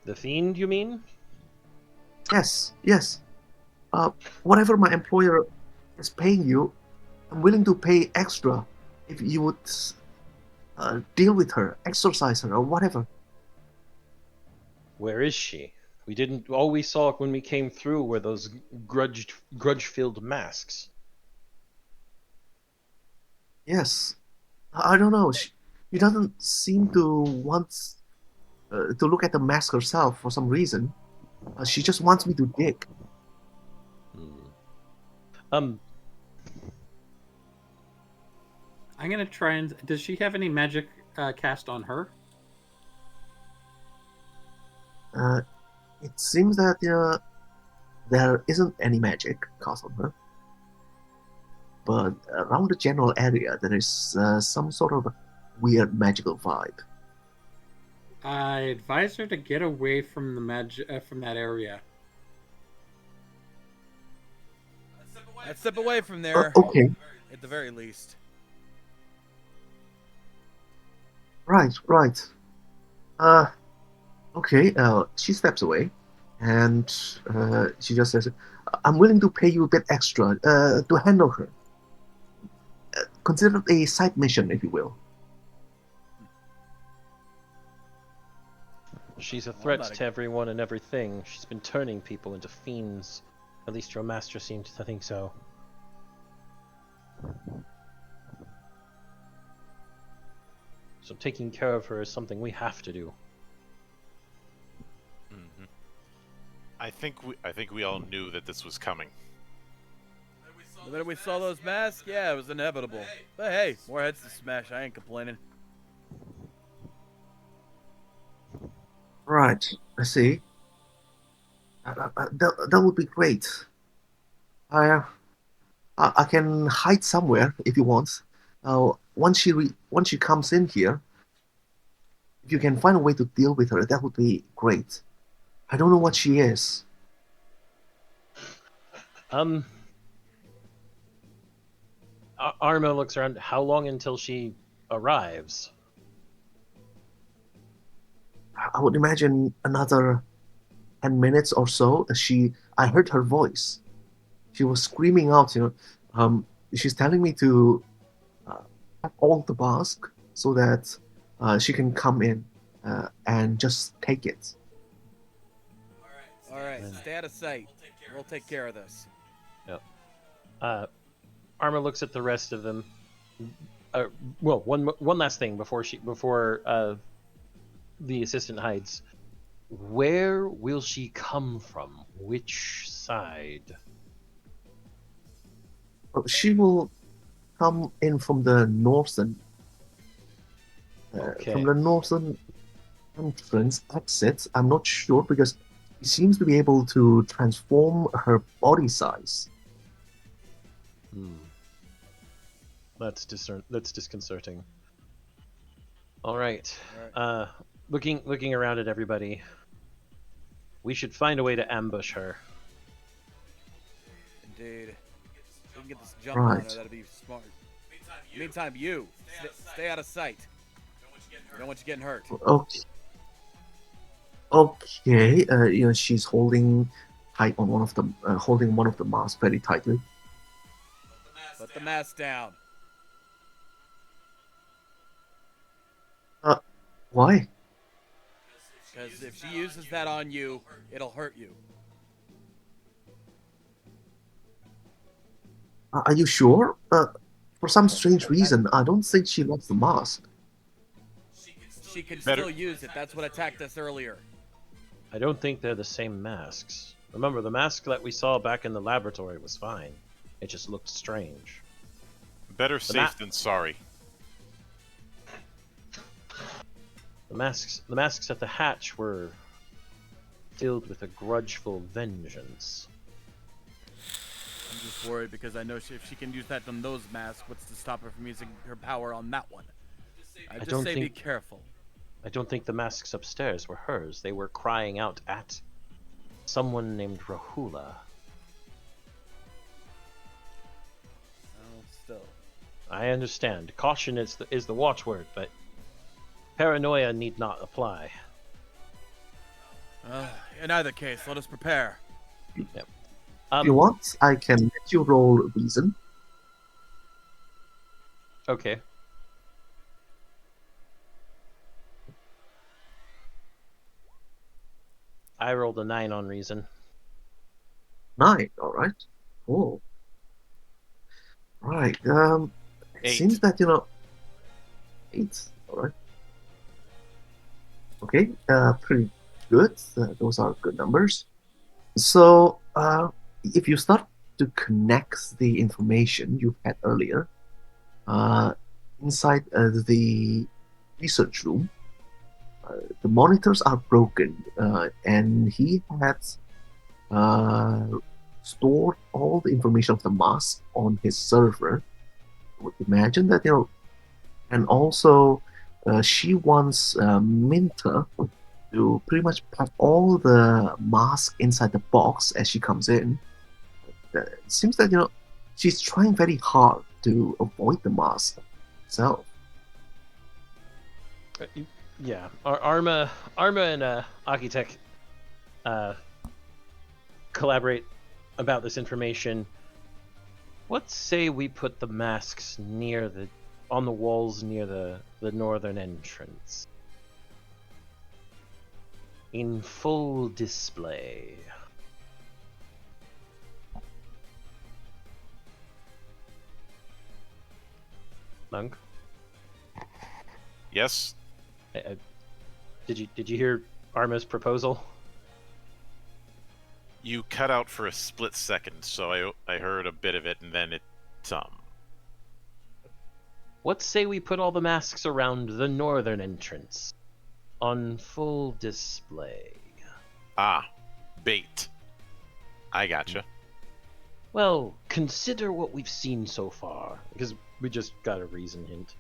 The fiend, you mean? Yes. Whatever my employer is paying you, I'm willing to pay extra if you would deal with her, exorcise her, or whatever. Where is she? We didn't. All we saw when we came through were those grudge-filled masks. Yes, I don't know. She doesn't seem to want to look at the mask herself for some reason. She just wants me to dig. Um, I'm gonna try and. Does she have any magic cast on her? It seems that there isn't any magic cast on her, but around the general area there is some sort of weird magical vibe. I advise her to get away from the from that area. Let's step away from there. Okay, At the very least. right. Okay. She steps away, and she just says, "I'm willing to pay you a bit extra to handle her. Consider it a side mission, if you will." she's a Well, threat not a- to everyone and everything. She's been turning people into fiends. At least your master seemed to think so. So taking care of her is something we have to do. Hmm. I think we all knew that this was coming. The minute we saw those masks, yeah, it was inevitable. But hey, more heads to smash. I ain't complaining. Right. I see. That would be great. I can hide somewhere if you want. Once she comes in here, if you can find a way to deal with her, that would be great. I don't know what she is. Arma looks around. How long until she arrives? I would imagine another 10 minutes or so. I heard her voice. She was screaming out. She's telling me to have all the mask so that she can come in and just take it. All right, stay out of sight. We'll take care of this. Yep. Arma looks at the rest of them. Well, one last thing before the assistant hides. Where will she come from? Which side? She will come in from the northern. Okay. From the northern entrance exit. I'm not sure because she seems to be able to transform her body size. That's disconcerting. All right. Looking around at everybody. We should find a way to ambush her. Indeed. If we can get this jump on her, Right. that'd be smart. Meantime, you stay out of sight. Don't want you getting hurt. Okay. Okay. She's holding tight on one of the holding one of the masks very tightly. Put the mask down. Why? Because if she uses that on you, it'll hurt you. Are you sure? For some strange reason, I don't think she loves the mask. She can Better- still use it. That's what attacked us earlier. I don't think they're the same masks. Remember, the mask that we saw back in the laboratory was fine. It just looked strange. Better safe than sorry. The masks at the hatch were filled with a grudgeful vengeance. I'm just worried because I know if she can use that on those masks, what's to stop her from using her power on that one? I just don't say think- be careful. I don't think the masks upstairs were hers. They were crying out at someone named Rahula. Oh, still. I understand. Caution is the watchword, but paranoia need not apply. In either case, let us prepare. Yep. If you want, I can let you roll reason. Okay. I rolled a 9 on reason. 9, all right. Cool. Right. It 8. seems that 8. All right. Okay. Pretty good. Those are good numbers. So, if you start to connect the information you had earlier, inside the research room, the monitors are broken, and he had stored all the information of the mask on his server. I would imagine that and also she wants Minta to pretty much pack all the mask inside the box as she comes in. It seems that she's trying very hard to avoid the mask itself. Yeah, Arma and Architect collaborate about this information. Let's say we put the masks on the walls near the northern entrance, in full display. Monk, Yes? did you hear Arma's proposal? You cut out for a split second, so I heard a bit of it, and then it Let's say we put all the masks around the northern entrance on full display. Bait. I gotcha. Well, consider what we've seen so far, because we just got a reason hint.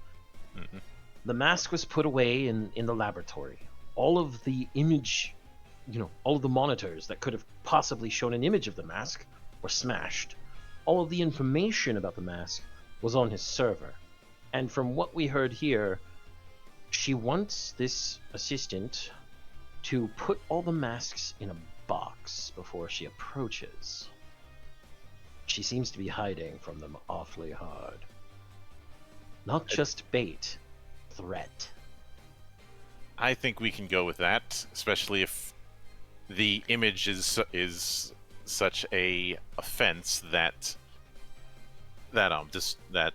Mm-hmm. The mask was put away in the laboratory. All of the image, all of the monitors that could have possibly shown an image of the mask were smashed. All of the information about the mask was on his server. And from what we heard here, she wants this assistant to put all the masks in a box before she approaches. She seems to be hiding from them awfully hard. Not just bait, threat. I think we can go with that, especially if the image is such a offense that that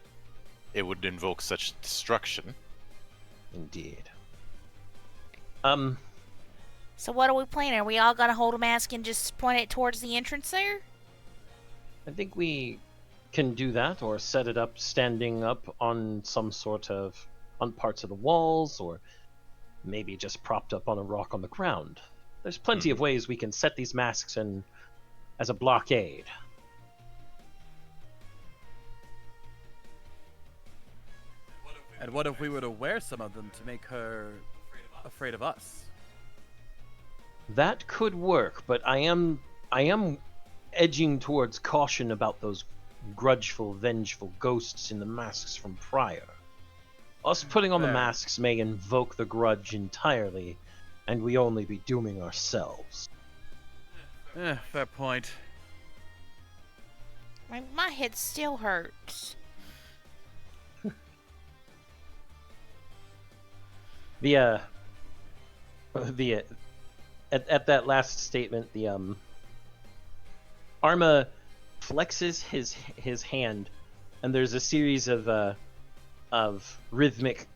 it would invoke such destruction. Indeed. So what are we planning? Are we all gonna hold a mask and just point it towards the entrance there? I think we can do that, or set it up standing up on some sort of on parts of the walls, or maybe just propped up on a rock on the ground. There's plenty of ways we can set these masks in as a blockade. And what if we were to wear some of them to make her afraid of us? That could work, but I am edging towards caution about those grudgeful, vengeful ghosts in the masks from prior. Us putting on the Fair. masks may invoke the grudge entirely, and we only be dooming ourselves. Fair point. My head still hurts. At that last statement, Arma flexes his hand, and there's a series of rhythmic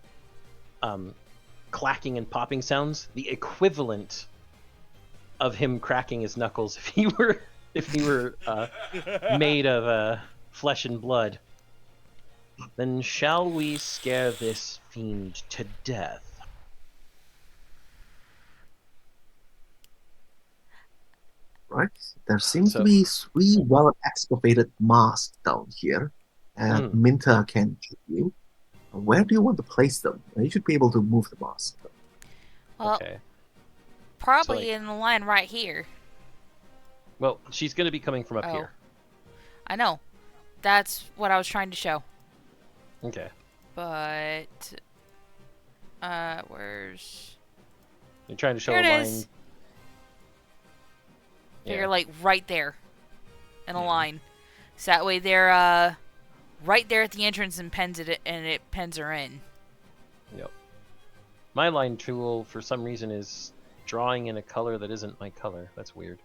clacking and popping sounds, the equivalent of him cracking his knuckles if he were made of flesh and blood. Then shall we scare this fiend to death? Right? There seems So- to be 3 well-excavated masks down here, and Minta can give you. Where do you want to place them? You should be able to move the mask. Well, Okay. probably So, in the line right here. Well, she's going to be coming from up Oh. here. I know. That's what I was trying to show. Okay. But where's You're trying to show Here a it line. is. Yeah. They're like right there in a line. So that way they're right there at the entrance and it pens her in. Yep. My line tool, for some reason, is drawing in a color that isn't my color. That's weird.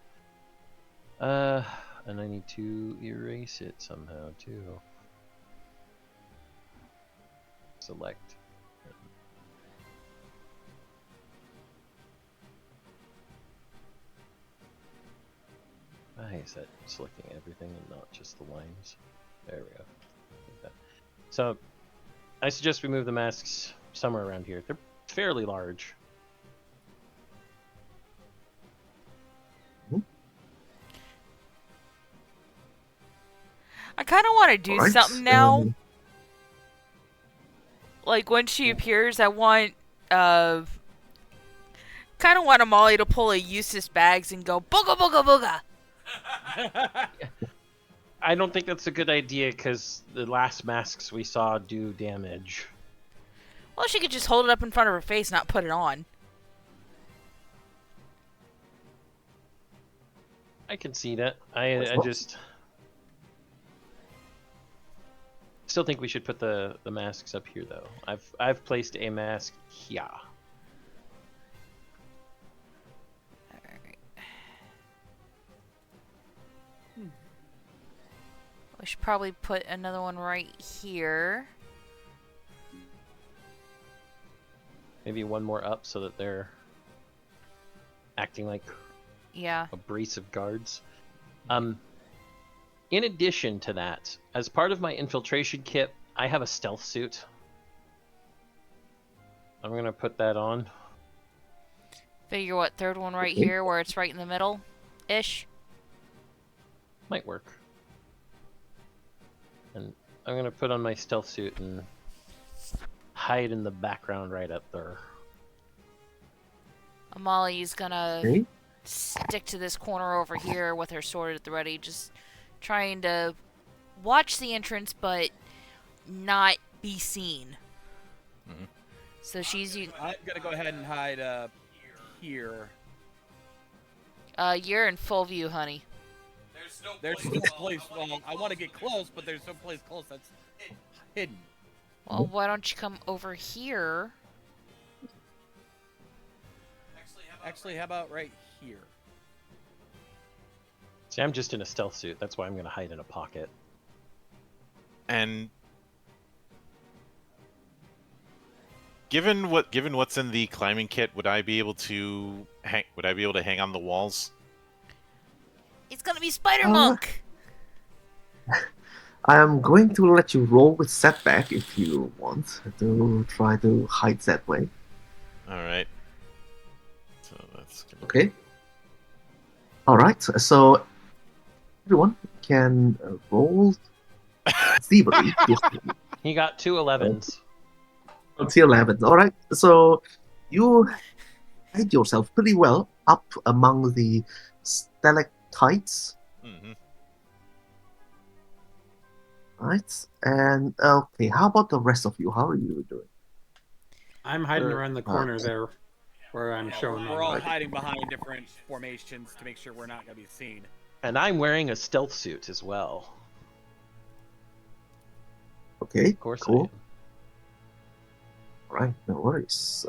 And I need to erase it somehow too. Select. Why is that selecting everything and not just the lines? There we go. Like that. So, I suggest we move the masks somewhere around here. They're fairly large. I kind of want to do Alright, something now. Like when she appears, I want kind of want Molly to pull a Eustace Bags and go booga booga booga. I don't think that's a good idea because the last masks we saw do damage. Well, she could just hold it up in front of her face, not put it on. I can see that. I just still think we should put the masks up here though. I've placed a mask here. Alright. We should probably put another one right here. Maybe one more up so that they're acting like Yeah. a brace of guards. In addition to that, as part of my infiltration kit, I have a stealth suit. I'm gonna put that on. Figure what, third one right Okay. here where it's right in the middle ish. Might work. And I'm gonna put on my stealth suit and hide in the background right up there. Molly's gonna Okay. stick to this corner over here with her sword at the ready, just trying to watch the entrance but not be seen. Mhm. So she's I'm gonna go ahead and hide here. you're in full view, honey. There's no place. Well, I want to get close, but there's no place close that's hidden. Well, why don't you come over here? Actually, how about right here? See, I'm just in a stealth suit. That's why I'm going to hide in a pocket. And given what's in the climbing kit, would I be able to hang on the walls? It's gonna be Spider Uh, Monk. I am going to let you roll with setback if you want to try to hide that way. All right. So that's gonna Okay. All right. So everyone can roll thievery to hide. He got 2 11s. Tier 11. All right. So you hide yourself pretty well up among the stalactites. Mm-hmm. Right. And okay, how about the rest of you? How are you doing? I'm hiding Sure. around the corner there, where I'm showing We're all my. hiding behind different formations to make sure we're not going to be seen. And I'm wearing a stealth suit as well. Okay. Of course Cool. I am. All right. No worries.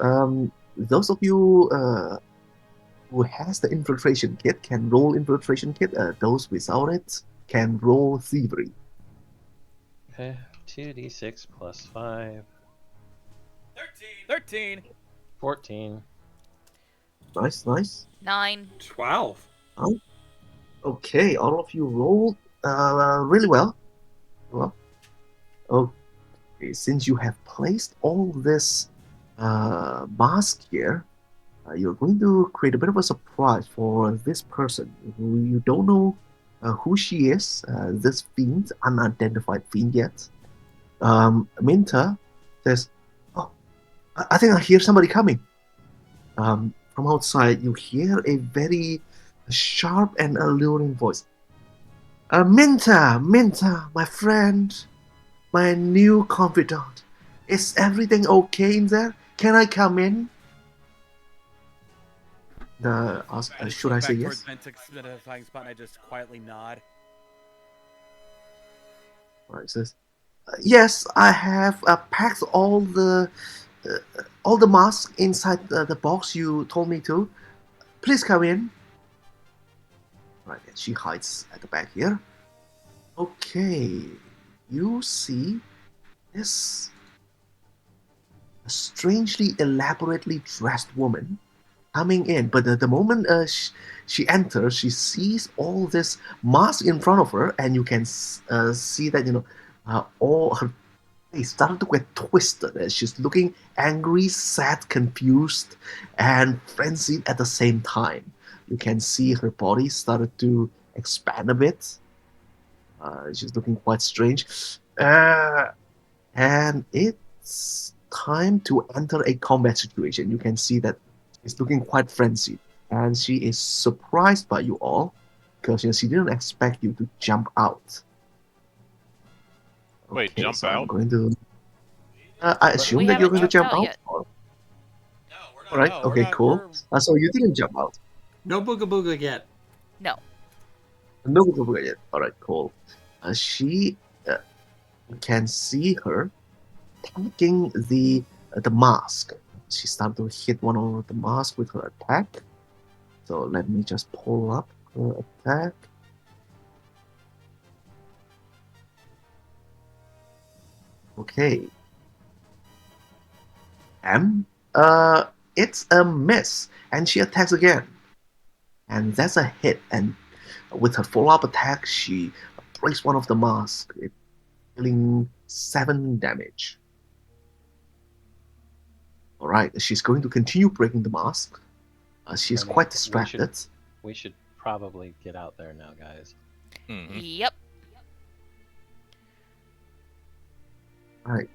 Those of you who has the infiltration kit can roll infiltration kit. Those without it can roll thievery. Okay, 2d6 plus 5, 13. 14. Nice, nice. 9. 12. Okay, all of you rolled really well. Well, okay, since you have placed all this mask here, you're going to create a bit of a surprise for this person who you don't know who she is. This fiend, unidentified fiend yet. Minta says, "Oh, I think I hear somebody coming." From outside, you hear a very sharp and alluring voice. Minta, my friend, my new confidant. Is everything okay in there? Can I come in? Should I say back yes? towards Mentix identifying spot, and I just quietly nod. Right, says, yes, I have packed all the masks inside the box you told me to. Please come in. Right, and she hides at the back here. Okay, you see this strangely elaborately dressed woman coming in, but the moment she enters, she sees all this mask in front of her, and you can see that all her face started to get twisted as she's looking angry, sad, confused, and frenzied at the same time. You can see her body started to expand a bit. She's looking quite strange. And it's time to enter a combat situation. You can see that she's looking quite frenzied. And she is surprised by you all because she didn't expect you to jump out. Wait, jump so out? I'm going to. I assume We that you're haven't going to jumped jump out out. yet. Or- No, we're not. all right. No, we're okay. not- Cool. we're- So you didn't jump out. No booga booga yet. No. No, yet. All right. Cool. She can see her attacking the mask. She started to hit one of the mask with her attack. So let me just pull up her attack. Okay. And it's a miss, and she attacks again. And that's a hit. And with her follow-up attack, she breaks one of the masks, dealing 7 damage. All right, she's going to continue breaking the mask. She's I mean, quite distracted. We should probably get out there now, guys. Mm-hmm. Yep. All right,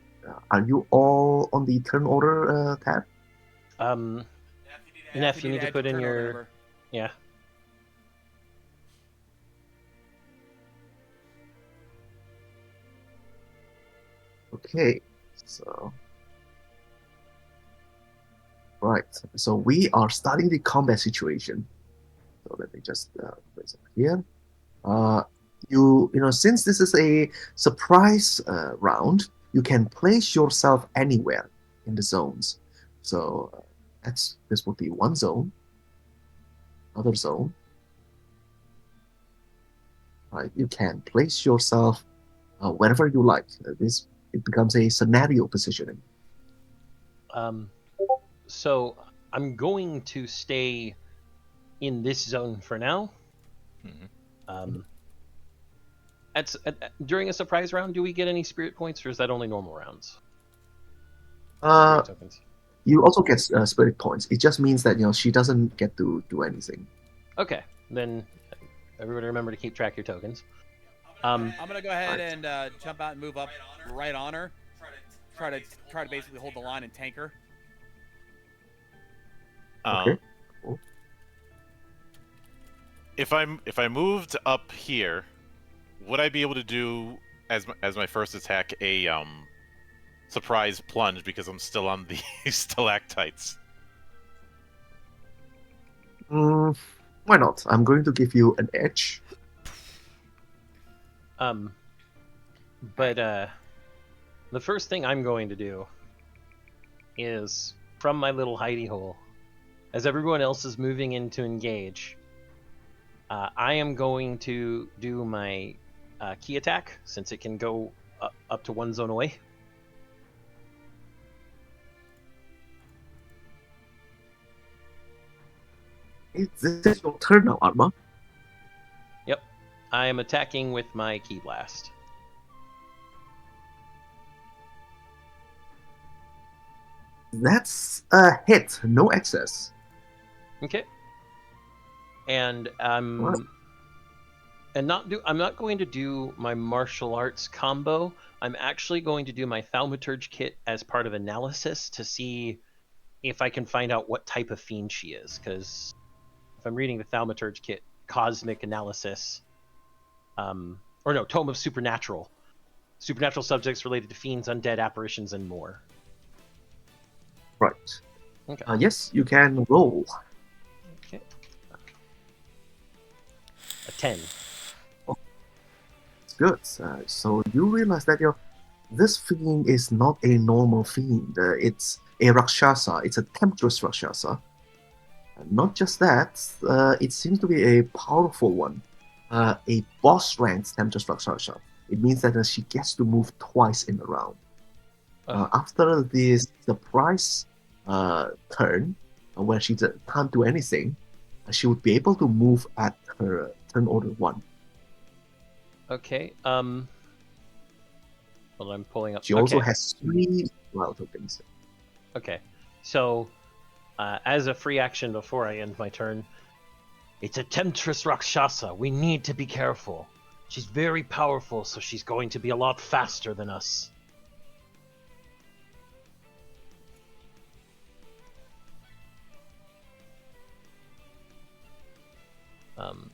are you all on the turn order tab? Neff, you need to add put in turn order your... number. Yeah. Okay, so right, so we are starting the combat situation. So let me just place it here. Since this is a surprise round, you can place yourself anywhere in the zones. So this would be one zone. other zone. Right, you can place yourself wherever you like. This it becomes a scenario positioning. So I'm going to stay in this zone for now. Mhm. During a surprise round, do we get any spirit points, or is that only normal rounds? Uh, Spirit tokens. you also get spirit points. It just means that she doesn't get to do anything. Okay, then everybody remember to keep track of your tokens. I'm gonna go ahead Right. and jump out and move up right on her. Try to basically hold the line and tank her. Okay. Um, Cool. if I moved up here, would I be able to do as my first attack a surprise plunge because I'm still on the stalactites? Why not? I'm going to give you an edge. But the first thing I'm going to do is from my little hidey hole, as everyone else is moving in to engage, I am going to do my key attack since it can go up to one zone away. This is your turn now, Arma. Yep, I am attacking with my key blast. That's a hit, no excess. Okay. And What? I'm not going to do my martial arts combo. I'm actually going to do my thaumaturge kit as part of analysis to see if I can find out what type of fiend she is. Because if I'm reading the thaumaturge kit, cosmic analysis, or no, tome of supernatural subjects related to fiends, undead, apparitions, and more. Right. Okay. Yes, you can roll. Okay. A 10. It's good. So you realize that this fiend is not a normal fiend. It's a Rakshasa. It's a temptress Rakshasa. Not just that, it seems to be a powerful one. A boss rank temptress Rakshasa. It means that she gets to move twice in a round. After this surprise turn, where she can't do anything, she would be able to move at her turn order 1. Okay. Well, I'm pulling up. She also has 3 wild tokens. Okay. So, as a free action before I end my turn, it's a temptress Rakshasa. We need to be careful. She's very powerful, so she's going to be a lot faster than us.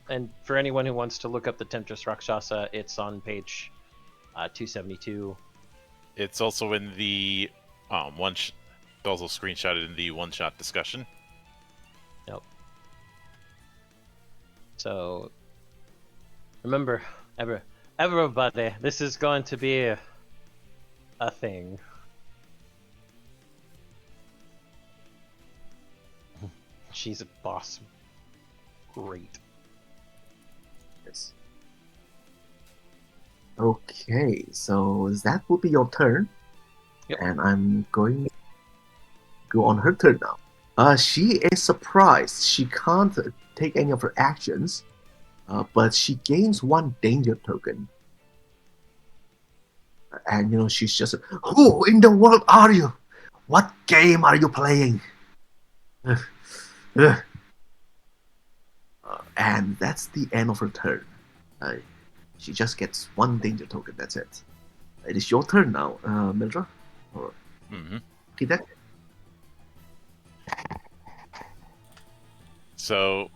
And for anyone who wants to look up the temptress Rakshasa, it's on page 272. It's also in the also screenshotted in the one-shot discussion. Yep. So remember, everybody, this is going to be a thing. She's a boss. Great. Yes. Okay, so that will be your turn. Yep. And I'm going to go on her turn now. She is surprised. She can't take any of her actions, but she gains 1 danger token. And she's just, who in the world are you? What game are you playing? And that's the end of her turn. She just gets 1 danger token, that's it. It is your turn now, Mildra. Or Kidek. So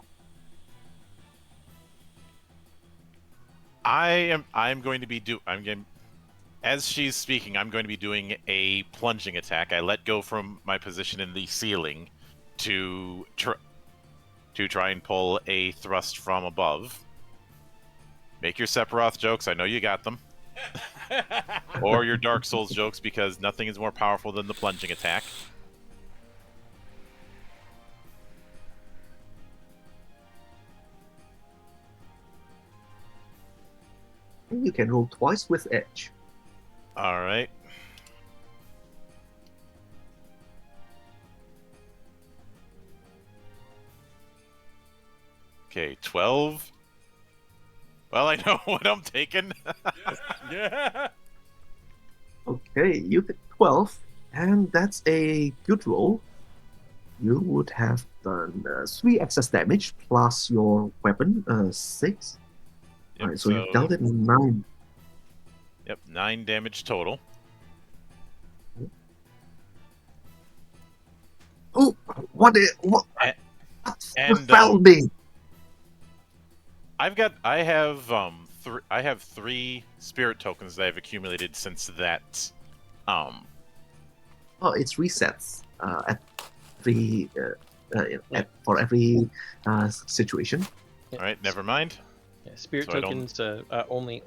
I'm going to be as she's speaking, I'm going to be doing a plunging attack. I let go from my position in the ceiling to try and pull a thrust from above. Make your Sephiroth jokes. I know you got them. Or your Dark Souls jokes, because nothing is more powerful than the plunging attack. You can roll twice with edge. All right. Okay, 12. Well, I know what I'm taking. Yeah. Okay, you get 12, and that's a good roll. You would have done 3 excess damage plus your weapon, 6. Yep, Alright, so you've dealt it 9. Yep, 9 damage total. Oh, what? What? A- What and, fell me? I have 3 spirit tokens that I've accumulated since that. Oh, it's resets at every for every situation. All right, never mind. Yeah, spirit So I don't- tokens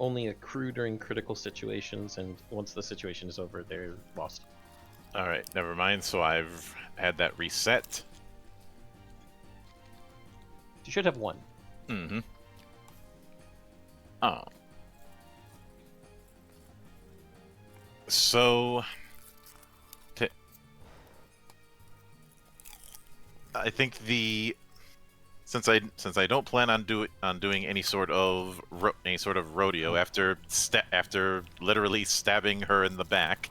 only accrue during critical situations, and once the situation is over, they're lost. All right, never mind. So I've had that reset. You should have 1. Mm-hmm. Oh. So, I think since I don't plan on doing any sort of rodeo after literally stabbing her in the back,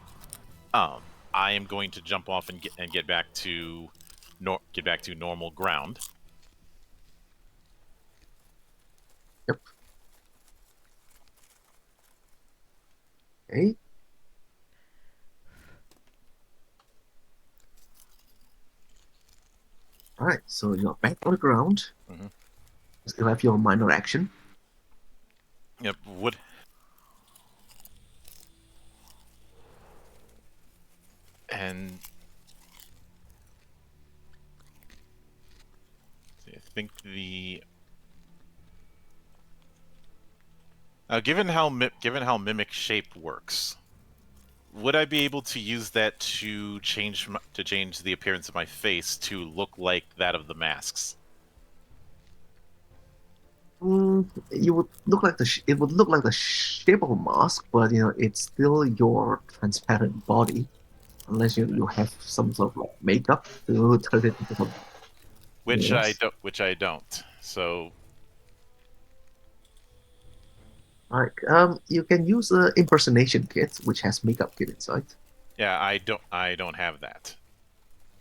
I am going to jump off and get back to normal ground. Yep. Okay. Alright, so you're back on the ground. Mhm. You still have your minor action. Yep. Would. And I think given how mimic shape works, would I be able to use that to change the appearance of my face to look like that of the masks? You would look like it would look like the shape of a mask, but it's still your transparent body, unless you have some sort of like makeup to turn it into something. Which Yes. I don't. So Alright, you can use the impersonation kit, which has makeup kit inside. yeah, I don't have that.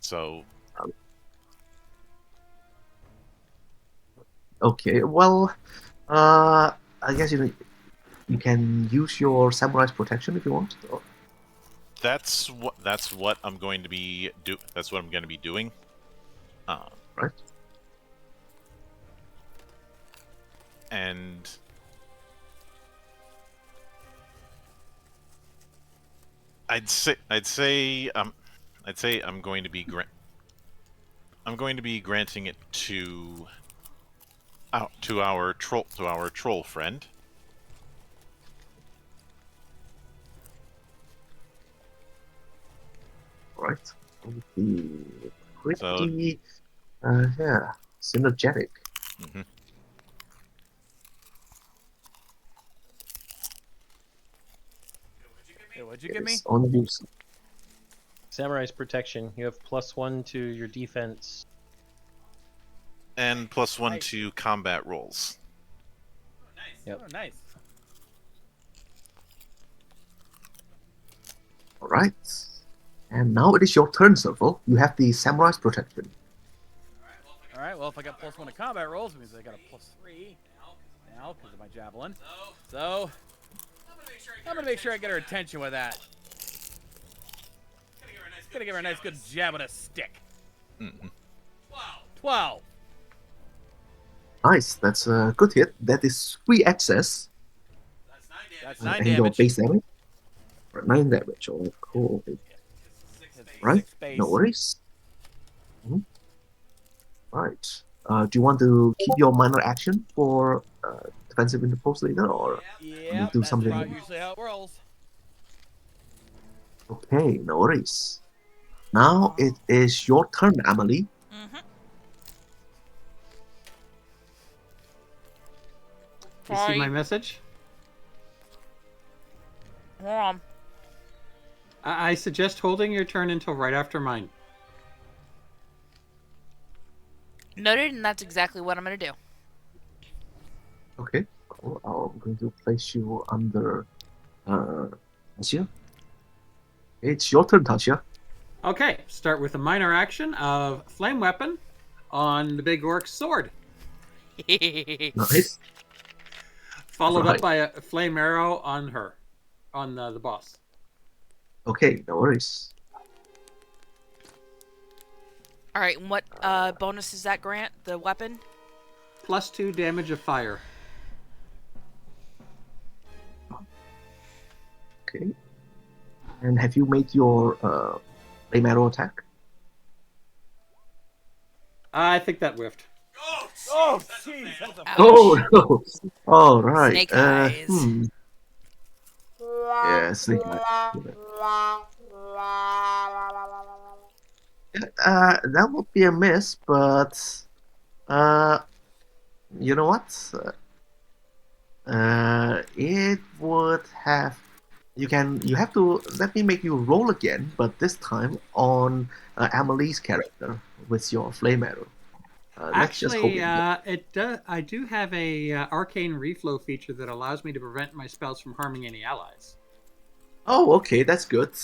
So Okay, well, I guess you can use your samurai's protection if you want. that's what I'm going to be doing. Right. And I'd say I'm going to be granting it to our troll friend. Right. Pretty, So- yeah, synergetic. Mhm. Hey, what'd you give me? It's on use. Samurai's protection. You have +1 to your defense. And +1 Nice. to combat rolls. Yep. Oh, nice. All right. And now it is your turn, Serval. You have the samurai's protection. All right. Well, if I got +1 to combat rolls, it means I got a +3 now because of my javelin. So I'm gonna make sure I get her attention with that. Gonna give her a nice good jab with a stick. Mhm. 12. Nice. That's a good hit. That is 3 excess. That's And 9 your damage. base damage. 9 damage. Oh, cool. Right. Six base. No worries. Mhm. Right. Do you want to keep your minor action for defensive interpose later, or Yeah, do that's something? usually how it rolls. Okay, no worries. Now it is your turn, Amelie. Mm-hmm. You see my message? Hold on. I suggest holding your turn until right after mine. Noted, and that's exactly what I'm gonna do. Okay, cool. I'm going to place you under Tasha. It's your turn, Tasha. Okay, start with a minor action of flame weapon on the big orc's sword, Nice. followed Right. up by a flame arrow on her, on the boss. Okay, no worries. All right, and what bonus does that grant? The weapon? +2 damage of fire. Okay. And have you made your flame arrow attack? I think that whiffed. Oh, jeez, that's a Ouch. Oh no! All right. Snake eyes. Yeah, snake eyes. That would be a miss, but you know what? It would have. You have to let me make you roll again, but this time on Amelie's character with your flame arrow. Let's just hope. Actually, I do have a arcane reflow feature that allows me to prevent my spells from harming any allies. Oh, okay, that's good.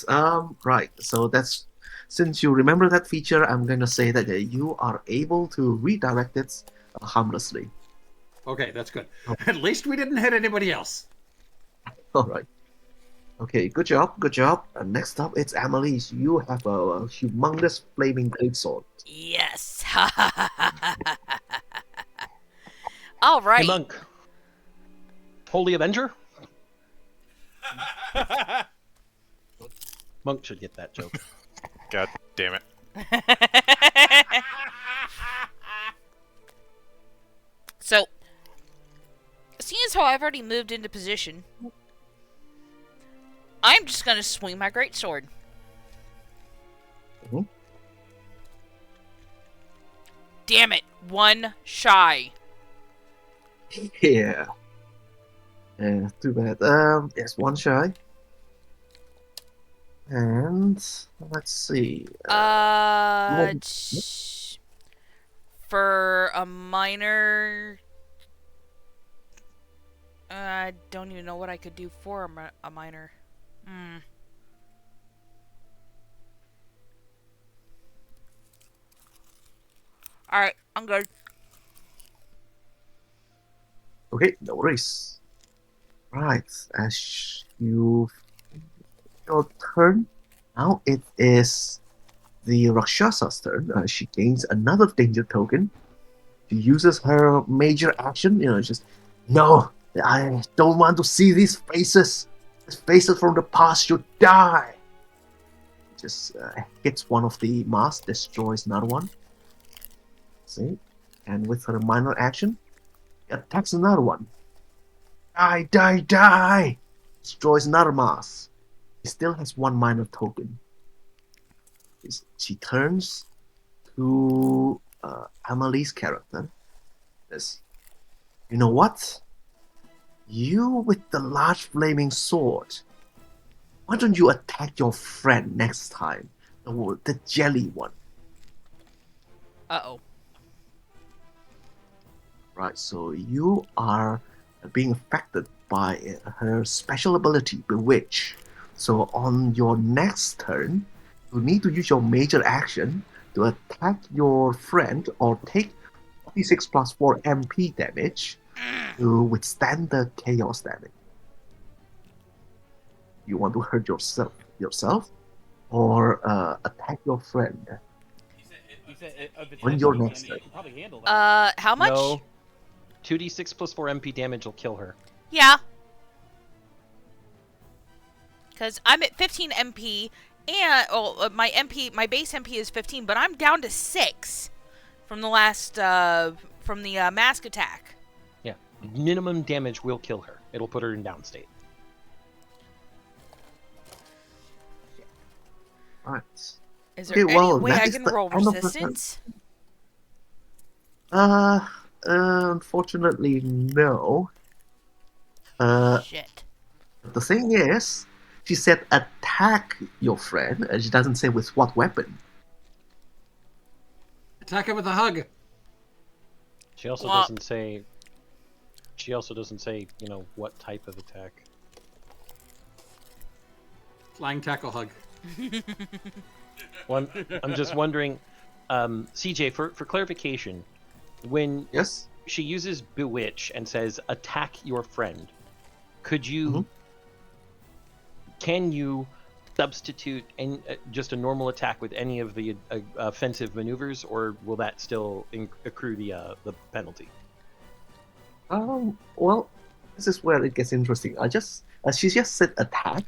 Right. So that's since you remember that feature, I'm gonna say that you are able to redirect it harmlessly. Okay, that's good. At least we didn't hit anybody else. All right. Okay, good job, good job. Next up, it's Amelie's. You have a humongous flaming greatsword. Yes. All right. Hey, Monk. Holy Avenger? Monk should get that joke. God damn it. So, seeing as how I've already moved into position, I'm just gonna swing my greatsword. Mhm. Damn it! One shy. Yeah. Yeah, too bad. Yes, one shy. And let's see. For a minor, I don't even know what I could do for a minor. All right, I'm good. Okay, no worries. Right, as you your turn. Now it is the Rakshasa's turn. She gains another danger token. She uses her major action. Just no, I don't want to see these faces. These faces from the past should die. Just hits one of the masks, destroys another one. See, and with her minor action, attacks another one. Die, die, die! Destroys another mask. He still has one minor token. She turns to Amelie's character. Says, you know what? You with the large flaming sword. Why don't you attack your friend next time? The jelly one. Uh-oh. Right, so you are being affected by her special ability, Bewitch. So on your next turn, you need to use your major action to attack your friend or take 46 plus 4 MP damage to withstand the chaos damage. You want to hurt yourself or attack your friend on your next turn. How much? No. 2d6 plus 4 MP damage will kill her. Yeah. Because I'm at 15 MP, and my base MP is 15, but I'm down to 6 from the last from the mask attack. Yeah. Minimum damage will kill her. It'll put her in down state. Right. Is there any way I can roll resistance? Unfortunately, no. Shit. The thing is, She said attack your friend, and she doesn't say with what weapon. Attack it with a hug. She also Well- doesn't say. She also doesn't say, what type of attack. Flying tackle hug. Well, I'm just wondering, CJ, for clarification, when Yes? she uses bewitch and says attack your friend, could you? Mhm. Can you substitute just a normal attack with any of the offensive maneuvers, or will that still accrue the penalty? Well, this is where it gets interesting. She just said attack,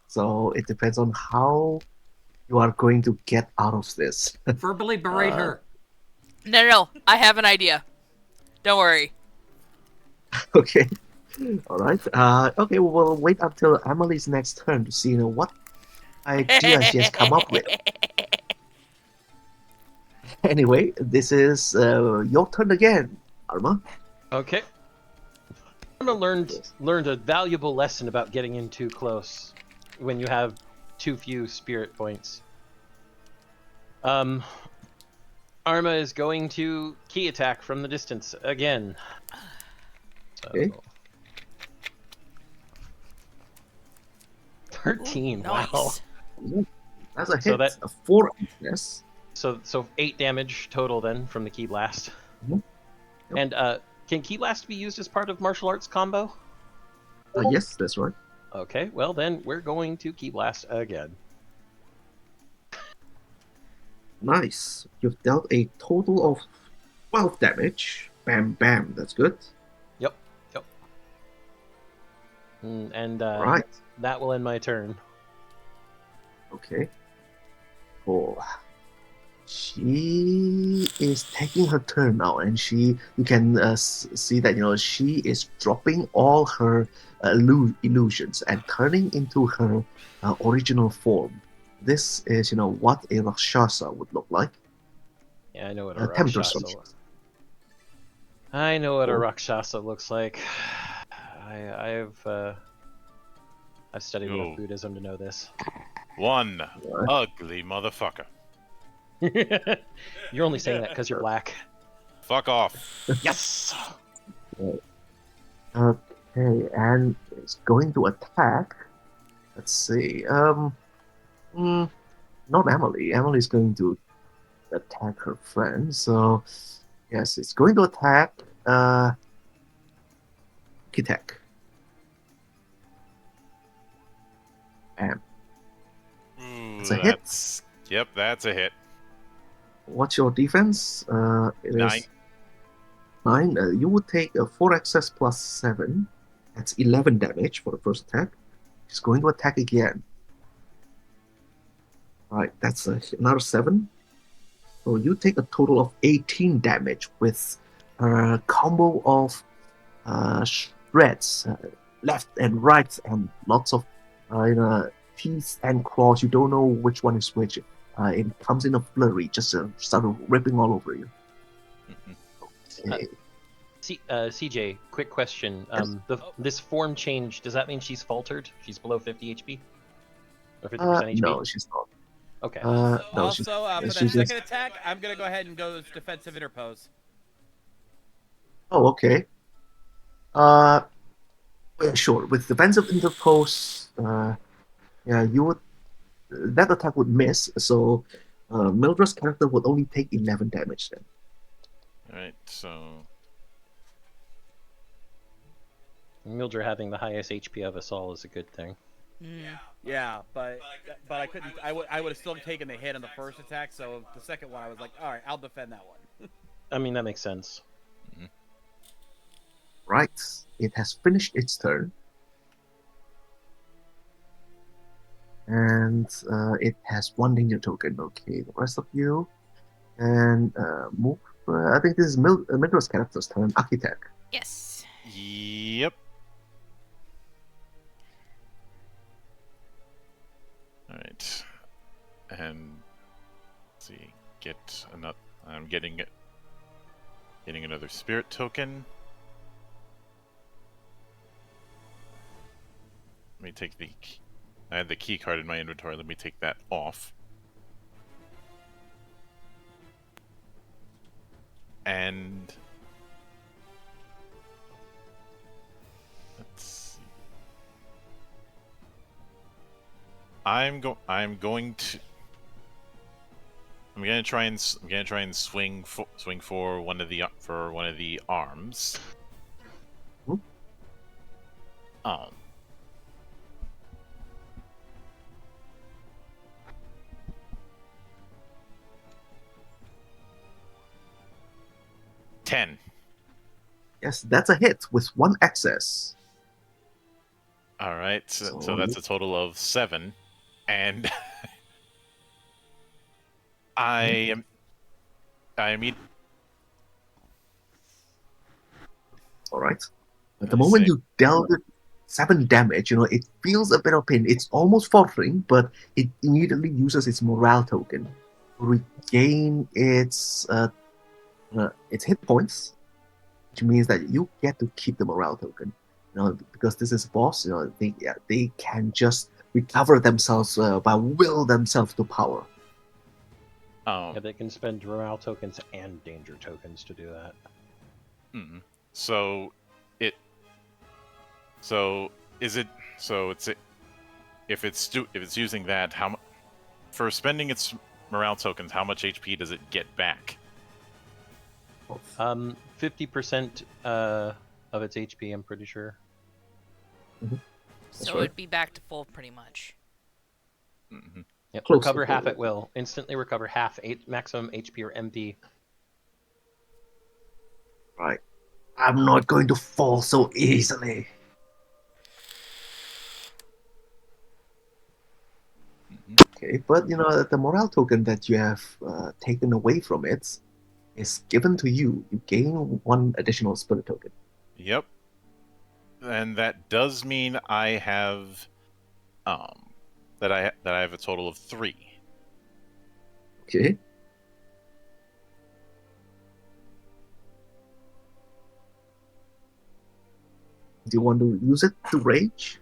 so it depends on how you are going to get out of this. Verbally berate her. No. I have an idea. Don't worry. Okay. All right. Okay, we'll wait until Emily's next turn to see what idea she has come up with. Anyway, this is your turn again, Arma. Okay. Arma learned a valuable lesson about getting in too close when you have too few spirit points. Arma is going to key attack from the distance again. So, Okay. 13. Nice. Wow. That's a hit. So that- A 4, yes. So 8 damage total then from the key blast. Mhm. Yep. And can key blast be used as part of martial arts combo? Yes, that's right. Okay, well then we're going to key blast again. Nice. You've dealt a total of 12 damage. Bam, bam. That's good. Yep. And Right. that will end my turn. Okay. Cool. She is taking her turn now, and you can see that she is dropping all her illusions and turning into her original form. This is what a Rakshasa would look like. Yeah, I know what a Temptress Rakshasa Rakshasa. looks. I know what a Cool. Rakshasa looks like. I've studied Yo. enough Buddhism to know this. One Right. ugly motherfucker. You're only saying that because you're black. Fuck off. Yes. Okay, and it's going to attack. Let's see. Not Emily. Emily's going to attack her friend. So, yes, it's going to attack. Kitek. Bam. Ooh, It's a hit. Yep, that's a hit. What's your defense? It is 9. 9. You would take a 4 plus 7. That's 11 damage for the first attack. She's going to attack again. Alright, that's another 7. So you take a total of 18 damage with a combo of shreds, left and right, and lots of teeth and claws. You don't know which one is which. It comes in a flurry, just started ripping all over you. Okay. CJ, quick question. This form change, does that mean she's faltered? She's below 50 HP? Or 50% HP? No, she's not. Okay. No, Also, she's, for that she's second just... attack, I'm gonna go ahead and go with defensive interpose. Oh, okay. Yeah, sure. With defensive interpose, yeah, you would that attack would miss. So, Mildred's character would only take 11 damage then. Alright, so. Mildred having the highest HP of us all is a good thing. Yeah, but I couldn't. I would have still taken the hit on the first attack. So the second one, I was like, all right, I'll defend that one. I mean, that makes sense. Right. It has finished its turn. And it has 1 danger token. Okay, the rest of you and move. I think this is Mildred's character's turn. Architect. Yes. Yep. Alright. And let's see. Get another. I'm getting another spirit token. Let me take the I had the key card in my inventory. Let me take that off. And let's see. I'm going to. I'm gonna try and swing for one of the arms. Hmm? Um. 10. Yes, that's a hit with 1 excess. All right, so So that's a total of 7, and I am. I mean, all right. At the I moment say, you dealt it 7 damage, it feels a bit of pain. It's almost faltering, but it immediately uses its morale token to regain its hit points, which means that you get to keep the morale token. Because this is a boss, they can just recover themselves by will themselves to power. Yeah, they can spend morale tokens and danger tokens to do that. So it. So is it? So it's if it's using that, for spending its morale tokens, how much HP does it get back? 50% of its HP, I'm pretty sure. So right. it'd be back to full pretty much. Mm-hmm. Yep. Close Recover to half full. at will. Instantly recover half maximum HP or MP. Right. I'm not going to fall so easily. Okay, but the morale token that you have taken away from it is given to you. You gain 1 additional spirit token. Yep. And that does mean I have, that I have a total of 3. Okay. Do you want to use it to rage?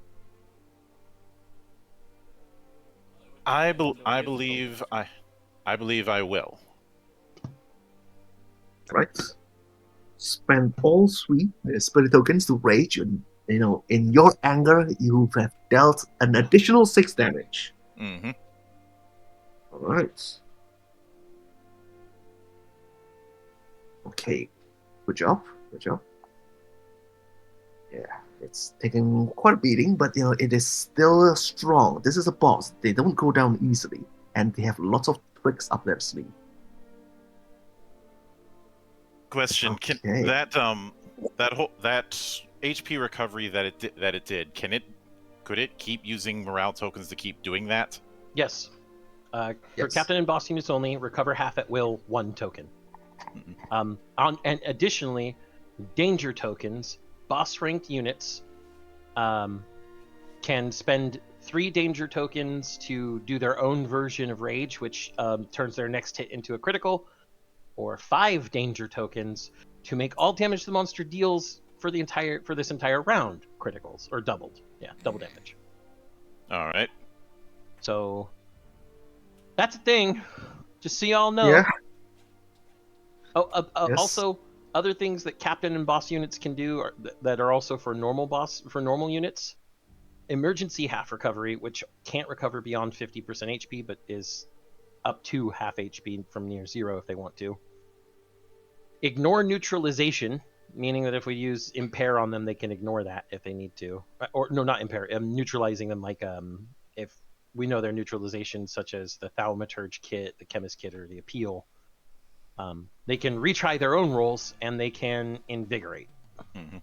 I believe I will. Right. Spend all 3 spirit tokens to rage, and in your anger, you have dealt an additional 6 damage. Mm-hmm. All right. Okay. Good job. Good job. Yeah, it's taken quite a beating, but it is still strong. This is a boss. They don't go down easily, and they have lots of tricks up their sleeve. Question: Okay. Can that HP recovery that it did? Could it keep using morale tokens to keep doing that? Yes. For Yes. Captain and Boss units only, recover half at will, 1 token. And additionally, danger tokens, boss ranked units can spend 3 danger tokens to do their own version of rage, which turns their next hit into a critical, or 5 danger tokens to make all damage the monster deals for this entire round criticals, or doubled. Yeah, double damage. All right. So that's a thing. Just so y'all know. Yeah. Yes. Also, other things that captain and boss units can do that are also for normal units. Emergency half recovery, which can't recover beyond 50% HP, but is up to half HP from near 0 if they want to. Ignore neutralization, meaning that if we use impair on them, they can ignore that if they need to. Or no, not impair. Neutralizing them, like if we know their neutralization, such as the thaumaturge kit, the chemist kit, or the appeal. They can retry their own rolls, and they can invigorate. Mm-hmm.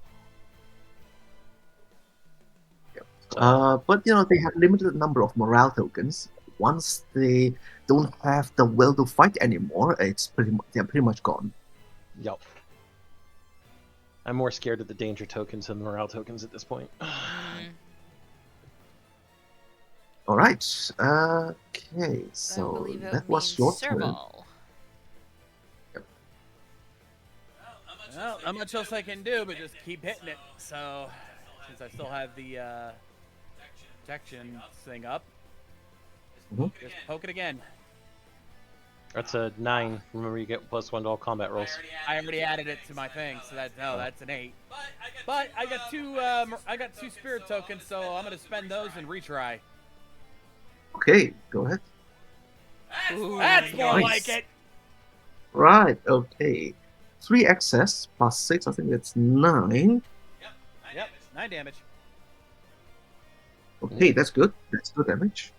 But they have limited number of morale tokens. Once they don't have the will to fight anymore, they're pretty much gone. Yep. I'm more scared of the danger tokens than the morale tokens at this point. All right. Okay. So that was your turn. Serval. Well, not much else I can do but just keep hitting it. So, since I still have the protection thing up. Mhm. Just poke it again. That's a 9. Remember, you get +1 to all combat rolls. I already added it to my thing, so that's an 8. But I got two spirit tokens, so I'm gonna spend those and retry. Okay, go ahead. That's more Nice. like it. Right, okay. 3 excess plus 6, I think that's 9. Yep, 9 damage. Okay, that's good. That's good damage.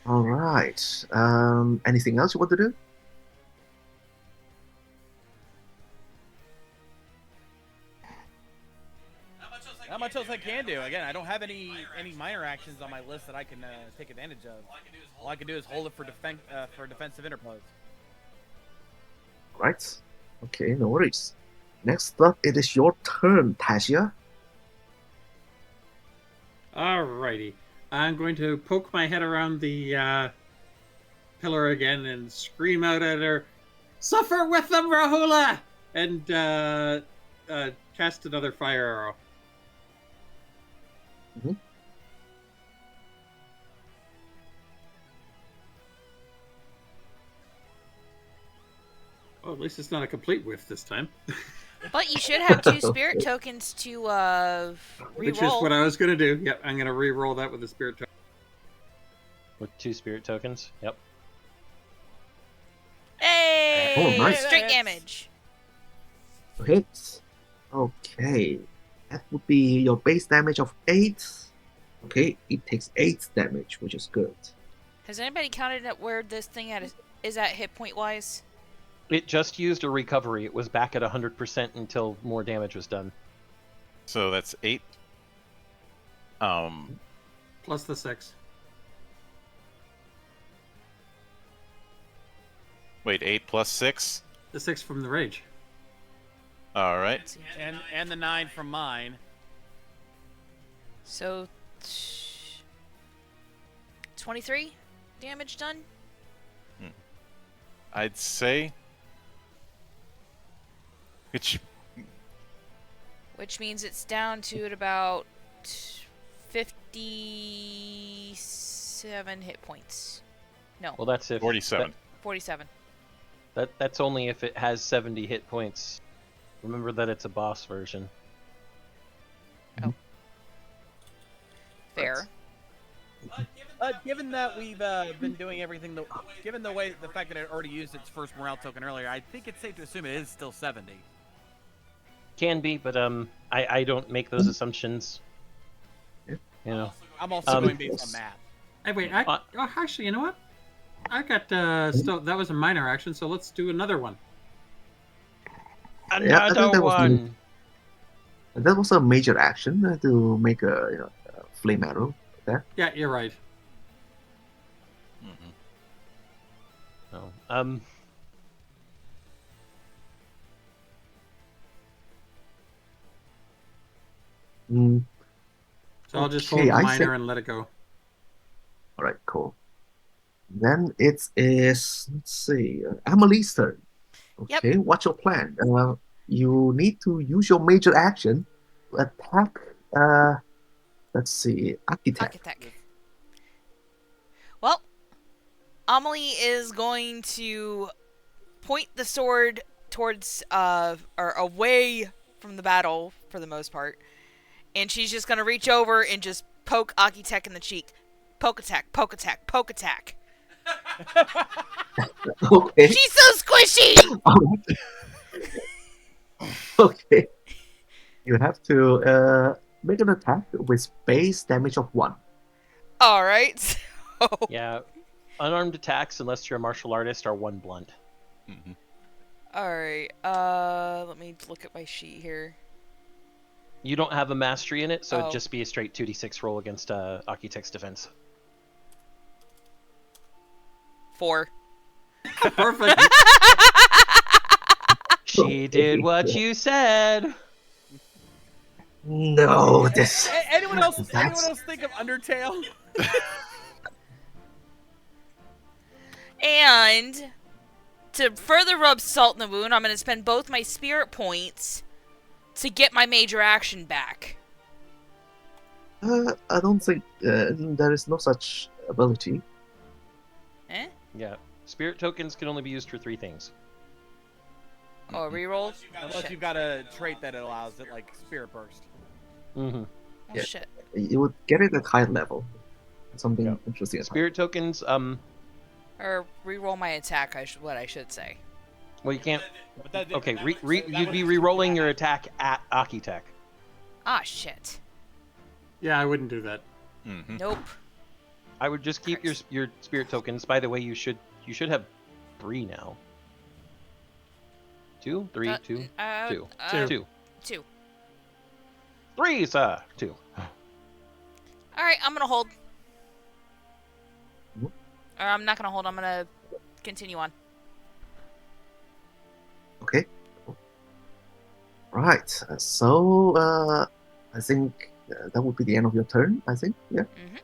Alright. Anything else you want to do? Not much else I can do. Again, I don't have any minor actions on my list that I can take advantage of. All I can do is hold it for defensive interpose. Right. Okay, no worries. Next up, it is your turn, Tasia. Alrighty. I'm going to poke my head around the pillar again and scream out at her, "Suffer with them, Rahula!" And cast another fire arrow. Mhm. Oh, at least it's not a complete whiff this time. But you should have 2 spirit tokens to Which is reroll. what I was going to do. Yep, I'm going to re-roll that with the spirit token. With 2 spirit tokens. Yep. Hey! Oh, nice. Straight damage. Hits. Okay. That would be your base damage of 8. Okay, it takes 8 damage, which is good. Has anybody counted at where this thing is at hit point wise? It just used a recovery. It was back at 100% until more damage was done. So that's 8. Plus the 6. Wait, 8 plus 6? The 6 from the rage. Alright. And the 9 from mine. So 23 damage done. I'd say. Which means it's down to at about 57 hit points. No, Well, that's if 47. 47. That's only if it has 70 hit points. Remember that it's a boss version. Fair. Given that we've been doing everything, given the fact that it already used its first morale token earlier, I think it's safe to assume it is still 70. Can be, but I don't make those assumptions. Yeah. You know. I'm also going based on math. Hey, wait, actually, you know what? I got still that was a minor action, so let's do another one. I think Another that was one. That was a major action to make a flame arrow there. Yeah, you're right. Mhm. No. Mm, So I'll just Okay, hold the I minor think- and let it go. all right, cool. Then it is, let's see, Emily's turn. Yep. Okay, what's your plan? You need to use your major action to attack, let's see, Architect. Architect. Well, Amelie is going to point the sword towards, or away from the battle for the most part. And she's just going to reach over and just poke Architect in the cheek. Poke attack, poke attack, poke attack. Okay. She's so squishy! Alright. Okay. You have to make an attack with base damage of 1. Alright, so... Yeah. Unarmed attacks, unless you're a martial artist, are 1 blunt. Mhm. Alright, let me look at my sheet here. You don't have a mastery in it, so Oh. it'd just be a straight 2d6 roll against Architect's defense. 4. Perfect. She did what you said. No, this. Anyone else That's- think of Undertale? And to further rub salt in the wound, I'm going to spend both my spirit points to get my major action back. I don't think there is no such ability. Eh? Yeah. Spirit tokens can only be used for 3 things. Oh, reroll? Unless Shit. you've got a trait that allows it, like Spirit Burst. Mm-hmm. Oh, Yeah. shit. You would get it at high level. Something Yeah. interesting. Spirit tokens, Or reroll my attack, what I should say. well, you can't. But that, Okay, that you'd would be just re-rolling do your that. attack at Akitek. Ah, shit. Yeah, I wouldn't do that. Mm-hmm. Nope. I would just keep Christ. your spirit tokens. By the way, you should have 3 now. 2, 3, 2, 2, 2, 2. 3, sir. 2. Alright, I'm gonna hold. Mhm. Or I'm not gonna hold, I'm gonna continue on. Okay. Right. So I think that would be the end of your turn. I think. Yeah. Mhm.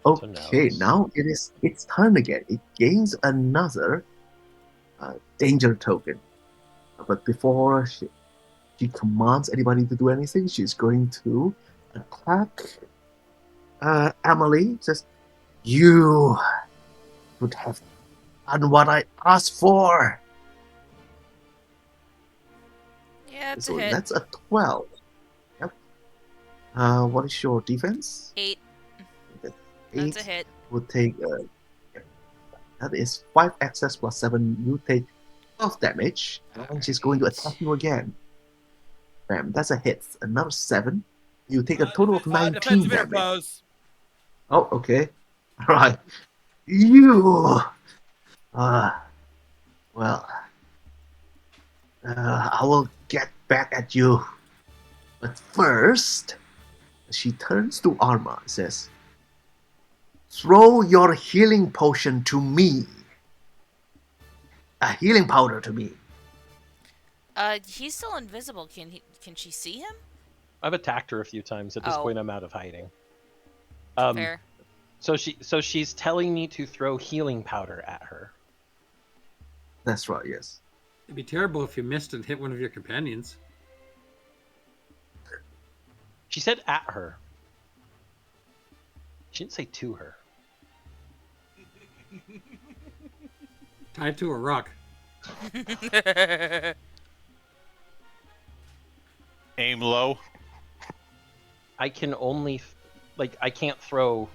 So now Okay. it's- Now it is its turn again. It gains another danger token. But before she commands anybody to do anything, she's going to attack Emily. Says, "You would have done what I asked for." Yeah, it's So a hit. that's a 12. Yep. What is your defense? 8. That's That's a 8 hit. would take that is 5 access plus 7. You take 12 damage, and she's going to attack you again. Bam, that's a hit. Another 7. You take a total of 19 Defensive damage. interpose. Oh, okay. Alright. You well, I will get back at you. But first, she turns to Arma and says, "Throw your healing potion to me. A healing powder to me." He's still invisible. Can she see him? I've attacked her a few times. At this Oh. point, I'm out of hiding. Fair. So she's telling me to throw healing powder at her. That's right, yes. It'd be terrible if you missed and hit one of your companions. She said at her. She didn't say to her. Tied to a rock. Aim low. I can only, I can't throw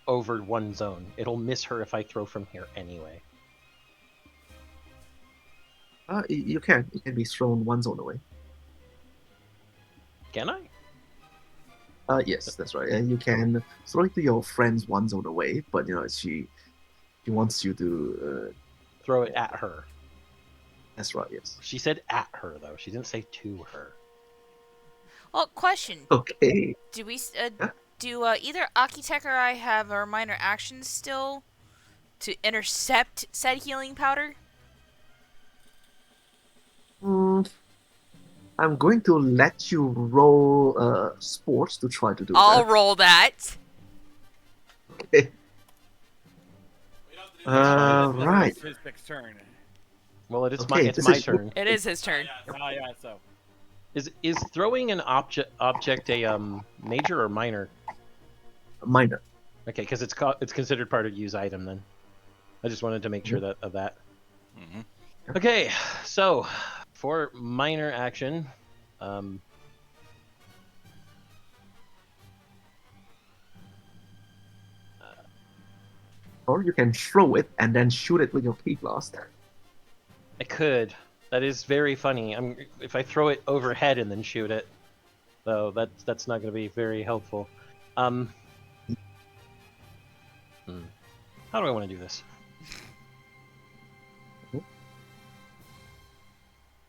over one zone. It'll miss her if I throw from here anyway. You can. It can be thrown one zone away. Can I? Yes, that's right. You can throw it to your friends one zone away, but she wants you to. Throw it at her. That's right. Yes. She said at her though. She didn't say to her. Well, question. Okay. Do we Yeah. do either Akitek or I have our minor actions still to intercept said healing powder? I'm going to let you roll sports to try to do I'll that. roll that. Okay. We don't have to do that. Right. It's his next turn. Well, it's Okay, my this my is- turn. It is his turn. Oh yeah, so. Is throwing an object a major or minor? Minor. Okay, because it's considered part of use item then. I just wanted to make sure of that. Mm-hmm. Okay, so for minor action, Or you can throw it and then shoot it with your key blast. I could. That is very funny. If I throw it overhead and then shoot it, though, that's not going to be very helpful. How do I want to do this?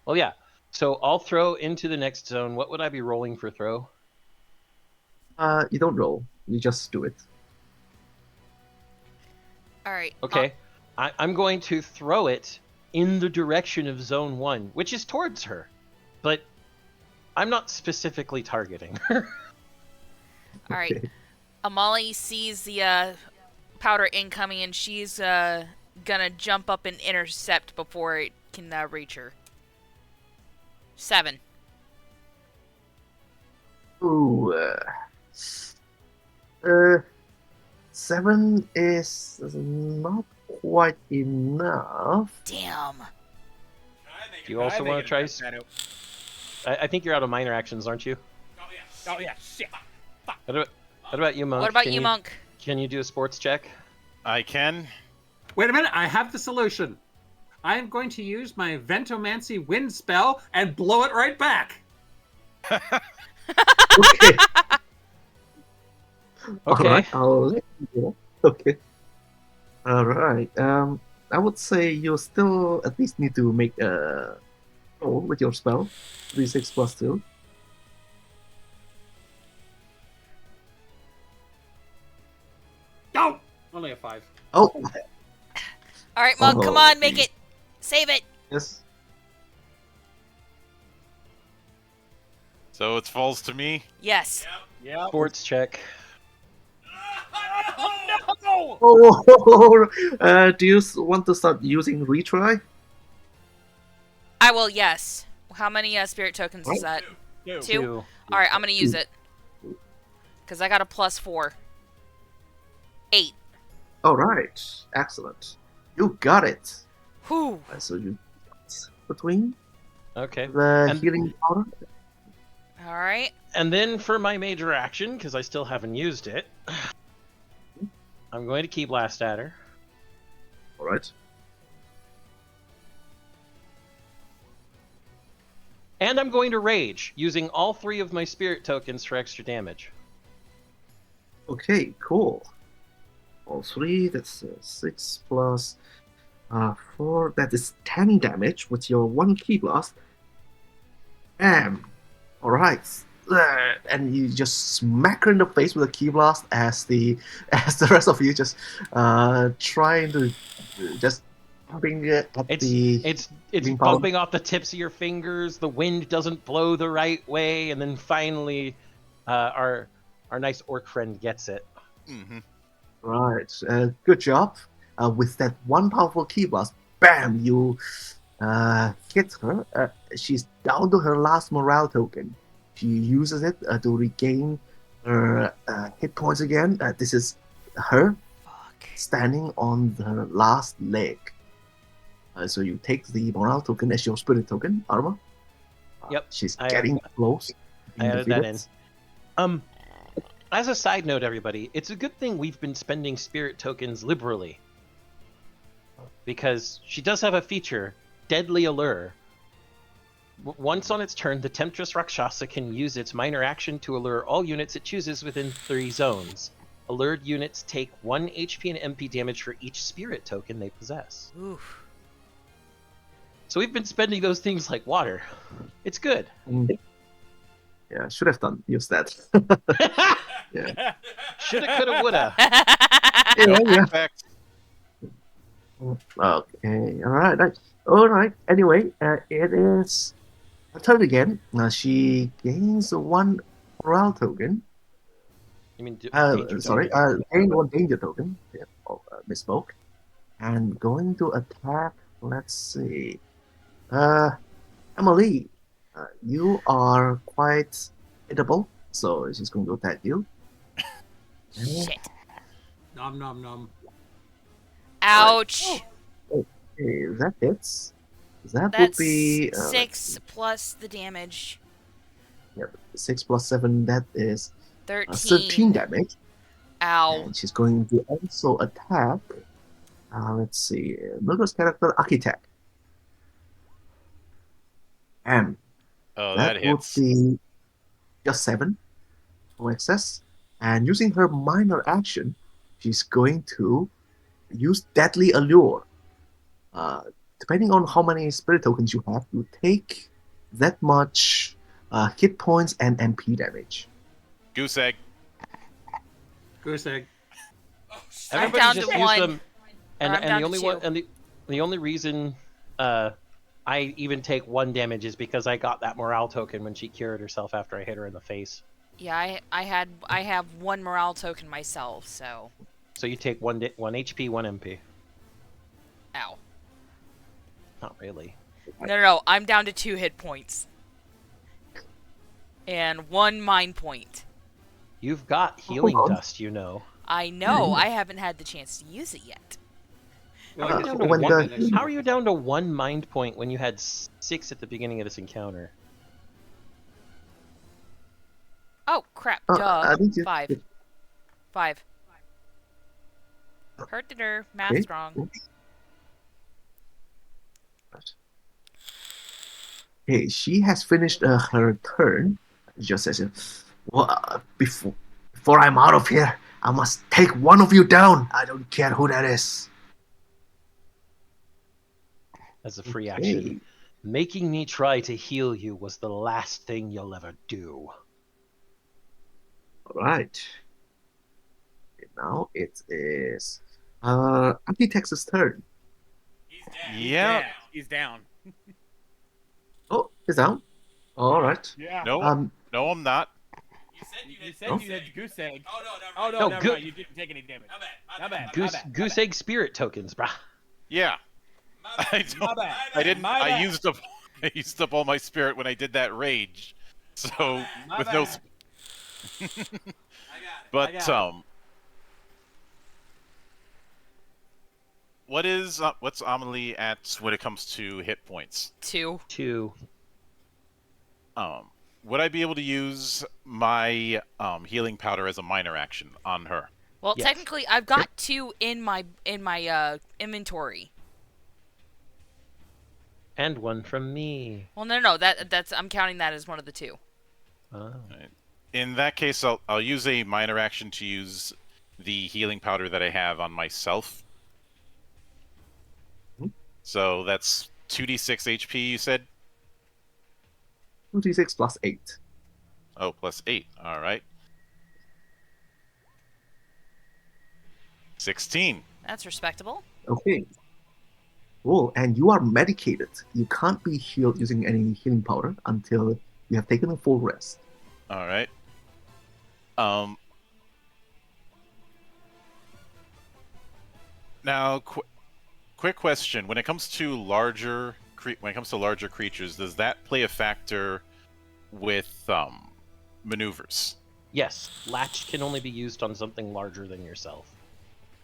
Well, yeah. So I'll throw into the next zone. What would I be rolling for throw? You don't roll. You just do it. All right. Okay. I'm going to throw it in the direction of zone 1, which is towards her. But I'm not specifically targeting her. All right. Okay. Amali sees the powder incoming, and she's gonna jump up and intercept before it can reach her. 7. Ooh, 7 is not quite enough. Damn. Do you also want to try? I think you're out of minor actions, aren't you? Oh yeah, shit. What about you, Monk? What about Can you, Monk? Can you do a sports check? I can. Wait a minute, I have the solution. I am going to use my Ventomancy wind spell and blow it right back. Okay. Okay. Alright, I'll let you know. Okay. Alright. I would say you still at least need to make a roll with your spell. 3, 6 plus 2. No! Only a 5. Oh, All right, Monk, come Oh, on, make geez. it. Save it. yes. So it falls to me. Yes. Yep. Sports check. Oh Oh, do you want to start using retry? I will, yes. How many spirit tokens is that? no! Two? Two. All right, I'm going to use it. Because I got a +4. 8. Alright, excellent. You got it. Whew. So you between Okay. the And- healing powder. All right. And then for my major action, because I still haven't used it, I'm going to key blast at her. Alright. And I'm going to rage, using all 3 of my spirit tokens for extra damage. Okay, cool. All 3, that's 6 plus 4, that is 10 damage with your 1 key blast. Alright. And you just smack her in the face with a key blast as the rest of you just trying to just pumping at the It's healing powder. bumping off the tips of your fingers. The wind doesn't blow the right way, and then finally, our nice orc friend gets it. Mm-hmm. Right, good job. With that one powerful key blast, bam! You hit her. She's down to her last morale token. She uses it to regain her hit points again. This is her Fuck. standing on her last leg. So you take the morale token as your spirit token, Arma. Yep, She's I getting close. I being added that defeated. in. As a side note, everybody, it's a good thing we've been spending spirit tokens liberally. Because she does have a feature, Deadly Allure. Once on its turn, the Temptress Rakshasa can use its minor action to allure all units it chooses within 3 zones. Allured units take 1 HP and MP damage for each spirit token they possess. Oof. So we've been spending those things like water. It's good. Mm. Yeah, should have used that. Yeah. Shoulda, coulda, woulda. Yeah. Fact. Okay, alright. Anyway, it is her turn again. Now she gains 1 morale token. You mean Sorry, gain 1 danger token. Yeah, misspoke. And going to attack, let's see. Emily, you are quite hittable, so she's going to attack you. Shit. Nom nom nom. Ouch. Okay, that hits. That That's would be 6 plus the damage. 6 plus 7. That is 13. 13 damage. Ow. And she's going to also attack. Let's see, Mildred's character Architect. And Oh, that that would hits. be just 7. No excess. And using her minor action, she's going to use Deadly Allure. Depending on how many spirit tokens you have, you take that much hit points and MP damage. Goose egg. Goose egg. I'm Everybody down just to use 1. them, and Or I'm down the only to one 2. and the only reason I even take 1 damage is because I got that morale token when she cured herself after I hit her in the face. Yeah, I have 1 morale token myself, so. So you take 1 HP, 1 MP. Ow. Not really. No, I'm down to 2 hit points. and 1 mind point. You've got healing Hold on. dust, you know. I know. I haven't had the chance to use it yet. Well, I guess down we'll to do when that next How time. are you down to 1 mind point when you had 6 at the beginning of this encounter? Oh, crap. I Duh. think you. 5. 5. Hurt the nerve. Math's Okay. wrong. Okay, she has finished her turn. Just says, "Well, before I'm out of here, I must take one of you down. I don't care who that is." As a free Okay. action. Making me try to heal you was the last thing you'll ever do. All right. Now it is Architect's turn. He's dead. Yeah. He's down. Oh, he's down. All right. Yeah. No, no, I'm not. You said You you had had goose egg. Oh no, never Oh mind. no, No, never mind. You didn't take any damage. My bad. Goose egg spirit tokens, brah. Yeah. I don't. My bad. I didn't. My I bad. used up. I used up all my spirit when I did that rage. So My with bad. no. I got it. But I got what's Amelie at when it comes to hit points? 2. 2. Would I be able to use my healing powder as a minor action on her? Well, Yes. technically, I've got 2 in my inventory. And 1 from me. Well, no. That's I'm counting that as one of the 2. Oh. In that case, I'll use a minor action to use the healing powder that I have on myself. So that's 2d6 HP, you said? 2d6 plus 8. Oh, plus 8. All right. 16. That's respectable. Okay. Oh, and you are medicated. You can't be healed using any healing powder until you have taken a full rest. All right. Now, quick question: when it comes to larger creatures, does that play a factor with maneuvers? Yes, latch can only be used on something larger than yourself.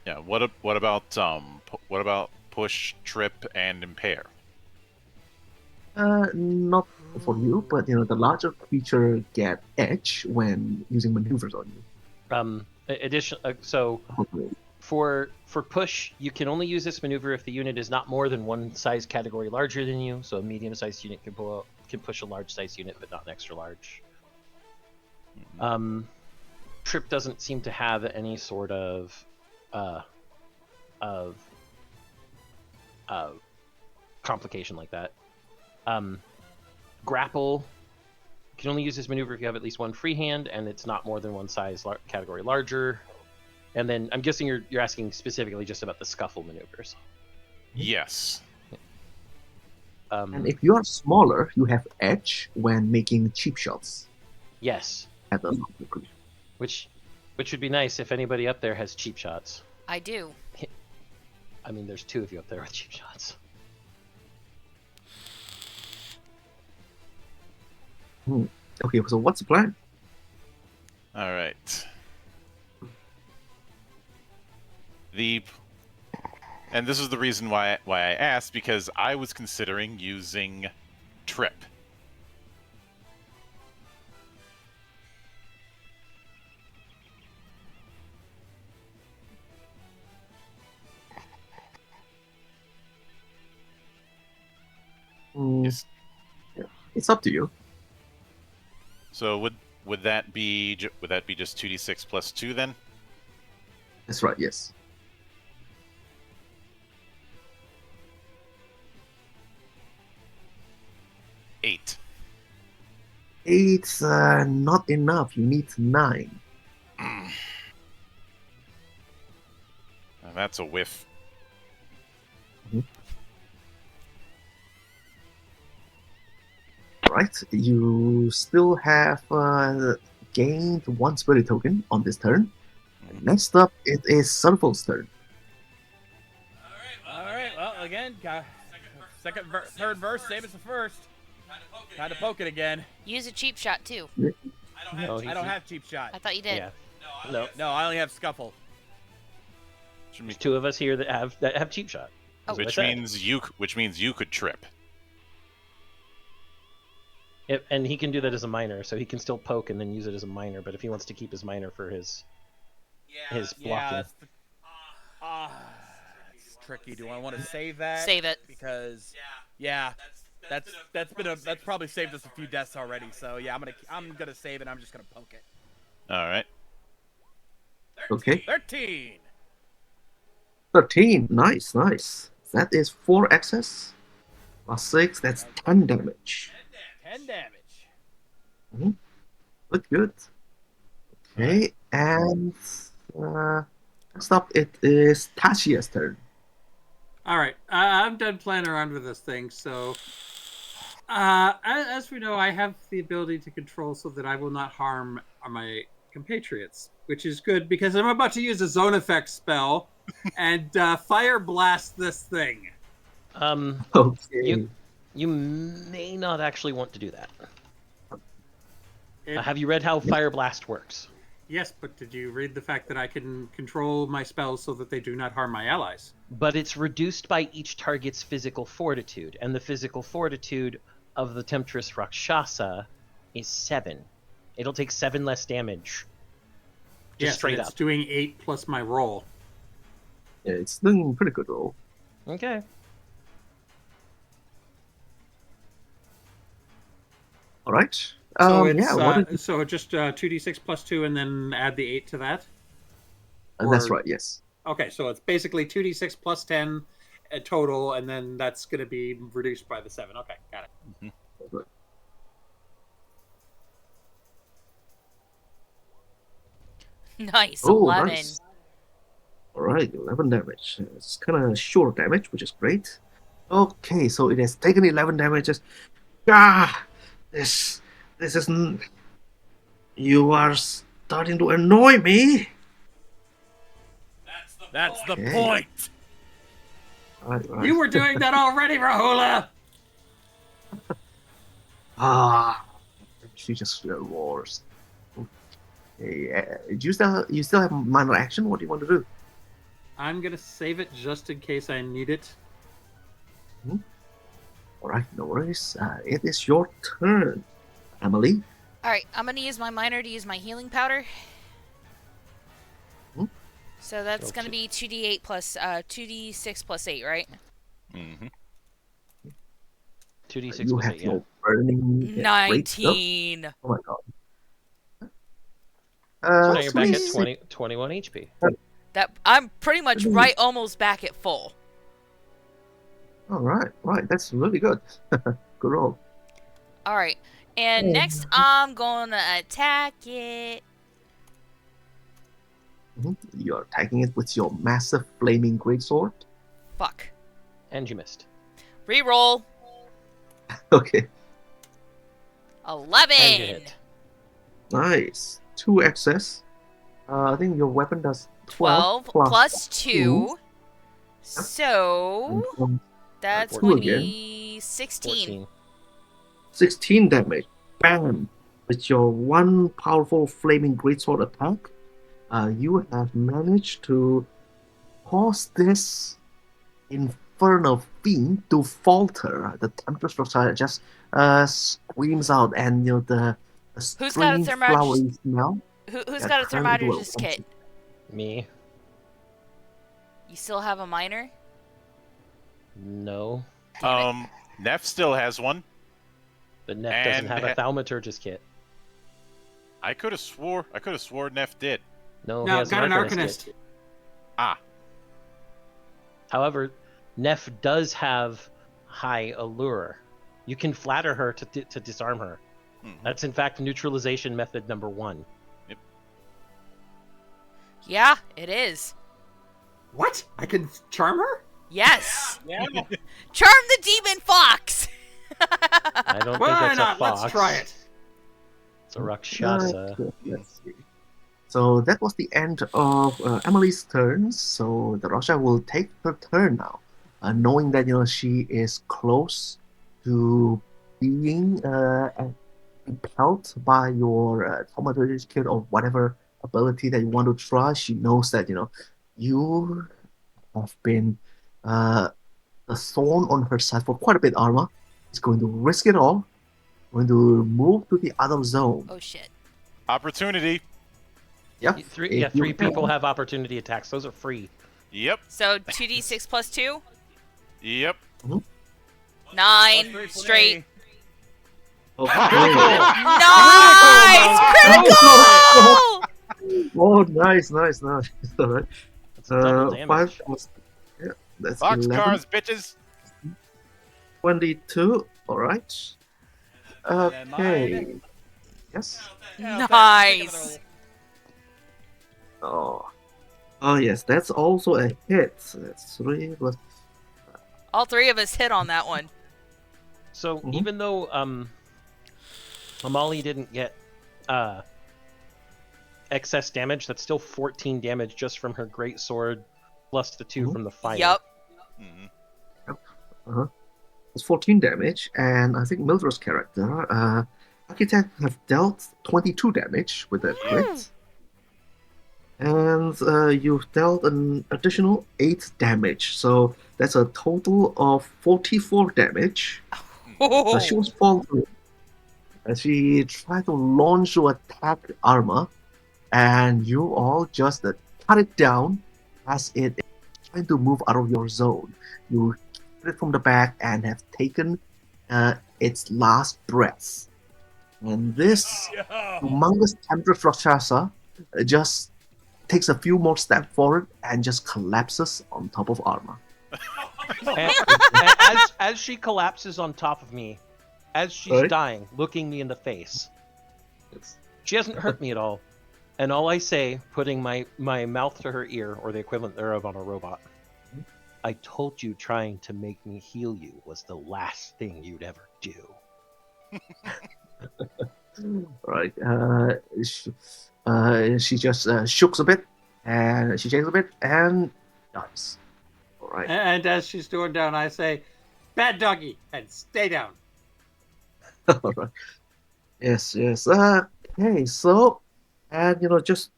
Yeah. What about push, trip, and impair? Not for you, but the larger creature get edge when using maneuvers on you. So Okay. for push, you can only use this maneuver if the unit is not more than 1 size category larger than you. So a medium-sized unit can push a large-sized unit, but not an extra large. Trip doesn't seem to have any sort of complication like that. Grapple, you can only use this maneuver if you have at least 1 free hand, and it's not more than 1 size category larger. And then I'm guessing you're asking specifically just about the scuffle maneuvers. Yes. And if you are smaller, you have edge when making cheap shots Yes, at the larger creature. which would be nice if anybody up there has cheap shots. I do. I mean, there's 2 of you up there with cheap shots. Okay, so what's the plan? All right. And this is the reason why I asked, because I was considering using trip. Yes. It's up to you. So would that be just 2d6 plus 2 then? That's right, yes. Eight. 8's not enough. You need 9. Now that's a whiff. Right, you still have gained 1 spirit token on this turn. Next up, it is Surfle's turn. All right. Well, again, third verse. Same as the first. Time to poke it again. Use a cheap shot too. No, I don't have cheap shot. I thought you did. Yeah. No, No, I only have scuffle. there's two of us here that have cheap shot. Oh. That's what I Which means you could trip. said. And he can do that as a minor, so he can still poke and then use it as a minor. But if he wants to keep his minor for his blocking, Yeah, it's tricky. Do I want to save that? Save it. Because that's probably saved us a few deaths already. So yeah, I'm gonna save it. I'm just gonna poke it. All right. Okay. 13. 13. Nice, nice. That is 4 access. Plus 6, that's 10 damage. 10 damage. Good, good. Okay, and next up it is Tashia's turn. All right, I'm done playing around with this thing. So, as we know, I have the ability to control so that I will not harm my compatriots, which is good because I'm about to use a zone effect spell and fire blast this thing. Okay. you may not actually want to do that. Have you read how Fire Blast works? Yes, but did you read the fact that I can control my spells so that they do not harm my allies? But it's reduced by each target's physical fortitude, and the physical fortitude of the Temptress Rakshasa is 7. It'll take 7 less damage. Just Yes, straight and it's up. doing 8 plus my roll. Yeah, it's doing pretty good roll. Okay. All right. So it's yeah, what is, so just 2d6 plus 2 and then add the 8 to that? that's or- right, yes. Okay, so it's basically 2d6 plus 10 total, and then that's going to be reduced by the 7. Okay, got it. Nice. Oh, 11. nice. All right, 11 damage. It's kind of short damage, which is great. Okay, so it has taken 11 damages. This isn't. You are starting to annoy me. That's the Okay. point. Right. You were doing that already, Rahula! She just roars. Okay, you still have minor action. What do you want to do? I'm going to save it just in case I need it. All right, no worries. It is your turn, Emily. Alright, I'm gonna use my minor to use my healing powder. Hmm? So that's gonna be 2d8 plus 2d6 plus 8, right? Mm-hmm. 2d6 You plus have 8, your burning great stuff. 19. Oh my god. So now you're back at 26. 21 HP. That I'm pretty much right almost back at full. All right, right. That's really good. Good roll. Alright. And next I'm gonna attack it. You're attacking it with your massive flaming greatsword. Fuck. And you missed. Reroll. Okay, 11. And you hit. nice. 2 excess. I think your weapon does 12 12 plus 2. two. So And that's 2 going to again. be 16. 14. 16 damage. Bam! With your one powerful flaming greatsword attack, you have managed to cause this infernal fiend to falter. The Temptress Rakshasa just screams out, and the Who's got a strange thermometer? flowery smell. Who's Yeah, got a turn into thermometerist kit? Me? You still have a minor? No. Neff still has one. But Neff doesn't And have a thaumaturgist kit. I could have swore Neff did. No, he No, has got an arcanist arcanist. kit. Ah, However, Neff does have high allure. You can flatter her to disarm her. mhm. That's in fact neutralization method number 1. Yeah, it is. What? I can charm her? Yes. Yeah. Charm the demon fox. I don't think Why that's not? a fox. Let's try it. It's a Rakshasa. Let's see. So that was the end of Emily's turn. So the Rasha will take her turn now, knowing that she is close to being impelled by your thaumaturgy skill or whatever ability that you want to try. She knows that you have been a thorn on her side for quite a bit, Arma. Is going to risk it all. Going to move to the other zone. Oh shit. Opportunity. Yeah, Three people have opportunity attacks. Those are free. Yep. So 2d6 plus 2? Yep. 9 straight. Oh, Nice! Critical! oh, nice. All right. That's double damage. 5 plus, yeah, that's Boxcars, 11. bitches. 22. All right. And then Okay. mine. Yes. Nice. Oh. Oh yes, that's also a hit. That's 3 plus. All three of us hit on that one. So Mhm. even though Amali didn't get excess damage, that's still 14 damage just from her great sword, plus the 2 from the fire. Yep. Mhm. It's 14 damage, and I think Mildred's character, Architect, have dealt 22 damage with that crit. And you've dealt an additional 8 damage, so that's a total of 44 damage. Oh. She was faltering as she tried to launch to attack Arma, and you all just cut it down as it is trying to move out of your zone. You hit it from the back and have taken its last breaths. And this humongous temptress Rakshasa just takes a few more steps forward and just collapses on top of Arma. And as she collapses on top of me, as she's Sorry? dying, looking me in the face, It's- she hasn't hurt me at all. And all I say, putting my mouth to her ear, or the equivalent thereof on a robot, I told you trying to make me heal you was the last thing you'd ever do. Right. She just shooks a bit, and she shakes a bit, and dies. All right. And as she's going down, I say, "Bad doggy," and stay down. All right. Yes. Okay. So, and just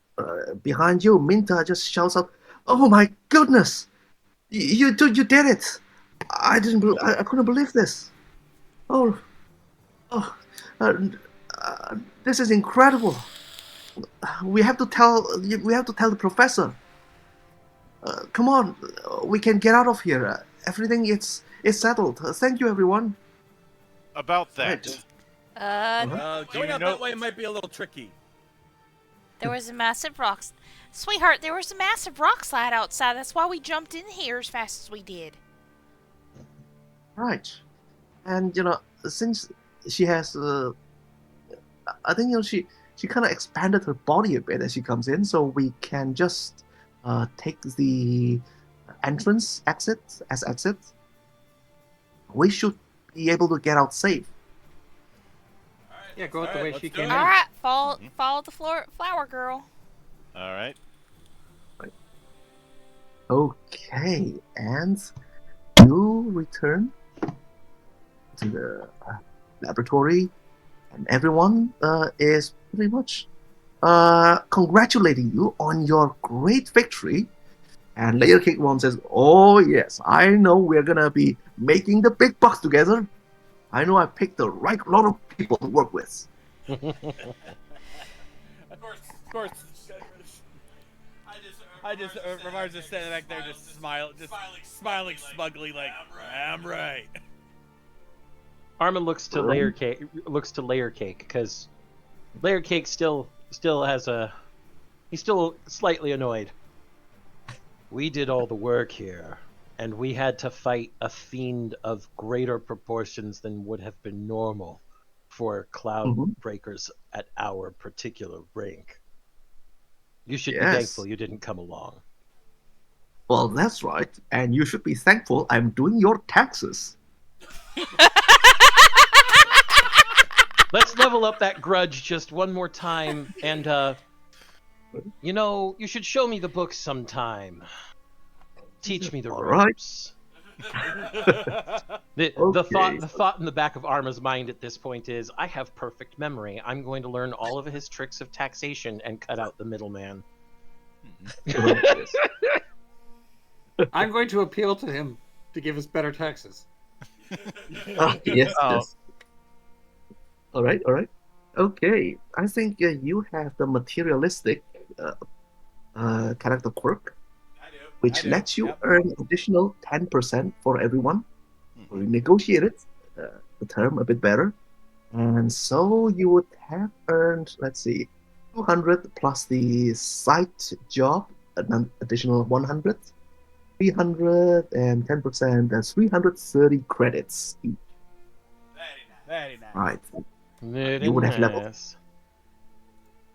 behind you, Minta just shouts out, "Oh my goodness! You did it! I couldn't believe this. Oh, uh, this is incredible. We have to tell the professor. Come on, we can get out of here. Everything is settled. Thank you, everyone." About that. Going out know- that way might be a little tricky. There was a massive rock... Sweetheart, there was a massive rock slide outside. That's why we jumped in here as fast as we did. Right. And since she has I think she kind of expanded her body a bit as she comes in, so we can just take the exit. We should be able to get out safe. Yeah, go out the way she came in. All right, follow the flower girl. All right. Okay, and you return to the laboratory, and everyone is pretty much congratulating you on your great victory. And Layer Cake One says, "Oh yes, I know we're gonna be making the big bucks together. I know I picked the right lot of people to work with." Of course. I just Ramar's just standing back there, just smiling smugly, like I'm right. Armin looks to Layer Cake because Layer Cake still has he's still slightly annoyed. We did all the work here, and we had to fight a fiend of greater proportions than would have been normal for Cloudbreakers at our particular rank. You should be Yes. thankful you didn't come along. Well, that's right, and you should be thankful I'm doing your taxes. Let's level up that grudge just one more time, and you should show me the books sometime. Teach me the All right. ropes. The Okay. thought in the back of Arma's mind at this point is, I have perfect memory. I'm going to learn all of his tricks of taxation and cut out the middleman. Yes. I'm going to appeal to him to give us better taxes. Yes, Oh. yes. All right, all right. Okay, I think you have the materialistic character quirk, which I do, lets you yep. earn additional 10% for everyone. Mhm. We negotiated the term a bit better. And so you would have earned, let's see, 200 plus the site job, an additional 100, 300, and 10%, that's 330 credits each. Very nice. Right. Very You would have leveled. nice.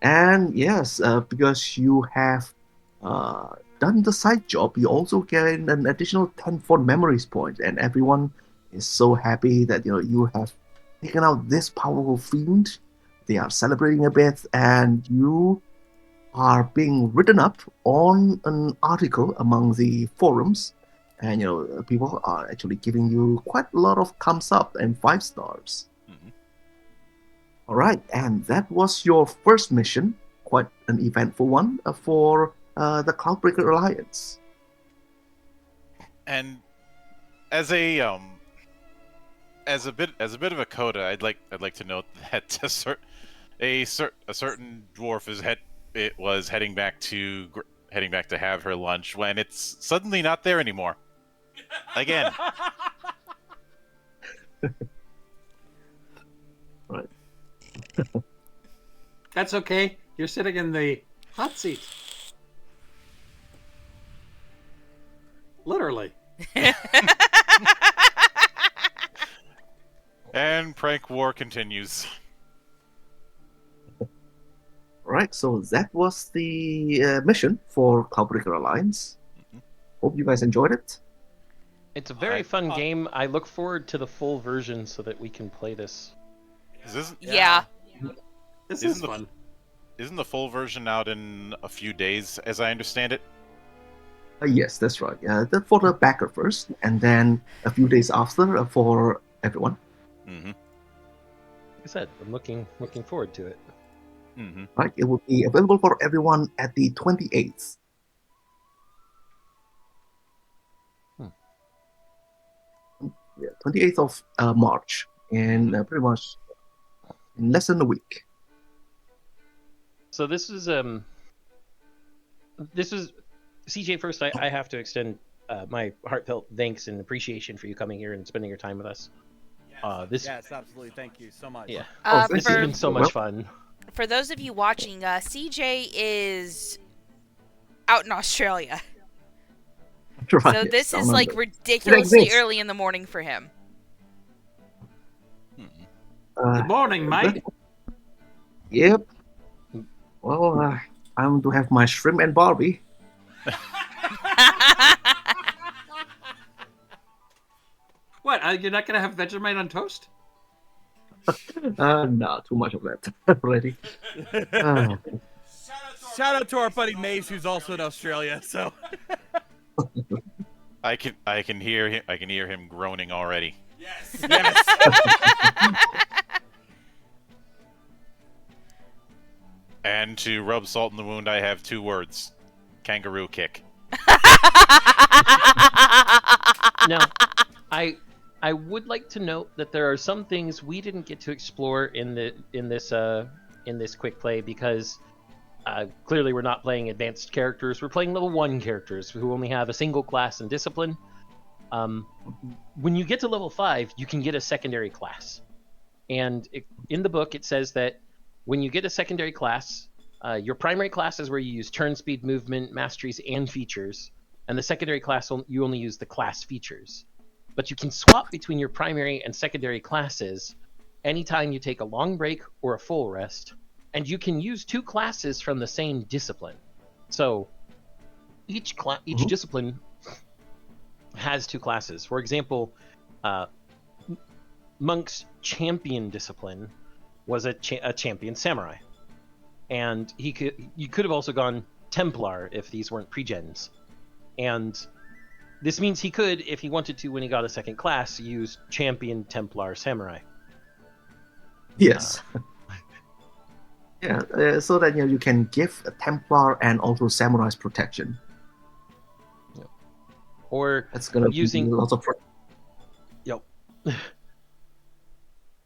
And yes, because you have done the side job, you also gain an additional 10 fond memories point, and everyone is so happy that you have taken out this powerful fiend. They are celebrating a bit, and you are being written up on an article among the forums, and people are actually giving you quite a lot of thumbs up and 5 stars. Mhm. All right, and that was your first mission, quite an eventful one for the Cloudbreaker Alliance. And as a as a bit of a coda, I'd like to note that a certain dwarf was heading back to have her lunch when it's suddenly not there anymore. Again. Right. That's okay. You're sitting in the hot seat. Literally. And prank war continues. All right, so that was the mission for Cloudbreaker Alliance. Mhm. Hope you guys enjoyed it. It's a very fun game. I look forward to the full version so that we can play this. Yeah. This Isn't is the- fun. Isn't the full version out in a few days, as I understand it? Yes, that's right. For the backer first, and then a few days after for everyone. Mm-hmm. Like I said, I'm looking forward to it. Mm-hmm. Right, it will be available for everyone at the 28th. Yeah, 28th of March, and pretty much in less than a week. So this was CJ. First, I have to extend my heartfelt thanks and appreciation for you coming here and spending your time with us. Yes, absolutely. Thank you so much. Yeah, thank this has you. been so much fun. For those of you watching, CJ is out in Australia. Right, So yes, this I is like remember. ridiculously exists. early in the morning for him. Good morning, mate. Yep. Well, I'm to have my shrimp and Barbie. What? You're not gonna have Vegemite on toast? No, too much of that already. Shout out to our buddy Maze, who's also in Australia. So I can hear him groaning already. Yes. yes. And to rub salt in the wound, I have 2 words: kangaroo kick. Now, I would like to note that there are some things we didn't get to explore in this quick play because clearly we're not playing advanced characters. We're playing level 1 characters who only have a single class and discipline. When you get to level 5, you can get a secondary class, and in the book it says that when you get a secondary class, your primary class is where you use turn speed, movement, masteries, and features, and the secondary class you only use the class features. But you can swap between your primary and secondary classes anytime you take a long break or a full rest, and you can use 2 classes from the same discipline. So each discipline has 2 classes. For example, Monk's champion discipline was a champion samurai, and you could have also gone Templar if these weren't pre-gens. And This means he could, if he wanted to, when he got a second class, use Champion Templar Samurai. Yes. Yeah, so that you can give a Templar and also Samurai's protection. Or That's gonna using be lots of.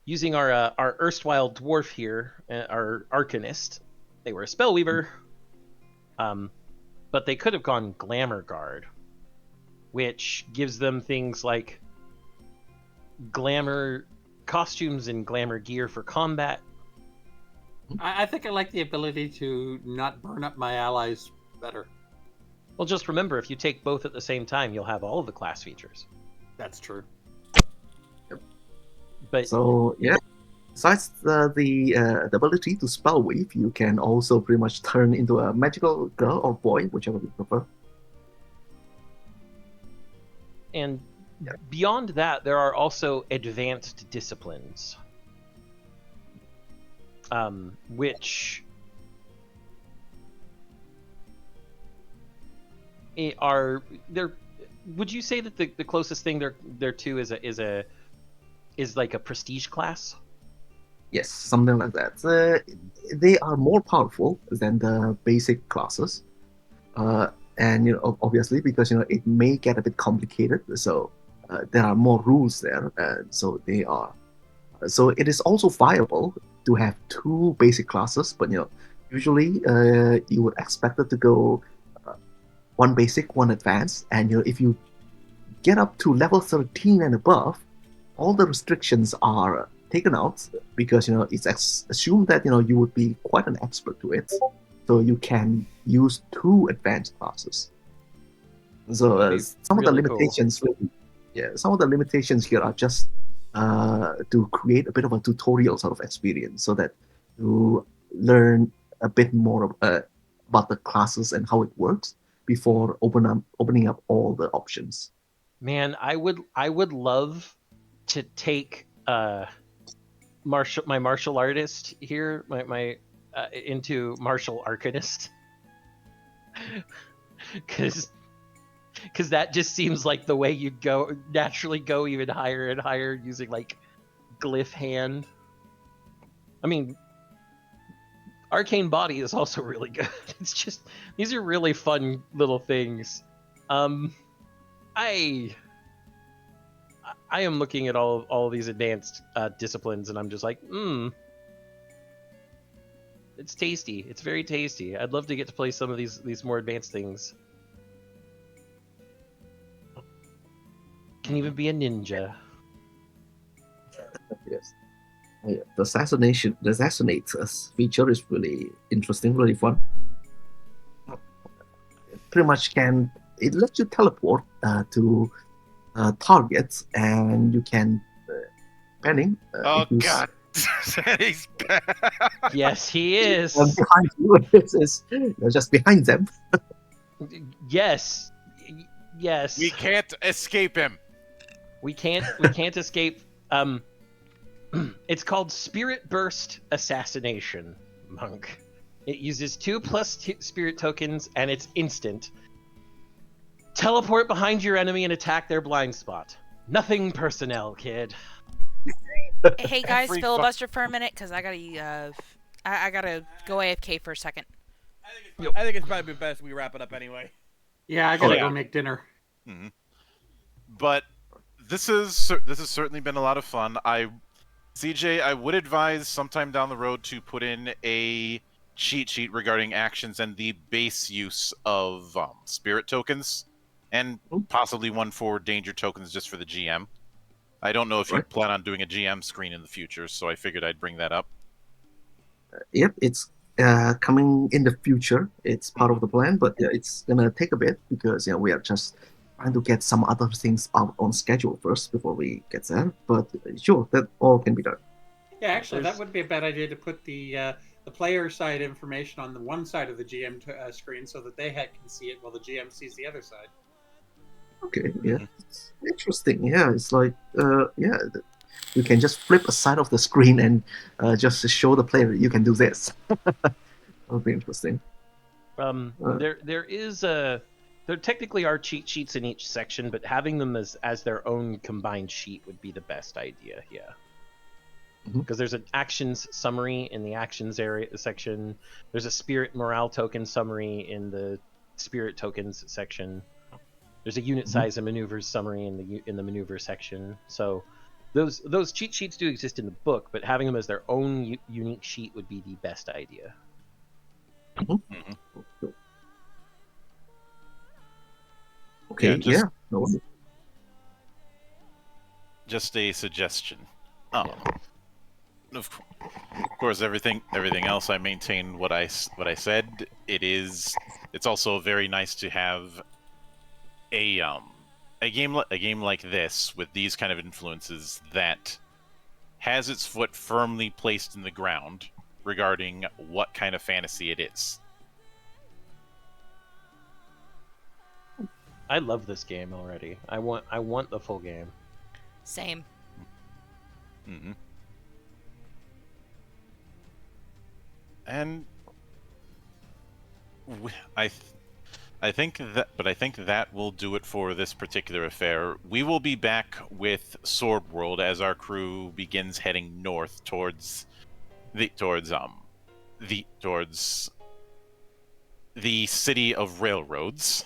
Using our erstwhile dwarf here, our Arcanist. They were a Spellweaver, but they could have gone Glamour Guard, which gives them things like glamour costumes and glamour gear for combat. I think I like the ability to not burn up my allies better. Well, just remember, if you take both at the same time, you'll have all of the class features. That's true. But So yeah, besides the ability to spell weave, you can also pretty much turn into a magical girl or boy, whichever you prefer. and beyond that, there are also advanced disciplines, which are there. Would you say that the closest thing there to is like a prestige class? Yes, something like that. They are more powerful than the basic classes, and obviously because it may get a bit complicated. So there are more rules there, so they are. So it is also viable to have two basic classes, but usually you would expect it to go one basic, one advanced, and if you get up to level 13 and above, all the restrictions are taken out because it's assumed that you would be quite an expert to it, so you can use two advanced classes. So some of the limitations, some of the limitations here are just to create a bit of a tutorial sort of experience, so that you learn a bit more about the classes and how it works before opening up all the options. Man, I would love to take my martial artist here, my into martial arcanist, because that just seems like the way you'd naturally go even higher and higher using like glyph hand. I mean, arcane body is also really good. It's just, these are really fun little things. I am looking at all these advanced disciplines, and I'm just like, it's tasty. It's very tasty. I'd love to get to play some of these more advanced things. Can even be a ninja. Yes. Yeah. The assassinate feature is really interesting, really fun. It pretty much it lets you teleport to targets, and you can panning. Oh God, he's back. Yes, he is. Behind you, it's just behind them. Yes. We can't escape him. We can't escape. It's called Spirit Burst Assassination, Monk. It uses 2+ spirit tokens, and it's instant. Teleport behind your enemy and attack their blind spot. Nothing personnel, kid. Hey guys, filibuster for a minute, because I gotta go AFK for a second. I think it's probably best we wrap it up anyway. Yeah, I gotta go make dinner. Mm-hmm. But this has certainly been a lot of fun. CJ, I would advise sometime down the road to put in a cheat sheet regarding actions and the base use of spirit tokens, and possibly one for danger tokens just for the GM. I don't know if you plan on doing a GM screen in the future, so I figured I'd bring that up. Yep, it's coming in the future. It's part of the plan, but it's gonna take a bit because we are just trying to get some other things out on schedule first before we get there. But sure, that all can be done. Yeah, actually, that would be a bad idea to put the player side information on the one side of the GM screen so that they can see it while the GM sees the other side. Okay, yeah, it's interesting. Yeah, it's like you can just flip a side of the screen and just show the player you can do this. That would be interesting. There is a There technically are cheat sheets in each section, but having them as their own combined sheet would be the best idea. Yeah. Because there's an actions summary in the actions area section. There's a spirit morale token summary in the spirit tokens section. There's a unit size and maneuvers summary in the maneuver section. So those cheat sheets do exist in the book, but having them as their own unique sheet would be the best idea. Okay, just- no. Just a suggestion. Of course, everything else I maintain what I said. It's also very nice to have a game like this with these kind of influences that has its foot firmly placed in the ground regarding what kind of fantasy it is. I love this game already. I want the full game. Same. And I think that will do it for this particular affair. We will be back with Sword World as our crew begins heading north towards the city of railroads.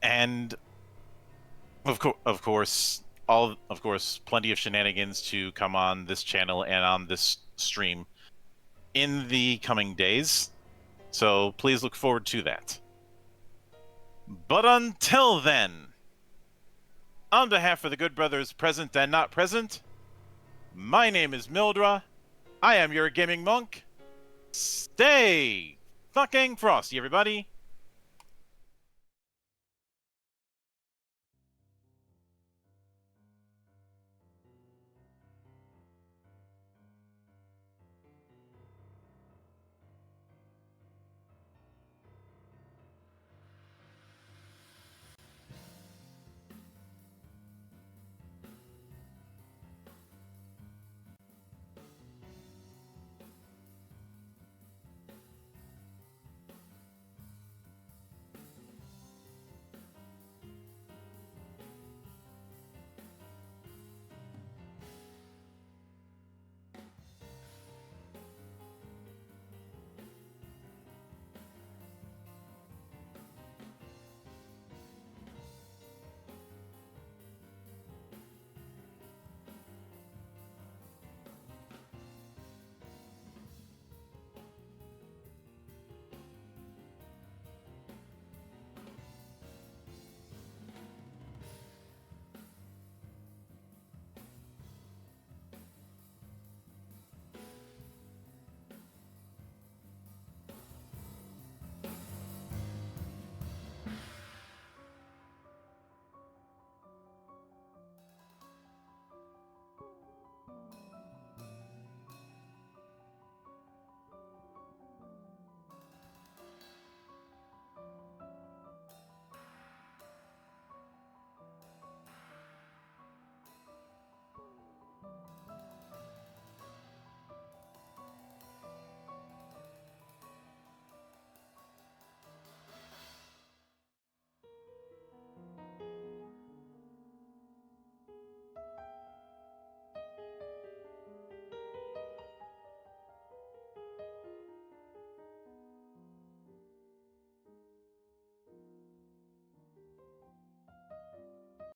And of course, plenty of shenanigans to come on this channel and on this stream in the coming days. So please look forward to that. But until then, on behalf of the good brothers present and not present, my name is Mildra. I am your gaming monk. Stay fucking frosty, everybody.